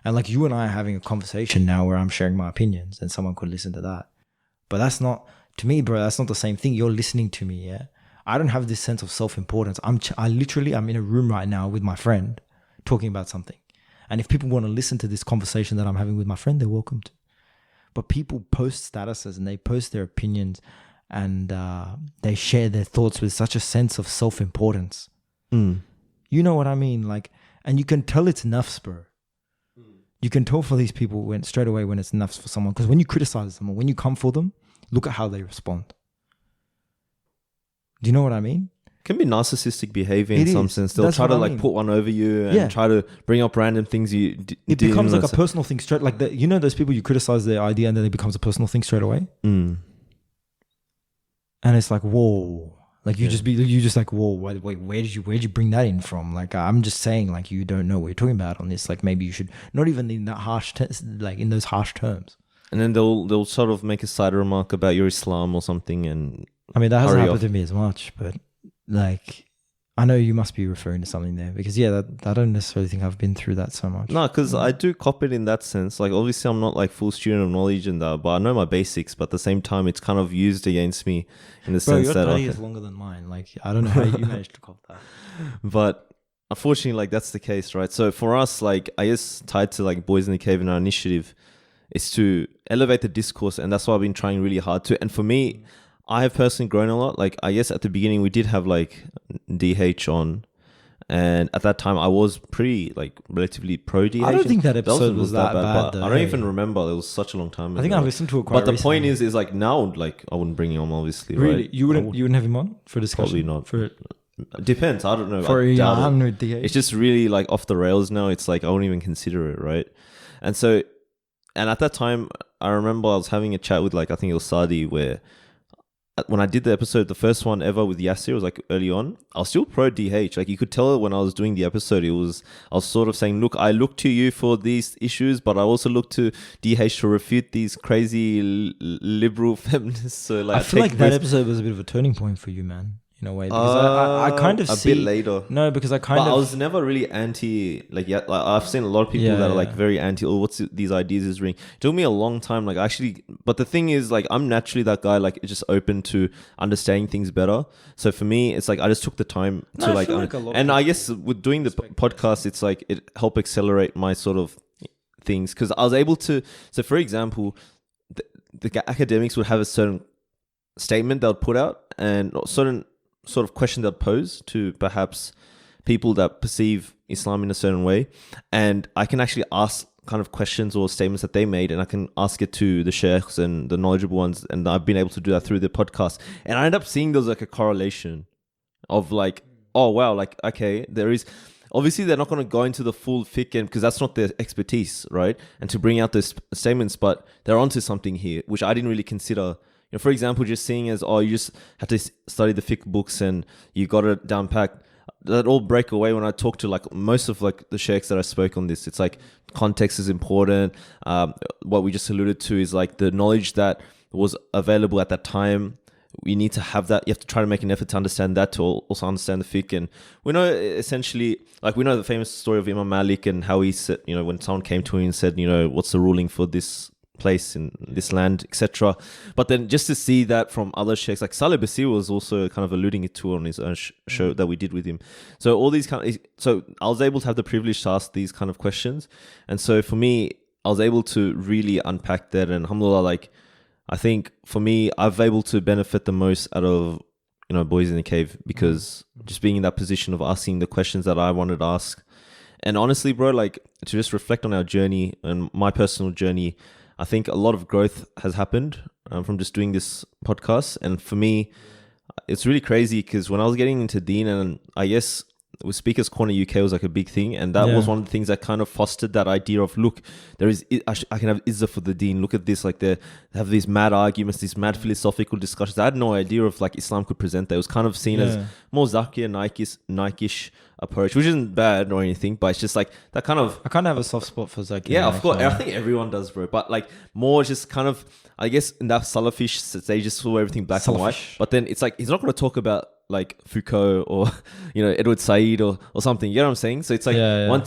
And like you and I are having a conversation now where I'm sharing my opinions and someone could listen to that. But that's not, to me, bro, that's not the same thing. You're listening to me, yeah? I don't have this sense of self-importance. I'm in a room right now with my friend talking about something. And if people want to listen to this conversation that I'm having with my friend, they're welcome to. But people post statuses and they post their opinions and they share their thoughts with such a sense of self-importance. You know what I mean? Like, and you can tell it's nafs, bro. You can tell for these people straight away when it's nafs for someone. Because when you criticize someone, when you come for them, look at how they respond. Do you know what I mean? It can be narcissistic behavior in some sense. They'll try to like put one over you and try to bring up random things you did. It becomes like a personal thing straight. Like you know those people you criticize their idea and then it becomes a personal thing straight away. And it's like, whoa. Like you just like, whoa, wait, where'd you bring that in from? Like, I'm just saying, like, you don't know what you're talking about on this. Like, maybe you should not even in that harsh, in those harsh terms. And then they'll sort of make a side remark about your Islam or something. And I mean, that hasn't happened to me as much, but like, I know you must be referring to something there because I don't necessarily think I've been through that so much. No, because I do cop it in that sense. Like, obviously, I'm not like full student of knowledge and that, but I know my basics. But at the same time, it's kind of used against me in the sense that your is longer than mine. Like, I don't know how you managed to cop that. But unfortunately, like that's the case, right? So for us, like I guess tied to like Boys in the Cave and our initiative is to elevate the discourse, and that's what I've been trying really hard to. And for me, I have personally grown a lot. Like, I guess at the beginning we did have like DH on, and at that time I was pretty like relatively pro DH. I don't think that episode was that bad though. I don't even remember. It was such a long time ago. I think I listened to it quite recently. But the point is like now, like I wouldn't bring him on, obviously. Really? Right? You wouldn't have him on for discussion? Probably not. Depends. I don't know. For a yarn with DH? It's just really like off the rails now. It's like I wouldn't even consider it, right? And so, and at that time, I remember I was having a chat with like, I think it was Sadi, where when I did the episode, the first one ever with Yasser, it was like early on, I was still pro DH. Like you could tell when I was doing the episode, I was sort of saying, look, I look to you for these issues, but I also look to DH to refute these crazy liberal feminists. So like, I feel like that episode was a bit of a turning point for you, man. in a way, because I kind of a see bit later. No, because I kind But of I was never really anti, like, yeah, like I've seen a lot of people Yeah, that are like yeah. very anti, oh, what's these ideas is ring. It took me a long time, like actually, but the thing is, like, I'm naturally that guy, like, just open to understanding things better. So for me, it's like, I just took the time No, to I like, feel like a lot of and I people guess with doing the respect podcast, it's like, it helped accelerate my sort of things. Cause I was able to, so for example, the academics would have a certain statement they'll put out and certain sort of question they'll pose to perhaps people that perceive Islam in a certain way, and I can actually ask kind of questions or statements that they made, and I can ask it to the sheikhs and the knowledgeable ones, and I've been able to do that through the podcast, and I end up seeing there's like a correlation of like, oh wow, like okay, there is. Obviously, they're not going to go into the full fiqh because that's not their expertise, right? And to bring out those statements, but they're onto something here, which I didn't really consider. You know, for example, just seeing as, oh, you just have to study the fiqh books and you got it down packed. That all break away when I talk to like most of like the sheikhs that I spoke on this. It's like context is important. What we just alluded to is like the knowledge that was available at that time. We need to have that. You have to try to make an effort to understand that, to also understand the fiqh. And we know essentially, like we know the famous story of Imam Malik and how he said, you know, when someone came to him and said, you know, what's the ruling for this place in this land, etc. But then just to see that from other sheikhs, like Saleh Basir was also kind of alluding it to on his own show that we did with him. So all these so I was able to have the privilege to ask these kind of questions, and so for me, I was able to really unpack that. And alhamdulillah, like I think for me, I've able to benefit the most out of, you know, Boys in the Cave, because just being in that position of asking the questions that I wanted to ask. And honestly, bro, like to just reflect on our journey and my personal journey, I think a lot of growth has happened from just doing this podcast. And for me, it's really crazy because when I was getting into Deen, and I guess with Speakers Corner UK was like a big thing, and that was one of the things that kind of fostered that idea of, look, there is, I can have izzah for the Deen. Look at this, like they have these mad arguments, these mad philosophical discussions. I had no idea of like Islam could present that. It was kind of seen as more Zakia, Nike-ish approach, which isn't bad or anything, but it's just like that kind of, I kind of have a soft spot for Zakia. yeah, of course. I think everyone does, bro. But like more just kind of, I guess in that Salafish, they just saw everything black and white. But then it's like, he's not going to talk about like Foucault or, you know, Edward Said or something. You know what I'm saying? So it's like,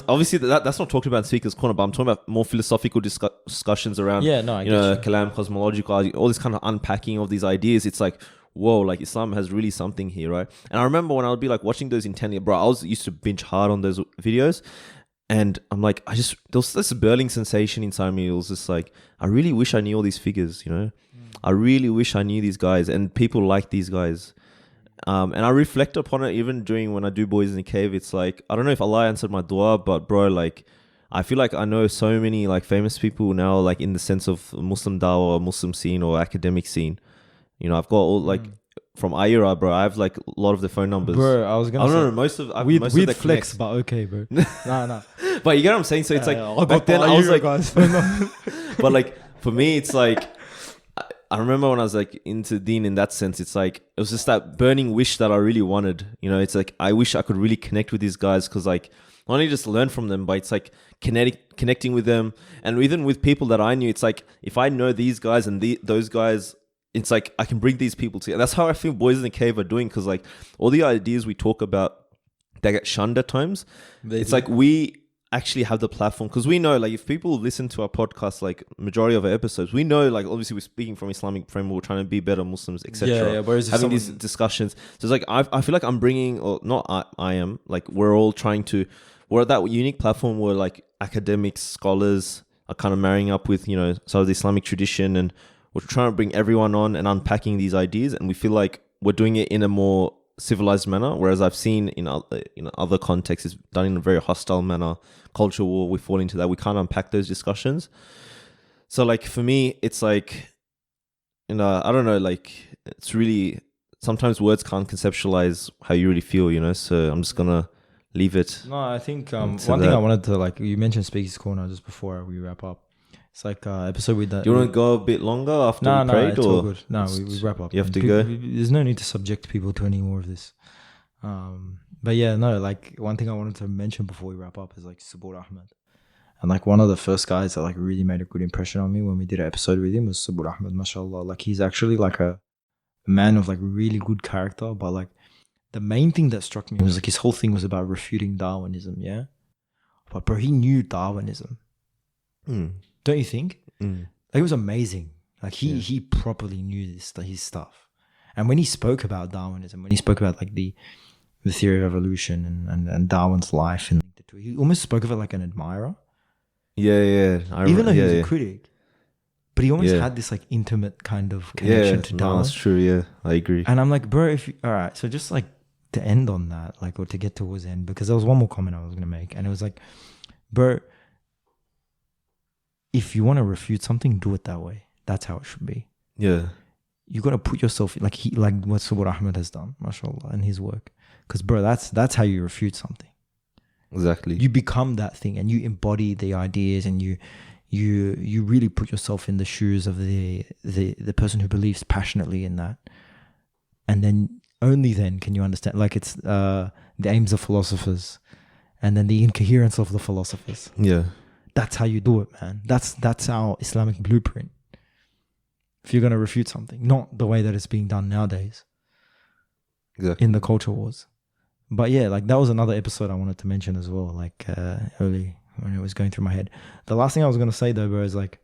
obviously that's not talked about in Speaker's Corner, but I'm talking about more philosophical discussions around, Kalam, cosmological, all this kind of unpacking of these ideas. It's like, whoa, like Islam has really something here, right? And I remember when I would be like watching those intently, bro, I was used to binge hard on those videos. And I'm like, there was this burning sensation inside me. It was just like, I really wish I knew all these figures, you know? I really wish I knew these guys and people like these guys. And I reflect upon it even during when I do Boys in the Cave. It's like, I don't know if Allah answered my dua, but bro, like, I feel like I know so many like famous people now, like in the sense of Muslim dawah or Muslim scene or academic scene. You know, I've got all like from Aira, bro. I have like a lot of the phone numbers. Bro, I was gonna say, don't know, most of we'd the flex, connects. but okay, bro. Nah. But you get what I'm saying? So it's like, I back then I was like, guys. but like for me, it's like, I remember when I was like into Deen in that sense, it's like, it was just that burning wish that I really wanted. You know, it's like, I wish I could really connect with these guys because like, not only just learn from them, but it's like connecting with them. And even with people that I knew, it's like, if I know these guys and those guys, it's like, I can bring these people together. That's how I feel Boys in the Cave are doing, because like all the ideas we talk about, they get shunned at times. It's like we actually have the platform, because we know like if people listen to our podcast, like majority of our episodes, we know like obviously we're speaking from Islamic framework, we're trying to be better Muslims, etc. Having these discussions. So it's like I feel like I'm bringing, or not I am, like we're all trying to, we're at that unique platform where like academics, scholars are kind of marrying up with, you know, some of the Islamic tradition, and we're trying to bring everyone on and unpacking these ideas, and we feel like we're doing it in a more civilized manner, whereas I've seen in other contexts it's done in a very hostile manner. Culture war, we fall into that. We can't unpack those discussions. So like for me, it's like, you know, I don't know, like it's really, sometimes words can't conceptualize how you really feel, you know. So I'm just gonna leave it. No, I think one thing I wanted to, like, you mentioned Speaker's Corner just before we wrap up. It's like episode with that. Do you want to go a bit longer after we prayed? It's all good. No, we wrap up. You have to go. There's no need to subject people to any more of this. But yeah, no, like one thing I wanted to mention before we wrap up is like Subur Ahmed. And like one of the first guys that like really made a good impression on me when we did an episode with him was Subur Ahmed, mashallah. Like he's actually like a man of like really good character, but like the main thing that struck me was like his whole thing was about refuting Darwinism, yeah? But bro, he knew Darwinism. Don't you think? Like, it was amazing. Like he properly knew his stuff. And when he spoke about Darwinism, when he spoke about like the theory of evolution and Darwin's life, and he almost spoke of it like an admirer. Yeah. Even though he was a critic, but he almost had this like intimate kind of connection to Darwin. No, that's true. Yeah, I agree. And I'm like, bro, all right, so just like to end on that, like, or to get towards the end, because there was one more comment I was gonna make, and it was like, bro, if you want to refute something, do it that way. That's how it should be. Yeah. You got to put yourself like what Subur Ahmed has done, mashallah, in his work. Because bro, that's how you refute something. Exactly. You become that thing, and you embody the ideas, and you really put yourself in the shoes of the person who believes passionately in that. And then only then can you understand. Like, it's the aims of philosophers, and then the incoherence of the philosophers. Yeah. That's how you do it, man. That's our Islamic blueprint. If you're going to refute something, not the way that it's being done nowadays. Exactly. In the culture wars. But yeah, like that was another episode I wanted to mention as well, like early when it was going through my head. The last thing I was going to say though, bro, is like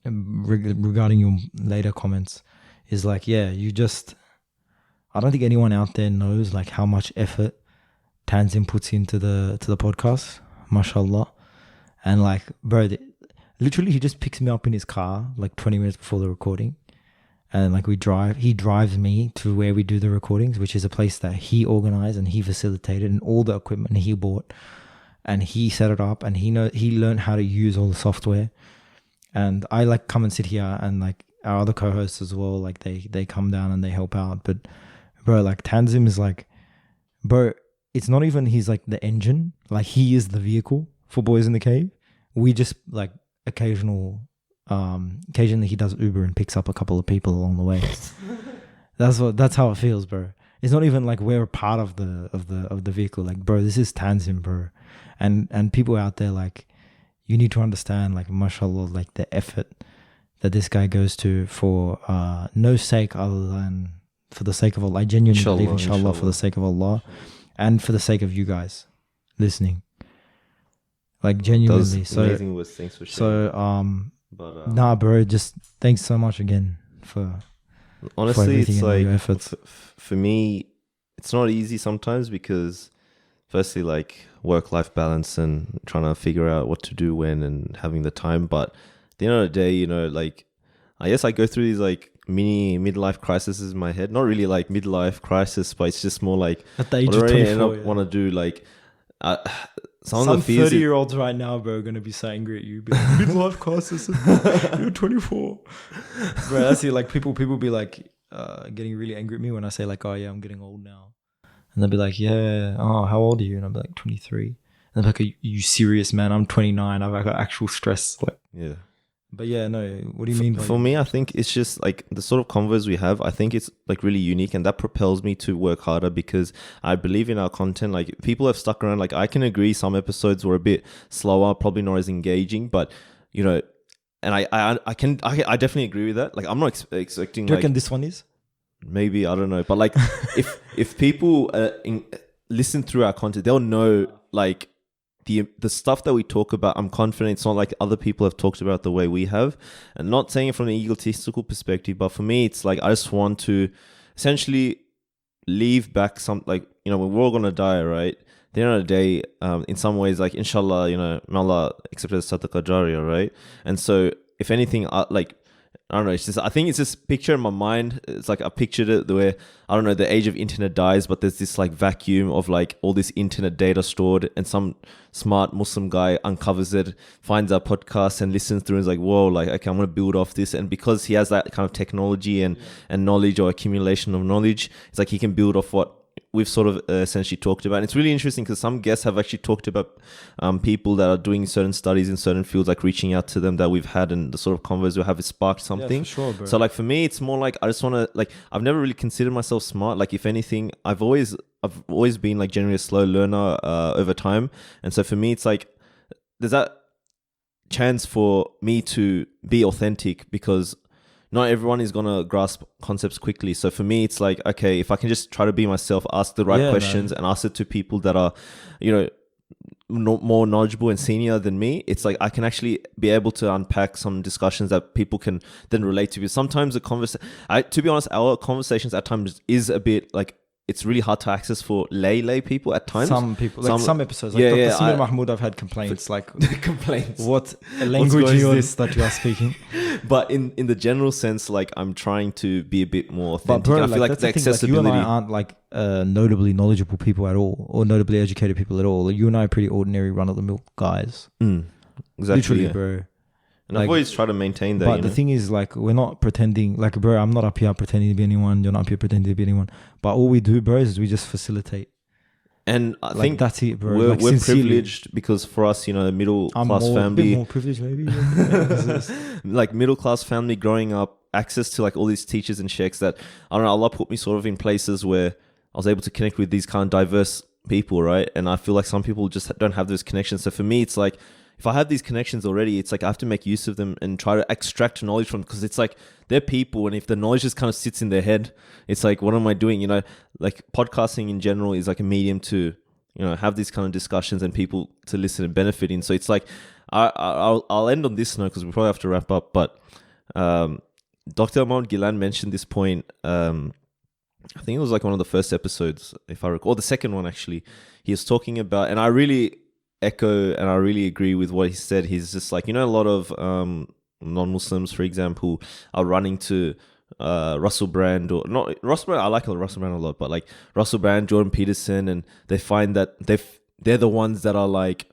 regarding your later comments is like, yeah, I don't think anyone out there knows like how much effort Tanzim puts into the podcast, mashallah. And like, bro, literally he just picks me up in his car like 20 minutes before the recording. And like he drives me to where we do the recordings, which is a place that he organized and he facilitated, and all the equipment he bought and he set it up, and he learned how to use all the software. And I like come and sit here, and like our other co-hosts as well, like they come down and they help out. But bro, like Tanzim is like, bro, it's not even he's like the engine, like he is the vehicle for Boys in the Cave. We just like occasionally he does Uber and picks up a couple of people along the way. That's how it feels, bro. It's not even like we're a part of the vehicle. Like, bro, this is Tanzim, bro. And people out there, like, you need to understand, like, mashallah, like the effort that this guy goes to for no sake other than for the sake of Allah. I genuinely believe, inshallah, for the sake of Allah and for the sake of you guys listening. Like, genuinely. So amazing words. Thanks for sharing. Nah, bro, just thanks so much again for honestly, for it's like your efforts. For me, it's not easy sometimes because firstly, like work-life balance and trying to figure out what to do when and having the time. But at the end of the day, you know, like I guess I go through these like mini midlife crises in my head. Not really like midlife crisis, but it's just more like at the age of 24, want to do like some 30-year-olds right now, bro, are gonna be so angry at you. Be like, midlife crisis. You're 24, bro. That's it. Like people be like getting really angry at me when I say like, oh yeah, I'm getting old now, and they'll be like, yeah, oh, how old are you? And I'll be like 23. And they're like, are you serious, man? I'm 29. I've got actual stress. Like, yeah. But yeah, no. What do you mean? For me, I think it's just like the sort of convos we have. I think it's like really unique, and that propels me to work harder because I believe in our content. Like people have stuck around. Like I can agree, some episodes were a bit slower, probably not as engaging, but you know, and I definitely agree with that. Like I'm not expecting. Do you reckon this one is? Maybe, I don't know, but like if people listen through our content, they'll know like. The stuff that we talk about, I'm confident it's not like other people have talked about the way we have. And not saying it from an egotistical perspective, but for me, it's like I just want to essentially leave back some, like, you know, we're all going to die, right? At the end of the day, in some ways, like, inshallah, you know, may Allah accept as sadaqah jariyah, right? And so, if anything, like, I don't know, it's just, I think it's this picture in my mind. It's like I pictured it the way, I don't know, the age of internet dies, but there's this like vacuum of like all this internet data stored, and some smart Muslim guy uncovers it, finds our podcast and listens through and is like, whoa, like, okay, I'm going to build off this. And because he has that kind of technology and knowledge or accumulation of knowledge, it's like he can build off what we've sort of essentially talked about. And it's really interesting because some guests have actually talked about people that are doing certain studies in certain fields, like reaching out to them that we've had, and the sort of convos we have has sparked something. Yeah, for sure, bro. So like for me, it's more like I just want to, like, I've never really considered myself smart. Like if anything, I've always been like generally a slow learner over time. And so for me, it's like there's that chance for me to be authentic because not everyone is gonna grasp concepts quickly. So for me, it's like, okay, if I can just try to be myself, ask the right questions, and ask it to people that are, you know, more knowledgeable and senior than me, it's like I can actually be able to unpack some discussions that people can then relate to. Because sometimes to be honest, our conversations at times is a bit like, it's really hard to access for lay people at times. Some people, like some episodes, like Dr. Samir Mahmood, I've had complaints like, complaints. What language is this that you are speaking? But in the general sense, like I'm trying to be a bit more authentic. But bro, and I feel like that's the thing, accessibility. like you and I aren't like notably knowledgeable people at all, or notably educated people at all. You and I are pretty ordinary, run of the mill guys. Exactly, literally, bro. And I've always tried to maintain that. But the thing is, like, we're not pretending. Like, bro, I'm not up here pretending to be anyone. You're not up here pretending to be anyone. But all we do, bro, is we just facilitate. And I think that's it, bro. We're privileged because for us, you know, middle class family, more privileged maybe. like middle class family growing up, access to like all these teachers and sheikhs that, I don't know, Allah put me sort of in places where I was able to connect with these kind of diverse people, right? And I feel like some people just don't have those connections. So for me, it's like, if I have these connections already, it's like I have to make use of them and try to extract knowledge from, because it's like they're people, and if the knowledge just kind of sits in their head, it's like, what am I doing? You know, like podcasting in general is like a medium to, you know, have these kind of discussions and people to listen and benefit in. So it's like, I'll end on this note because we probably have to wrap up. But Dr. Ahmad Gilan mentioned this point. I think it was like one of the first episodes, if I recall, or the second one actually. He was talking about, and I really echo and I really agree with what he said. He's just like, you know, a lot of non-Muslims, for example, are running to Russell Brand, or not Russell Brand. I like Russell Brand a lot, but like Russell Brand, Jordan Peterson, and they find that they're the ones that are like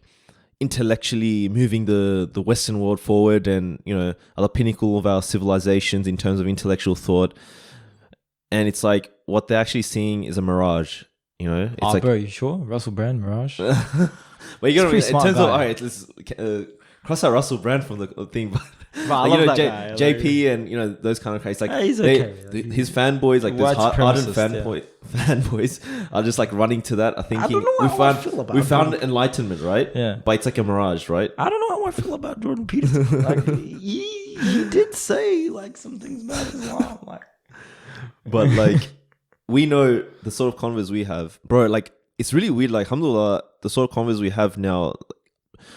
intellectually moving the Western world forward, and you know, are the pinnacle of our civilizations in terms of intellectual thought. And it's like what they're actually seeing is a mirage. You know, it's like, bro, you sure? Russell Brand mirage. But you gotta, in terms guy. of, all right, let's cross out Russell Brand from the thing. But I love that guy. JP and, you know, those kind of guys. Like, he's okay. His fanboys, like those ardent fanboys, are just like running to that. I think we found enlightenment, right? Yeah. But it's like a mirage, right? I don't know how I feel about Jordan Peterson. Like, he did say like some things about Islam, like. But like, we know the sort of convos we have, bro. Like, it's really weird. Like, alhamdulillah, the sort of convos we have now,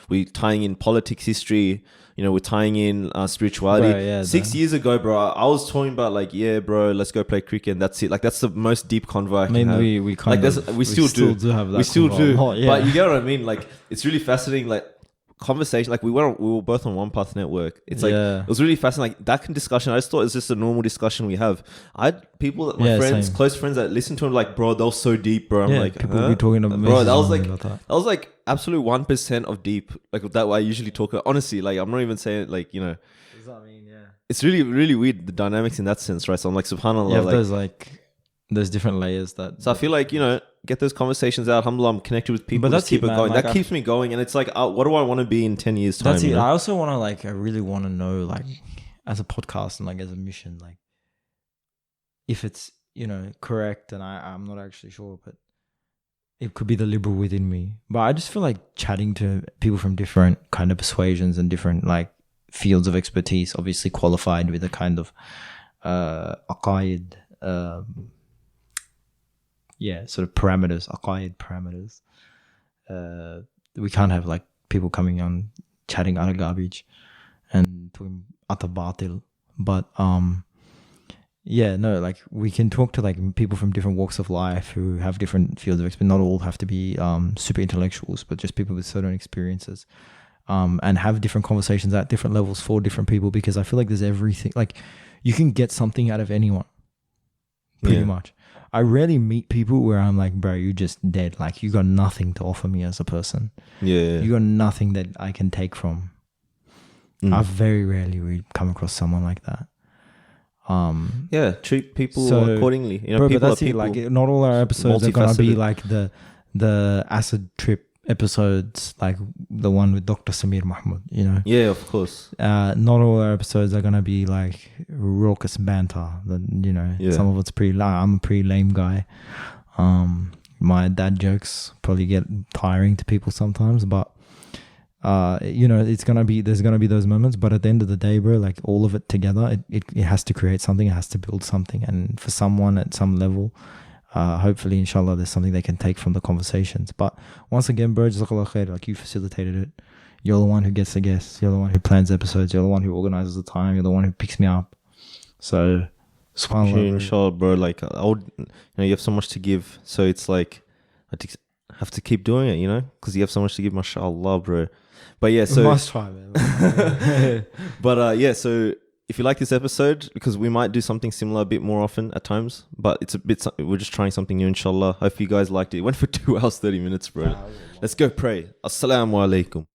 we're tying in politics, history, you know, we're tying in spirituality. Bro, 6 years ago, bro, I was talking about like, yeah, bro, let's go play cricket, and that's it. Like, that's the most deep convo I can have. we kind like, of we still do have that. We still do. Oh, yeah. But you get what I mean? Like, it's really fascinating. Like, conversation, like we were both on One Path Network. It's like, it was really fascinating. Like, that discussion, I just thought it was just a normal discussion we have. I had people that my friends, same. close friends, that listened to him, like, bro, that was so deep, bro. I'm like, people be talking about, bro, that was like absolute 1% of deep, like that I usually talk about. Honestly, like, I'm not even saying it, like, you know, does that mean, it's really, really weird, the dynamics in that sense, right? So I'm like, subhanAllah, like, there's different layers that. So I feel like, you know, get those conversations out. Alhamdulillah, I'm connected with people. But just keep it going. Like, that keeps me going. And it's like, what do I want to be in 10 years' time? That's it. You know? I also want to, like, I really want to know, like, as a podcast and like as a mission, like, if it's, you know, correct, and I'm not actually sure, but it could be the liberal within me. But I just feel like chatting to people from different kind of persuasions and different like fields of expertise, obviously qualified with a kind of aqaid, sort of parameters, aqaid parameters. We can't have like people coming on chatting utter garbage and talking utter batil. But like we can talk to like people from different walks of life who have different fields of experience. Not all have to be super intellectuals, but just people with certain experiences, and have different conversations at different levels for different people, because I feel like there's everything. Like, you can get something out of anyone, pretty much. I rarely meet people where I'm like, bro, you just dead. Like, you got nothing to offer me as a person. Yeah. You got nothing that I can take from. I very rarely come across someone like that. Treat people accordingly. You know, bro, people but that's are it. people. Like, not all our episodes are gonna be Multifaceted. like the acid trip episodes, like the one with Dr. Samir Mahmood. You know. Yeah, of course. Not all our episodes are gonna be like raucous banter. You know, some of it's pretty. I'm a pretty lame guy. My dad jokes probably get tiring to people sometimes, but there's gonna be those moments, but at the end of the day, bro, like all of it together, it has to create something, it has to build something, and for someone at some level, hopefully, inshallah, there's something they can take from the conversations. But once again, bro, jazakallah khair, like you facilitated it. You're the one who gets the guests. You're the one who plans episodes. You're the one who organizes the time. You're the one who picks me up. So, subhanAllah, inshallah, bro. Like I would, you have so much to give. So it's like have to keep doing it, because you have so much to give, mashallah, bro. But yeah, so must try, man. But yeah, so if you like this episode, because we might do something similar a bit more often at times, but we're just trying something new, inshallah. Hope you guys liked it. It went for 2 hours 30 minutes, bro. Let's go pray. Assalamu alaikum.